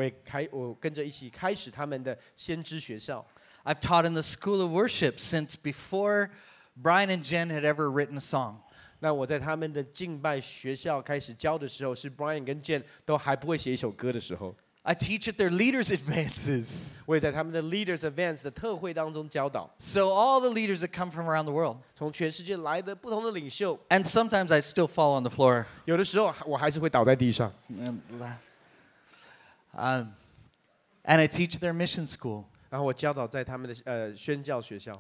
[SPEAKER 15] 我跟着一起开始他们的先知学校。
[SPEAKER 14] I've taught in the School of Worship since before Brian and Jen had ever written a song.
[SPEAKER 15] 那我在他们的敬拜学校开始教的时候，是 Brian 跟 Jen 都还不会写一首歌的时候。
[SPEAKER 14] I teach at their leaders' advances.
[SPEAKER 15] 我也在他们的 Leaders Advance 的特会当中教导。
[SPEAKER 14] So all the leaders that come from around the world.
[SPEAKER 15] 从全世界来的不同的领袖。
[SPEAKER 14] And sometimes I still fall on the floor.
[SPEAKER 15] 有的时候我还是会倒在地上。
[SPEAKER 14] And I teach at their mission school.
[SPEAKER 15] 然后我教导在他们的宣教学校。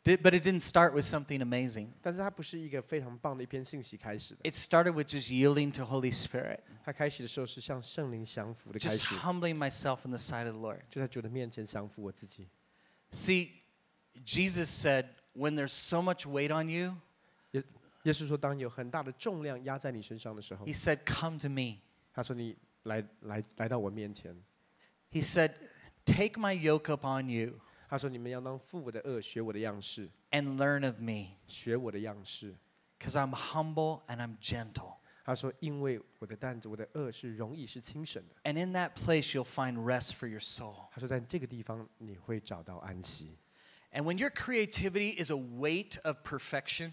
[SPEAKER 14] But it didn't start with something amazing.
[SPEAKER 15] 但是它不是一个非常棒的一篇信息开始的。
[SPEAKER 14] It started with just yielding to Holy Spirit.
[SPEAKER 15] 它开始的时候是向圣灵降服的开始。
[SPEAKER 14] Just humbling myself in the sight of the Lord.
[SPEAKER 15] 就在主的面前降服我自己。
[SPEAKER 14] See, Jesus said, when there's so much weight on you,
[SPEAKER 15] 耶稣说，当有很大的重量压在你身上的时候
[SPEAKER 14] He said, come to me.
[SPEAKER 15] 他说你来到我面前。
[SPEAKER 14] He said, take my yoke upon you.
[SPEAKER 15] 他说你们要当负我的轭，学我的样式。
[SPEAKER 14] And learn of me.
[SPEAKER 15] 学我的样式。
[SPEAKER 14] Because I'm humble and I'm gentle.
[SPEAKER 15] 他说因为我的担子，我的轭是容易是轻省的。
[SPEAKER 14] And in that place you'll find rest for your soul.
[SPEAKER 15] 他说在这个地方你会找到安息。
[SPEAKER 14] And when your creativity is a weight of perfection,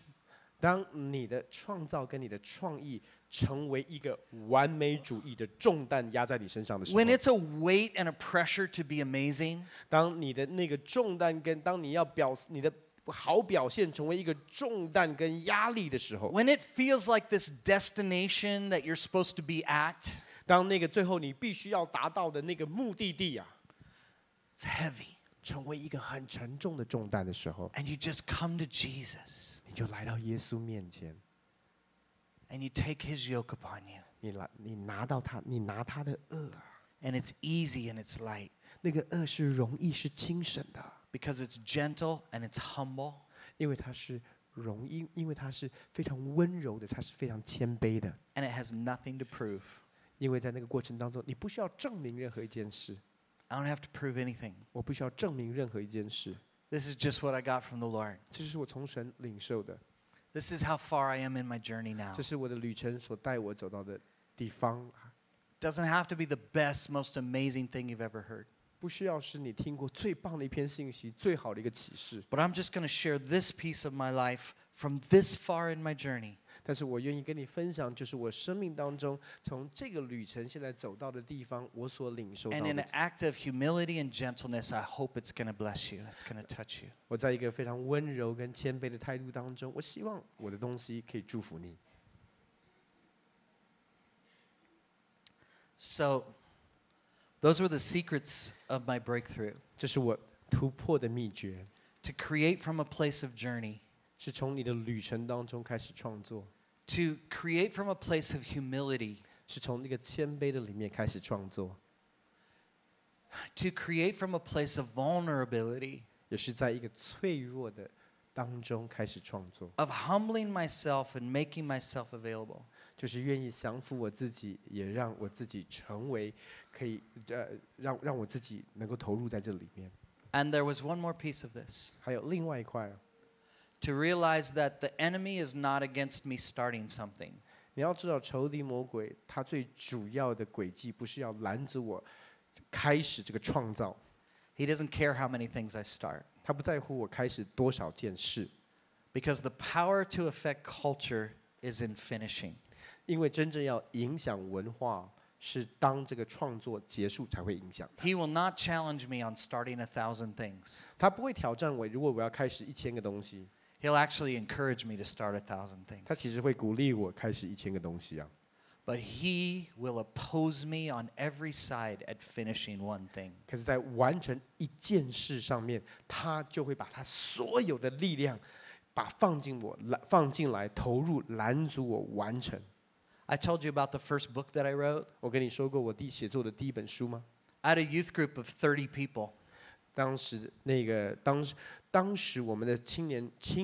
[SPEAKER 15] 当你的创造跟你的创意成为一个完美主义的重担压在你身上的时候
[SPEAKER 14] when it's a weight and a pressure to be amazing,
[SPEAKER 15] 当你的那个重担跟当你要你的好表现成为一个重担跟压力的时候
[SPEAKER 14] when it feels like this destination that you're supposed to be at,
[SPEAKER 15] 当那个最后你必须要达到的那个目的地啊
[SPEAKER 14] it's heavy.
[SPEAKER 15] 成为一个很沉重的重担的时候
[SPEAKER 14] And you just come to Jesus.
[SPEAKER 15] 你就来到耶稣面前
[SPEAKER 14] And you take his yoke upon you.
[SPEAKER 15] 你拿他的轭
[SPEAKER 14] And it's easy and it's light.
[SPEAKER 15] 那个轭是容易是轻省的
[SPEAKER 14] Because it's gentle and it's humble.
[SPEAKER 15] 因为它是因为它是非常温柔的，它是非常谦卑的
[SPEAKER 14] And it has nothing to prove.
[SPEAKER 15] 因为在那个过程当中你不需要证明任何一件事
[SPEAKER 14] I don't have to prove anything.
[SPEAKER 15] 我不需要证明任何一件事
[SPEAKER 14] This is just what I got from the Lord.
[SPEAKER 15] 这是我从神领受的
[SPEAKER 14] This is how far I am in my journey now.
[SPEAKER 15] 这是我的旅程所带我走到的地方
[SPEAKER 14] Doesn't have to be the best, most amazing thing you've ever heard.
[SPEAKER 15] 不需要是你听过最棒的一篇信息最好的一个启示
[SPEAKER 14] But I'm just going to share this piece of my life from this far in my journey.
[SPEAKER 15] 但是我愿意跟你分享就是我生命当中从这个旅程现在走到的地方我所领受到
[SPEAKER 14] And in
[SPEAKER 15] 的
[SPEAKER 14] an act of humility and gentleness, I hope it's going to bless you. It's going to touch you.
[SPEAKER 15] 我在一个非常温柔跟谦卑的态度当中我希望我的东西可以祝福你
[SPEAKER 14] So, those were the secrets of my breakthrough.
[SPEAKER 15] 这是我突破的秘诀
[SPEAKER 14] To create from a place of journey.
[SPEAKER 15] 是从你的旅程当中开始创作
[SPEAKER 14] To create from a place of humility.
[SPEAKER 15] 是从那个谦卑的里面开始创作
[SPEAKER 14] To create from a place of vulnerability.
[SPEAKER 15] 也是在一个脆弱的当中开始创作
[SPEAKER 14] Of humbling myself and making myself available.
[SPEAKER 15] 就是愿意降服我自己也让我自己成为可以让我自己能够投入在这里面
[SPEAKER 14] And there was one more piece of this.
[SPEAKER 15] 还有另外一块
[SPEAKER 14] To realize that the enemy is not against me starting something.
[SPEAKER 15] 你要知道仇敌魔鬼他最主要的轨迹不是要拦阻我开始这个创造
[SPEAKER 14] He doesn't care how many things I start.
[SPEAKER 15] 他不在乎我开始多少件事
[SPEAKER 14] Because the power to affect culture is in finishing.
[SPEAKER 15] 因为真正要影响文化是当这个创作结束才会影响
[SPEAKER 14] He will not challenge me on starting 1,000 things.
[SPEAKER 15] 他不会挑战我如果我要开始1000个东西
[SPEAKER 14] He'll actually encourage me to start 1,000
[SPEAKER 15] 他
[SPEAKER 14] things.
[SPEAKER 15] 其实会鼓励我开始1000个东西啊
[SPEAKER 14] But he will oppose me on every side at finishing one thing.
[SPEAKER 15] 可是在完成一件事上面他就会把他所有的力量放进来投入拦阻我完成
[SPEAKER 14] I told you about the first book that I wrote.
[SPEAKER 15] 我跟你说过我写作的第一本书吗
[SPEAKER 14] I had a youth group of 30 people.
[SPEAKER 15] 当时我们的青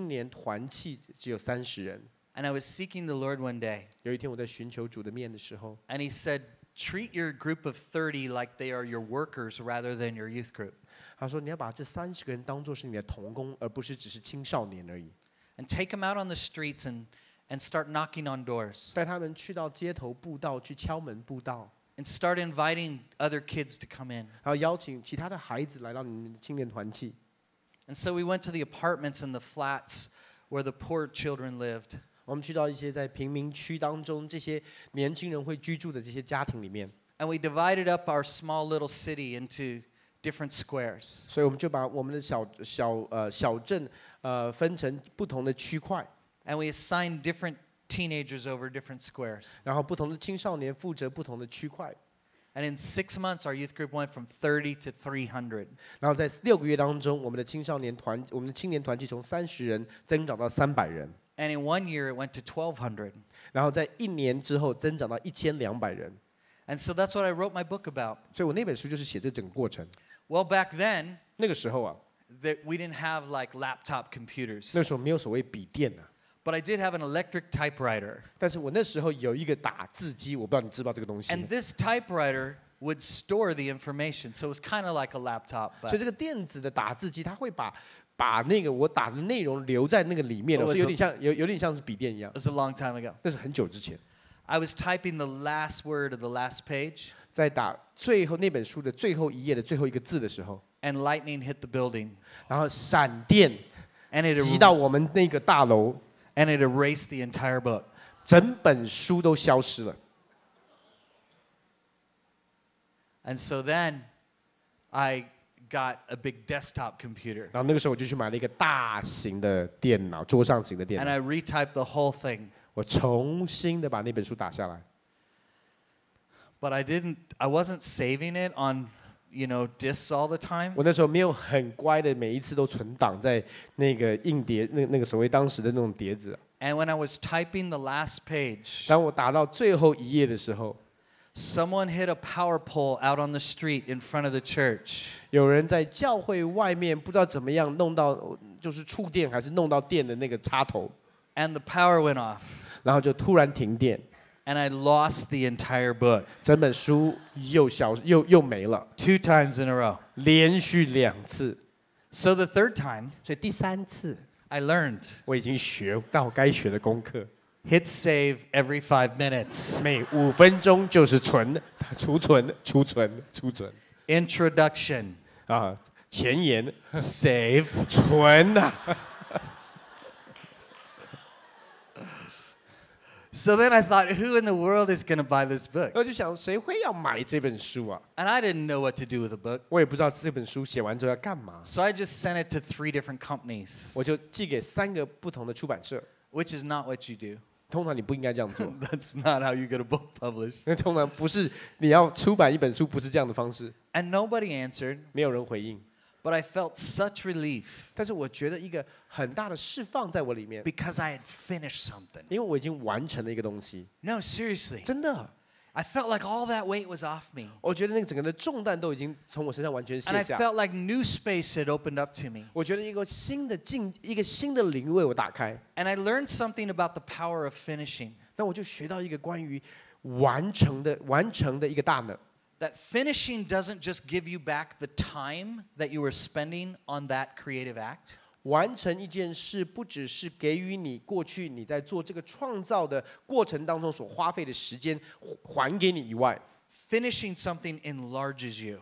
[SPEAKER 15] 年团契只有30人
[SPEAKER 14] And I was seeking the Lord one day.
[SPEAKER 15] 有一天我在寻求主的面的时候
[SPEAKER 14] And he said, treat your group of 30 like they are your workers rather than your youth group.
[SPEAKER 15] 他说你要把这30个人当作是你的同工而不是只是青少年而已
[SPEAKER 14] And take them out on the streets and start knocking on doors.
[SPEAKER 15] 带他们去到街头布道，去敲门布道，
[SPEAKER 14] And start inviting other kids to come in.
[SPEAKER 15] 然后邀请其他的孩子来到你们的青年团契。
[SPEAKER 14] And so we went to the apartments and the flats where the poor children lived.
[SPEAKER 15] 我们去到一些在贫民区当中，这些年轻人会居住的这些家庭里面。
[SPEAKER 14] And we divided up our small little city into different squares.
[SPEAKER 15] 所以我们就把我们的小镇分成不同的区块。
[SPEAKER 14] And we assigned different teenagers over different squares.
[SPEAKER 15] 然后不同的青少年负责不同的区块。
[SPEAKER 14] And in 6 months, our youth group went from 30 to 300.
[SPEAKER 15] 然后在6个月当中，我们的青年团契从30人增长到300人。
[SPEAKER 14] And in 1 year, it went to 1,200.
[SPEAKER 15] 然后在1年之后增长到1200人。
[SPEAKER 14] And so that's what I wrote my book about.
[SPEAKER 15] 所以我那本书就是写这整个过程。
[SPEAKER 14] Well, back then,
[SPEAKER 15] 那个时候啊，
[SPEAKER 14] that we didn't have like laptop computers.
[SPEAKER 15] 那时候没有所谓笔电啊。
[SPEAKER 14] But I did have an electric typewriter.
[SPEAKER 15] 但是我那时候有一个打字机，我不知道你知不知道这个东西。
[SPEAKER 14] And this typewriter would store the information, so it was kind of like a laptop.
[SPEAKER 15] 所以这个电子的打字机，它会把那个我打的内容留在那个里面，所以有点像是笔电一样。
[SPEAKER 14] It was a long time ago.
[SPEAKER 15] 那是很久之前。
[SPEAKER 14] I was typing the last word of the last page.
[SPEAKER 15] 在打最后那本书的最后一页的最后一个字的时候。
[SPEAKER 14] And lightning hit the building.
[SPEAKER 15] 然后闪电
[SPEAKER 14] And it
[SPEAKER 15] 击到我们那个大楼。
[SPEAKER 14] And it erased the entire book.
[SPEAKER 15] 整本书都消失了。
[SPEAKER 14] And so then I got a big desktop computer.
[SPEAKER 15] 然后那个时候我就去买了一个大型的电脑，桌上型的电脑。
[SPEAKER 14] And I retyped the whole thing.
[SPEAKER 15] 我重新的把那本书打下来。
[SPEAKER 14] But I wasn't saving it on, discs all the time.
[SPEAKER 15] 我那时候没有很乖的每一次都存档在那个硬碟，那个所谓当时的那种碟子。
[SPEAKER 14] And when I was typing the last page,
[SPEAKER 15] 当我打到最后一页的时候，
[SPEAKER 14] someone hit a power pole out on the street in front of the church.
[SPEAKER 15] 有人在教会外面不知道怎么样弄到，就是触电还是弄到电的那个插头。
[SPEAKER 14] And the power went off.
[SPEAKER 15] 然后就突然停电。
[SPEAKER 14] And I lost the entire book.
[SPEAKER 15] 整本书又没了。
[SPEAKER 14] 2 times in a row.
[SPEAKER 15] 连续2次。
[SPEAKER 14] So the third time,
[SPEAKER 15] 所以第3次
[SPEAKER 14] I learned.
[SPEAKER 15] 我已经学到该学的功课。
[SPEAKER 14] Hit save every 5 minutes.
[SPEAKER 15] 每5分钟就是储存。
[SPEAKER 14] Introduction.
[SPEAKER 15] 啊，前言
[SPEAKER 14] Save.
[SPEAKER 15] 存啊。
[SPEAKER 14] So then I thought, who in the world is going to buy this book?
[SPEAKER 15] 我就想，谁会要买这本书啊？
[SPEAKER 14] And I didn't know what to do with the book.
[SPEAKER 15] 我也不知道这本书写完之后要干嘛。
[SPEAKER 14] So I just sent it to 3 different companies.
[SPEAKER 15] 我就寄给3个不同的出版社。
[SPEAKER 14] Which is not what you do.
[SPEAKER 15] 通常你不应该这样做。
[SPEAKER 14] That's not how you get a book published.
[SPEAKER 15] 那通常不是你要出版一本书，不是这样的方式。
[SPEAKER 14] And nobody answered.
[SPEAKER 15] 没有人回应。
[SPEAKER 14] But I felt such relief.
[SPEAKER 15] 但是我觉得一个很大的释放在我里面。
[SPEAKER 14] Because I had finished something.
[SPEAKER 15] 因为我已经完成了一个东西。
[SPEAKER 14] No, seriously.
[SPEAKER 15] 真的。
[SPEAKER 14] I felt like all that weight was off me.
[SPEAKER 15] 我觉得那个整个的重担都已经从我身上完全卸
[SPEAKER 14] And I
[SPEAKER 15] 下。
[SPEAKER 14] felt like new space had opened up to me.
[SPEAKER 15] 我觉得一个新的领域为我打开。
[SPEAKER 14] And I learned something about the power of finishing.
[SPEAKER 15] 那我就学到一个关于完成的一个大能。
[SPEAKER 14] That finishing doesn't just give you back the time that you were spending on that creative act.
[SPEAKER 15] 完成一件事，不只是给予你过去你在做这个创造的过程当中所花费的时间还给你以外
[SPEAKER 14] ，finishing something enlarges you.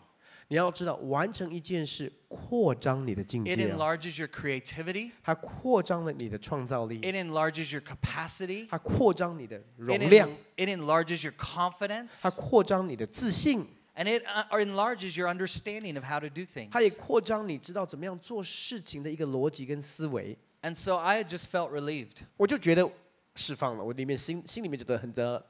[SPEAKER 15] 你要知道，完成一件事扩张你的境界。
[SPEAKER 14] It enlarges your creativity.
[SPEAKER 15] 它扩张了你的创造力。
[SPEAKER 14] It enlarges your capacity.
[SPEAKER 15] 它扩张你的容量。
[SPEAKER 14] It enlarges your confidence.
[SPEAKER 15] 它扩张你的自信。
[SPEAKER 14] And it enlarges your understanding of how to do things.
[SPEAKER 15] 它也扩张你知道怎么样做事情的一个逻辑跟思维。
[SPEAKER 14] And so I just felt relieved.
[SPEAKER 15] 我就觉得释放了，我里面心里面觉得很得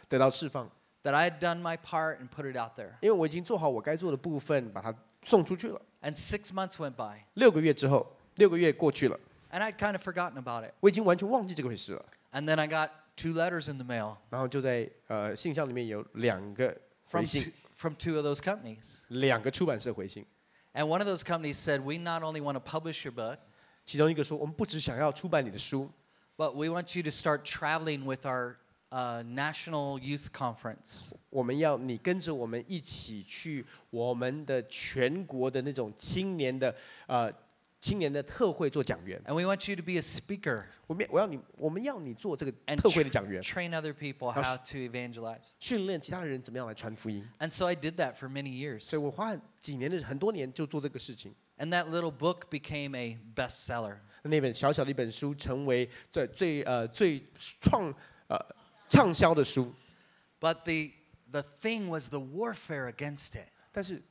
[SPEAKER 15] 到释放。
[SPEAKER 14] That I had done my part and put it out there.
[SPEAKER 15] 因为我已经做好我该做的部分，把它送出去了。
[SPEAKER 14] And 6 months went by.
[SPEAKER 15] 6个月之后，6个月过去了。
[SPEAKER 14] And I'd kind of forgotten about it.
[SPEAKER 15] 我已经完全忘记这个回事了。
[SPEAKER 14] And then I got 2 letters in the mail.
[SPEAKER 15] 然后就在信箱里面有2个回信。
[SPEAKER 14] From 2 of those companies.
[SPEAKER 15] 2个出版社回信。
[SPEAKER 14] And one of those companies said, we not only want to publish your book.
[SPEAKER 15] 其中一个说，我们不只想要出版你的书。
[SPEAKER 14] But we want you to start traveling with our National Youth Conference.
[SPEAKER 15] 我们要你跟着我们一起去我们的全国的那种青年的青年的特会做讲员。
[SPEAKER 14] And we want you to be a speaker.
[SPEAKER 15] 我们要你做这个特会的讲员，
[SPEAKER 14] Train other people how to evangelize.
[SPEAKER 15] 训练其他的人怎么样来传福音。
[SPEAKER 14] And so I did that for many years.
[SPEAKER 15] 所以我花很多年就做这个事情。
[SPEAKER 14] And that little book became a bestseller.
[SPEAKER 15] 那本小小的一本书成为最畅销的书。
[SPEAKER 14] But the thing was the warfare against it.
[SPEAKER 15] 但是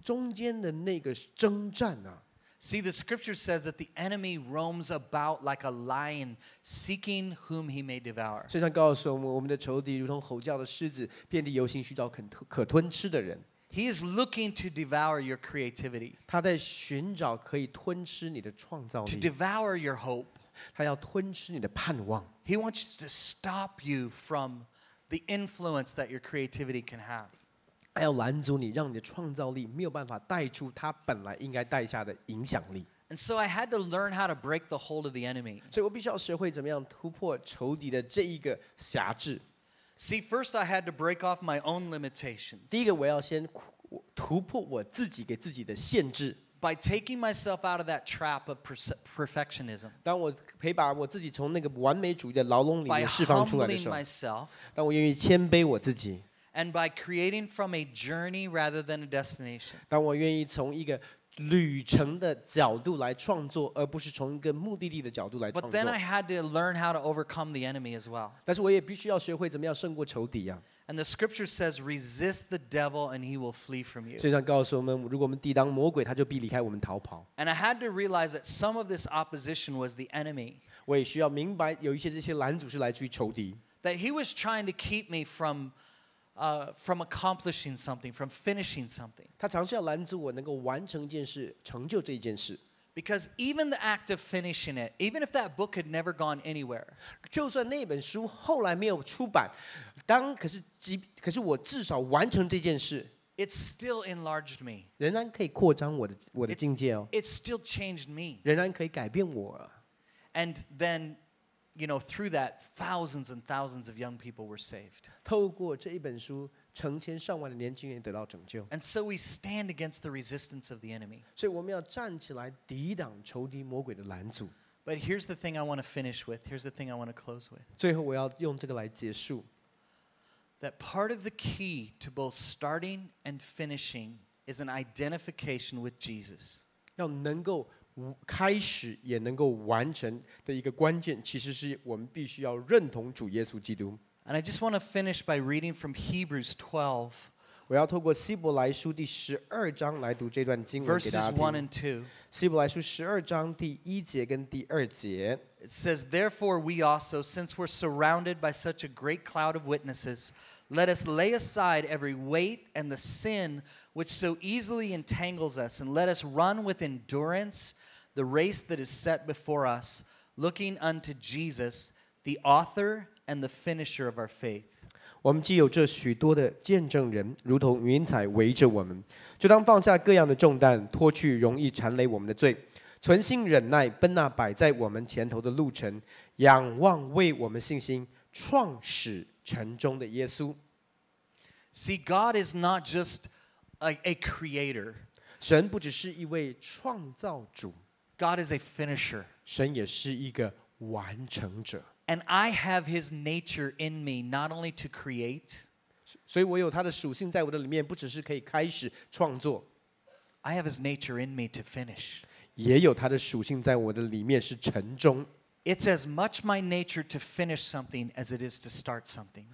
[SPEAKER 15] 中间的那个征战啊。
[SPEAKER 14] See, the scripture says that the enemy roams about like a lion, seeking whom he may devour.
[SPEAKER 15] 圣经告诉我们的仇敌如同吼叫的狮子，遍地游行，寻找可吞吃的人。
[SPEAKER 14] He is looking to devour your creativity.
[SPEAKER 15] 他在寻找可以吞吃你的创造力。
[SPEAKER 14] To devour your hope.
[SPEAKER 15] 他要吞吃你的盼望。
[SPEAKER 14] He wants to stop you from the influence that your creativity can have.
[SPEAKER 15] 他要拦阻你，让你的创造力没有办法带出他本来应该带下的影响力。
[SPEAKER 14] And so I had to learn how to break the hold of the enemy.
[SPEAKER 15] 所以我必须要学会怎么样突破仇敌的这一个辖制。
[SPEAKER 14] See, first I had to break off my own limitations.
[SPEAKER 15] 第一个，我要先突破我自己给自己的限制。
[SPEAKER 14] By taking myself out of that trap of perfectionism.
[SPEAKER 15] 当我可以把我自己从那个完美主义的牢笼里面释放出来的时候，
[SPEAKER 14] By humbling myself.
[SPEAKER 15] 当我愿意谦卑我自己。
[SPEAKER 14] And by creating from a journey rather than a destination.
[SPEAKER 15] 当我愿意从一个旅程的角度来创作，而不是从一个目的地的角度来创
[SPEAKER 14] But
[SPEAKER 15] 作。
[SPEAKER 14] then I had to learn how to overcome the enemy as well.
[SPEAKER 15] 但是我也必须要学会怎么样胜过仇敌啊。
[SPEAKER 14] And the scripture says, resist the devil and he will flee from you.
[SPEAKER 15] 圣经告诉我们，如果我们抵挡魔鬼，他就必离开我们逃跑。
[SPEAKER 14] And I had to realize that some of this opposition was the enemy.
[SPEAKER 15] 我也需要明白，有一些这些拦阻是来自于仇敌。
[SPEAKER 14] That he was trying to keep me from accomplishing something, from finishing something.
[SPEAKER 15] 他尝试要拦阻我能够完成一件事，成就这一件事。
[SPEAKER 14] Because even the act of finishing it, even if that book had never gone anywhere.
[SPEAKER 15] 就算那本书后来没有出版，可是我至少完成这件事。
[SPEAKER 14] It still enlarged me.
[SPEAKER 15] 仍然可以扩张我的境界哦。
[SPEAKER 14] It still changed me.
[SPEAKER 15] 仍然可以改变我。
[SPEAKER 14] And then, through that, thousands and thousands of young people were saved.
[SPEAKER 15] 透过这一本书，成千上万的年轻人得到拯救。
[SPEAKER 14] And so we stand against the resistance of the enemy.
[SPEAKER 15] 所以我们要站起来抵挡仇敌魔鬼的拦阻。
[SPEAKER 14] But here's the thing I want to finish with. Here's the thing I want to close with.
[SPEAKER 15] 最后我要用这个来结束。
[SPEAKER 14] That part of the key to both starting and finishing is an identification with Jesus.
[SPEAKER 15] 要能够开始也能够完成的一个关键，其实是我们必须要认同主耶稣基督。
[SPEAKER 14] And I just want to finish by reading from Hebrews 12.
[SPEAKER 15] 我要透过希伯来书第12章来读这段经文给大家
[SPEAKER 14] Verses 1 and
[SPEAKER 15] 听。
[SPEAKER 14] 2.
[SPEAKER 15] 希伯来书12章第1节跟第2节。
[SPEAKER 14] It says, Therefore we also, since we're surrounded by such a great cloud of witnesses, let us lay aside every weight and the sin which so easily entangles us, and let us run with endurance the race that is set before us, looking unto Jesus, the author and the finisher of our faith.
[SPEAKER 15] 我们既有这许多的见证人，如同云彩围着我们，就当放下各样的重担，脱去容易缠累我们的罪，存心忍耐，奔那摆在我们前头的路程，仰望为我们信心创始成终的耶稣。
[SPEAKER 14] See, God is not just a creator.
[SPEAKER 15] 神不只是一位创造主，
[SPEAKER 14] God is a finisher.
[SPEAKER 15] 神也是一个完成者。
[SPEAKER 14] And I have his nature in me, not only to create.
[SPEAKER 15] 所以我有他的属性在我的里面，不只是可以开始创作，
[SPEAKER 14] I have his nature in me to finish.
[SPEAKER 15] 也有他的属性在我的里面是成终。
[SPEAKER 14] It's as much my nature to finish something as it is to start something.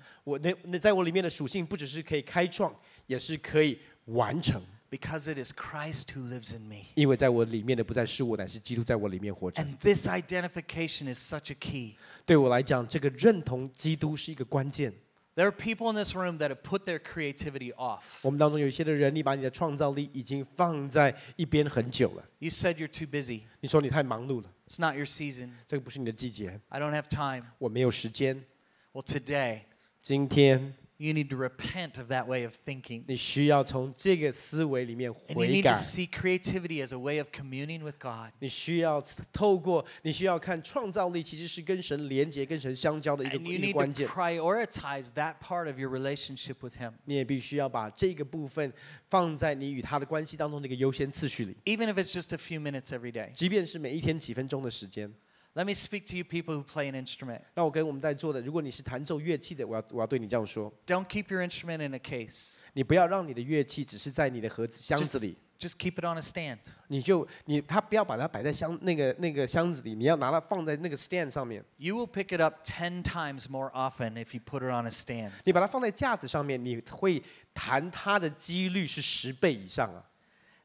[SPEAKER 15] 那在我里面的属性不只是可以开创，也是可以完成。
[SPEAKER 14] Because it is Christ who lives in me.
[SPEAKER 15] 因为在我里面的不再是我，乃是基督在我里面活着。
[SPEAKER 14] And this identification is such a key.
[SPEAKER 15] 对我来讲，这个认同基督是一个关键。
[SPEAKER 14] There are people in this room that have put their creativity off.
[SPEAKER 15] 我们当中有一些的人，你把你的创造力已经放在一边很久了。
[SPEAKER 14] You said you're too busy.
[SPEAKER 15] 你说你太忙碌了，
[SPEAKER 14] It's not your season.
[SPEAKER 15] 这个不是你的季节，
[SPEAKER 14] I don't have time.
[SPEAKER 15] 我没有时间。
[SPEAKER 14] Well, today,
[SPEAKER 15] 今天
[SPEAKER 14] You need to repent of that way of thinking.
[SPEAKER 15] 你需要从这个思维里面
[SPEAKER 14] And you
[SPEAKER 15] 悔
[SPEAKER 14] need
[SPEAKER 15] 改
[SPEAKER 14] to。see creativity as a way of communing with God.
[SPEAKER 15] 你需要透过，你需要看创造力其实是跟神连接、跟神相交的一
[SPEAKER 14] And you
[SPEAKER 15] 个
[SPEAKER 14] need
[SPEAKER 15] 关
[SPEAKER 14] to
[SPEAKER 15] 键。
[SPEAKER 14] prioritize that part of your relationship with Him.
[SPEAKER 15] 你也必须要把这个部分放在你与他的关系当中的一个优先次序里，
[SPEAKER 14] Even if it's just a few minutes every day.
[SPEAKER 15] 即便是每一天几分钟的时间。
[SPEAKER 14] Let me speak to you people who play an instrument.
[SPEAKER 15] 让我跟我们在座的，如果你是弹奏乐器的，我要对你这样说：
[SPEAKER 14] Don't keep your instrument in a case.
[SPEAKER 15] 你不要让你的乐器只是在你的盒子箱子里，
[SPEAKER 14] Just keep it on a stand.
[SPEAKER 15] 他不要把它摆在那个箱子里，你要拿它放在那个 stand 上面。
[SPEAKER 14] You will pick it up 10 times more often if you put it on a stand.
[SPEAKER 15] 你把它放在架子上面，你会弹它的几率是10倍以上啊。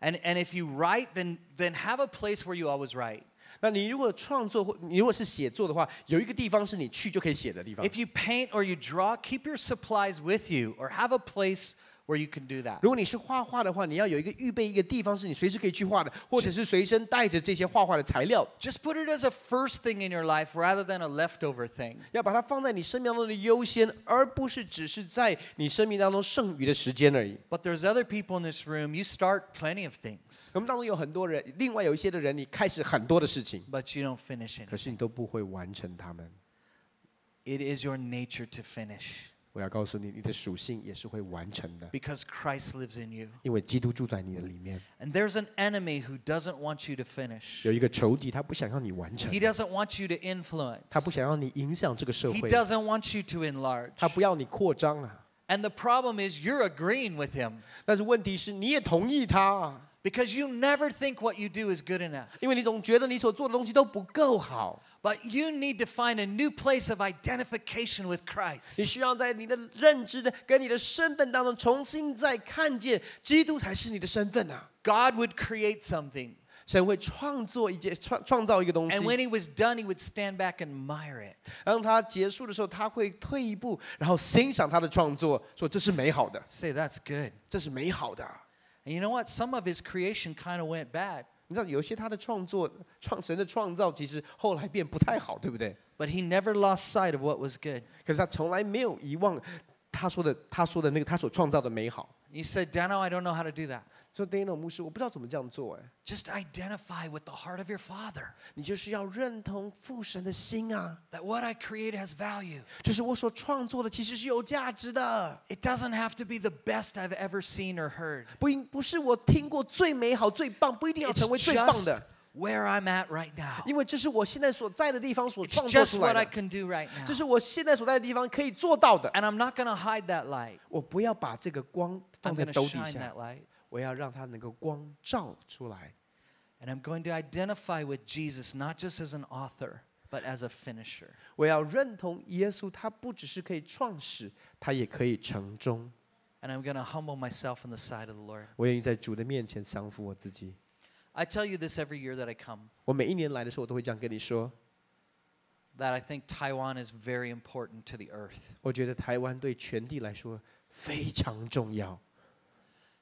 [SPEAKER 14] And if you write, then have a place where you always write.
[SPEAKER 15] 那你如果创作或你如果是写作的话，有一个地方是你去就可以写的地方。
[SPEAKER 14] If you paint or you draw, keep your supplies with you or have a place where you can do that.
[SPEAKER 15] 如果你是画画的话，你要有预备一个地方是你随时可以去画的，或者是随身带着这些画画的材料。
[SPEAKER 14] Just put it as a first thing in your life rather than a leftover thing.
[SPEAKER 15] 要把它放在你生命当中的优先，而不是只是在你生命当中剩余的时间而已。
[SPEAKER 14] But there's other people in this room, you start plenty of things.
[SPEAKER 15] 我们当中有很多人，另外有一些的人，你开始很多的事情，
[SPEAKER 14] But you don't finish it.
[SPEAKER 15] 可是你都不会完成它们。
[SPEAKER 14] It is your nature to finish.
[SPEAKER 15] 我要告诉你，你的属性也是会完成的，
[SPEAKER 14] Because Christ lives in you.
[SPEAKER 15] 因为基督住在你的里面。
[SPEAKER 14] And there's an enemy who doesn't want you to finish.
[SPEAKER 15] 有一个仇敌，他不想让你完成
[SPEAKER 14] He， doesn't want you to influence.
[SPEAKER 15] 他不想让你影响这个社
[SPEAKER 14] He
[SPEAKER 15] 会，
[SPEAKER 14] doesn't want you to enlarge.
[SPEAKER 15] 他不要你扩张啊。
[SPEAKER 14] And the problem is you're agreeing with him.
[SPEAKER 15] 但是问题是，你也同意他啊，
[SPEAKER 14] Because you never think what you do is good enough.
[SPEAKER 15] 因为你总觉得你所做的东西都不够好。
[SPEAKER 14] But you need to find a new place of identification with Christ.
[SPEAKER 15] 你需要在你的认知的跟你的身份当中重新再看见基督才是你的身份啊。
[SPEAKER 14] God would create something.
[SPEAKER 15] 神会创造一个东西
[SPEAKER 14] And when he was done, he would stand back and admire it.
[SPEAKER 15] 当他结束的时候，他会退一步，然后欣赏他的创作，说这是美好的，
[SPEAKER 14] Say, that's good.
[SPEAKER 15] 这是美好的。
[SPEAKER 14] And you know what? Some of his creation kind of went bad.
[SPEAKER 15] 你知道有些他的神的创造其实后来变不太好，对不对？
[SPEAKER 14] But he never lost sight of what was good.
[SPEAKER 15] 可是他从来没有遗忘他说的那个他所创造的美好。
[SPEAKER 14] You said, Dano, I don't know how to do that.
[SPEAKER 15] 说 Dan 牧师，我不知道怎么这样做，哎，
[SPEAKER 14] Just identify with the heart of your Father.
[SPEAKER 15] 你就是要认同父神的心啊，
[SPEAKER 14] That what I create has value.
[SPEAKER 15] 就是我所创作的其实是有价值的，
[SPEAKER 14] It doesn't have to be the best I've ever seen or heard.
[SPEAKER 15] 不是我听过最美好、最棒，不一定要
[SPEAKER 14] It's
[SPEAKER 15] 成为最棒
[SPEAKER 14] just
[SPEAKER 15] 的，
[SPEAKER 14] where I'm at right now.
[SPEAKER 15] 因为这是我现在所在的地方所
[SPEAKER 14] It's
[SPEAKER 15] 创作
[SPEAKER 14] just
[SPEAKER 15] 出来
[SPEAKER 14] what I
[SPEAKER 15] 的，
[SPEAKER 14] can do right now.
[SPEAKER 15] 这是我现在所在的地方可以做到的。
[SPEAKER 14] And I'm not going to hide that light.
[SPEAKER 15] 我不要把这个光
[SPEAKER 14] I'm
[SPEAKER 15] 放在
[SPEAKER 14] going
[SPEAKER 15] 斗
[SPEAKER 14] to
[SPEAKER 15] 底
[SPEAKER 14] shine
[SPEAKER 15] 下
[SPEAKER 14] that，light.
[SPEAKER 15] 我要让它能够光照出来。
[SPEAKER 14] And I'm going to identify with Jesus not just as an author, but as a finisher.
[SPEAKER 15] 我要认同耶稣，他不只是可以创始，他也可以成终。
[SPEAKER 14] And I'm going to humble myself in the sight of the Lord.
[SPEAKER 15] 我愿意在主的面前降服我自己。
[SPEAKER 14] I tell you this every year that I come,
[SPEAKER 15] 我每一年来的时候，我都会这样跟你说。
[SPEAKER 14] that I think Taiwan is very important to the earth.
[SPEAKER 15] 我觉得台湾对全地来说非常重要，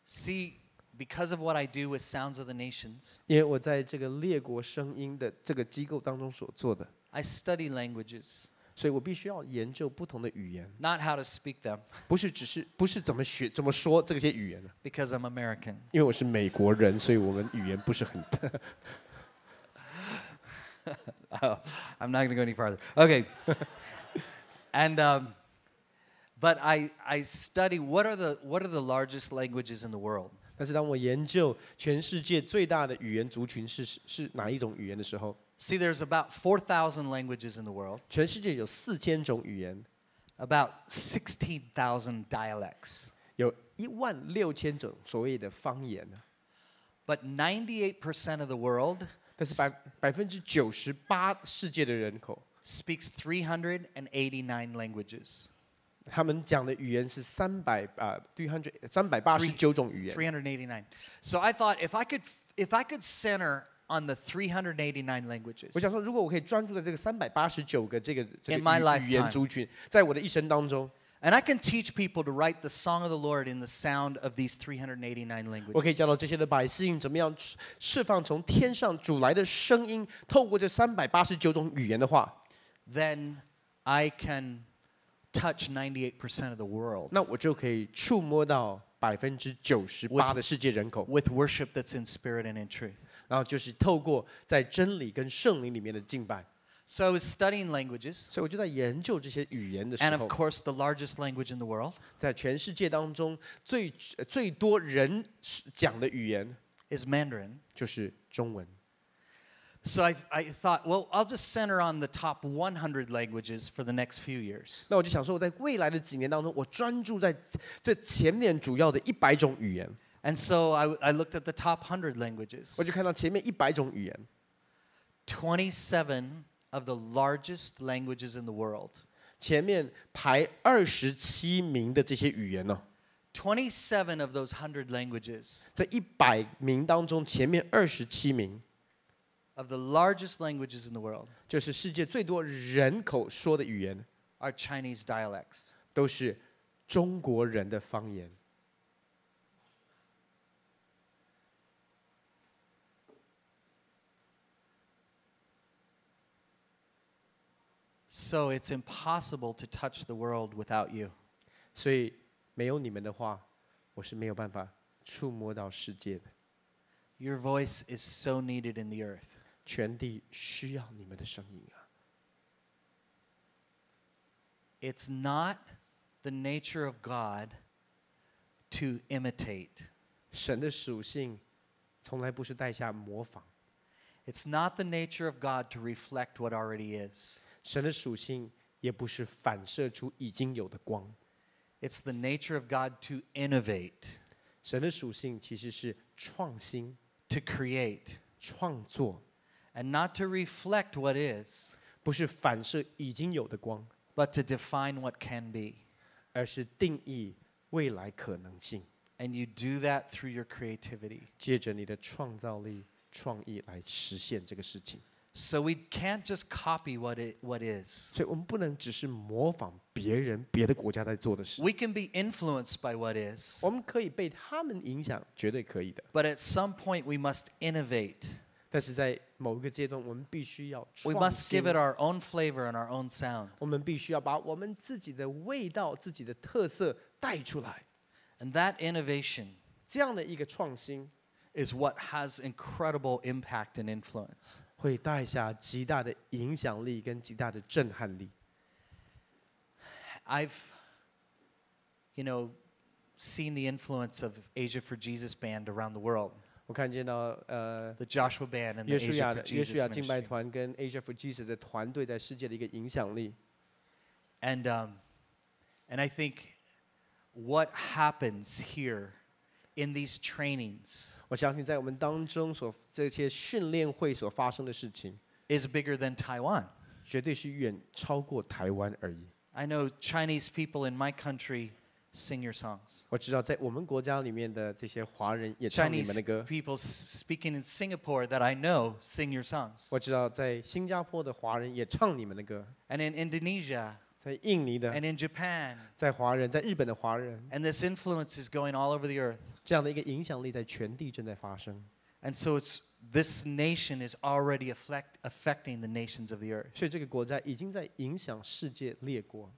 [SPEAKER 14] See, because of what I do with Sounds of the Nations,
[SPEAKER 15] 因为我在这个列国声音的这个机构当中所做的，
[SPEAKER 14] I study languages,
[SPEAKER 15] 所以我必须要研究不同的语言，
[SPEAKER 14] not how to speak them,
[SPEAKER 15] 不是怎么说这些语言，
[SPEAKER 14] because I'm American.
[SPEAKER 15] 因为我是美国人，所以我们语言不是很。
[SPEAKER 14] Oh, I'm not going to go any farther. Okay. And but I study what are the largest languages in the world.
[SPEAKER 15] 但是当我研究全世界最大的语言族群是哪一种语言的时候，
[SPEAKER 14] See, there's about 4,000 languages in the world,
[SPEAKER 15] 全世界有4000种语言，
[SPEAKER 14] about 16,000 dialects.
[SPEAKER 15] 有16000种所谓的方言，
[SPEAKER 14] But 98% of the world
[SPEAKER 15] 但是98%世界的人口
[SPEAKER 14] speaks 389 languages.
[SPEAKER 15] 他们讲的语言是389种语言。
[SPEAKER 14] 389. So I thought if I could center on the 389 languages
[SPEAKER 15] 我想说，如果我可以专注在这个389个这个
[SPEAKER 14] In my
[SPEAKER 15] 语言族群，在我的一生当中，
[SPEAKER 14] and I can teach people to write the song of the Lord in the sound of these 389
[SPEAKER 15] 我可以
[SPEAKER 14] languages.
[SPEAKER 15] 教导这些的百姓怎么样释放从天上主来的声音，透过这389种语言的话，
[SPEAKER 14] Then I can touch 98% of the world
[SPEAKER 15] 那我就可以触摸到98%的世界人口。
[SPEAKER 14] with worship that's in spirit and in truth.
[SPEAKER 15] 然后就是透过在真理跟圣灵里面的敬拜。
[SPEAKER 14] So I was studying languages.
[SPEAKER 15] 所以我就在研究这些语言的时
[SPEAKER 14] And of
[SPEAKER 15] 候，
[SPEAKER 14] course, the largest language in the world
[SPEAKER 15] 在全世界当中最多人讲的语言
[SPEAKER 14] is Mandarin.
[SPEAKER 15] 就是中文。
[SPEAKER 14] So I thought, well, I'll just center on the top 100 languages for the next few years.
[SPEAKER 15] 那我就想说，我在未来的几年当中，我专注在这前面主要的100种语言。
[SPEAKER 14] And so I looked at the top 100 languages.
[SPEAKER 15] 我就看到前面100种语言，
[SPEAKER 14] 27 of the largest languages in the world.
[SPEAKER 15] 前面排27名的这些语言呢、
[SPEAKER 14] 27 of those 100 languages
[SPEAKER 15] 在100名当中，前面27名
[SPEAKER 14] of the largest languages in the world
[SPEAKER 15] 就是世界最多人口说的语言，
[SPEAKER 14] are Chinese dialects.
[SPEAKER 15] 都是中国人的方言。
[SPEAKER 14] So it's impossible to touch the world without you.
[SPEAKER 15] 所以没有你们的话，我是没有办法触摸到世界的。
[SPEAKER 14] Your voice is so needed in the earth.
[SPEAKER 15] 全地需要你们的声音啊！
[SPEAKER 14] It's not the nature of God to imitate.
[SPEAKER 15] 神的属性从来不是带下模仿，
[SPEAKER 14] It's not the nature of God to reflect what already is.
[SPEAKER 15] 神的属性也不是反射出已经有的光，
[SPEAKER 14] It's the nature of God to innovate,
[SPEAKER 15] 神的属性其实是创新、
[SPEAKER 14] to create,
[SPEAKER 15] 创作，
[SPEAKER 14] and not to reflect what is,
[SPEAKER 15] 不是反射已经有的光，
[SPEAKER 14] but to define what can be.
[SPEAKER 15] 而是定义未来可能性。
[SPEAKER 14] And you do that through your creativity.
[SPEAKER 15] 借着你的创造力、创意来实现这个事情。
[SPEAKER 14] So we can't just copy what is.
[SPEAKER 15] 所以我们不能只是模仿别人、别的国家在做的事。
[SPEAKER 14] We can be influenced by what is.
[SPEAKER 15] 我们可以被他们影响，绝对可以的。
[SPEAKER 14] But at some point we must innovate.
[SPEAKER 15] 但是在某一个阶段，我们必须要
[SPEAKER 14] We
[SPEAKER 15] 创
[SPEAKER 14] must
[SPEAKER 15] 新
[SPEAKER 14] give it our own flavor and our own sound.
[SPEAKER 15] 我们必须要把我们自己的味道、自己的特色带出来。
[SPEAKER 14] And that innovation
[SPEAKER 15] 这样的一个创新，
[SPEAKER 14] is what has incredible impact and influence.
[SPEAKER 15] 会带下极大的影响力跟极大的震撼力。
[SPEAKER 14] I've, seen the influence of Asia for Jesus band around the world.
[SPEAKER 15] 我看见到
[SPEAKER 14] The Joshua band and the
[SPEAKER 15] 约书
[SPEAKER 14] Asia
[SPEAKER 15] 亚
[SPEAKER 14] for
[SPEAKER 15] 的约书
[SPEAKER 14] Jesus
[SPEAKER 15] 亚敬拜
[SPEAKER 14] ministry.
[SPEAKER 15] 团跟 Asia for Jesus 的团队在世界的一个影响力。
[SPEAKER 14] And I think what happens here in these trainings
[SPEAKER 15] 我相信在我们当中这些训练会所发生的事情，
[SPEAKER 14] is bigger than Taiwan.
[SPEAKER 15] 绝对是远超过台湾而已。
[SPEAKER 14] I know Chinese people in my country sing your songs.
[SPEAKER 15] 我知道在我们国家里面的这些华人也唱你们
[SPEAKER 14] Chinese
[SPEAKER 15] 的歌。
[SPEAKER 14] people speaking in Singapore that I know sing your songs.
[SPEAKER 15] 我知道在新加坡的华人也唱你们的歌，
[SPEAKER 14] And in Indonesia
[SPEAKER 15] 在印尼的，
[SPEAKER 14] and in Japan.
[SPEAKER 15] 在华人，在日本的华人，
[SPEAKER 14] And this influence is going all over the earth.
[SPEAKER 15] 这样的一个影响力在全地正在发生。
[SPEAKER 14] And so this nation is already affecting the nations of the earth.
[SPEAKER 15] 所以这个国家已经在影响世界列国，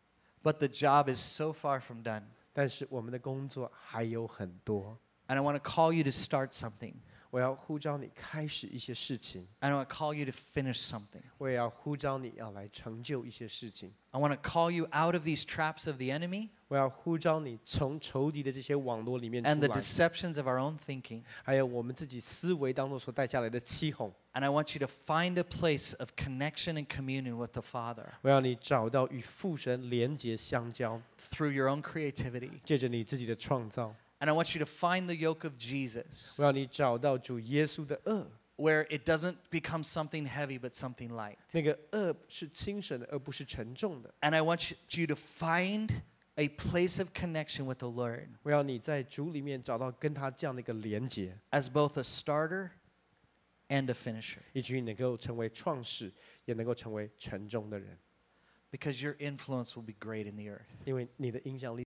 [SPEAKER 14] But the job is so far from done.
[SPEAKER 15] 但是我们的工作还有很多。
[SPEAKER 14] And I want to call you to start something.
[SPEAKER 15] 我要呼召你开始一些事情，
[SPEAKER 14] I want to call you to finish something.
[SPEAKER 15] 我也要呼召你要来成就一些事情。
[SPEAKER 14] I want to call you out of these traps of the enemy
[SPEAKER 15] 我要呼召你从仇敌的这些网络里面
[SPEAKER 14] and
[SPEAKER 15] 出
[SPEAKER 14] the
[SPEAKER 15] 来，
[SPEAKER 14] deceptions of our own thinking.
[SPEAKER 15] 还有我们自己思维当中所带下来的欺哄。
[SPEAKER 14] And I want you to find a place of connection and communion with the Father
[SPEAKER 15] 我要你找到与父神连结相交，
[SPEAKER 14] through your own creativity.
[SPEAKER 15] 借着你自己的创造。
[SPEAKER 14] And I want you to find the yoke of Jesus
[SPEAKER 15] 我要你找到主耶稣的轭，
[SPEAKER 14] where it doesn't become something heavy but something light.
[SPEAKER 15] 那个轭是轻省的，而不是沉重的。
[SPEAKER 14] And I want you to find a place of connection with the Lord
[SPEAKER 15] 我要你在主里面找到跟他这样的一个连结，
[SPEAKER 14] as both a starter and a finisher.
[SPEAKER 15] 以至于能够成为创始，也能够成为沉重的人。
[SPEAKER 14] Because your influence will be great in the earth.
[SPEAKER 15] 因为你的影响力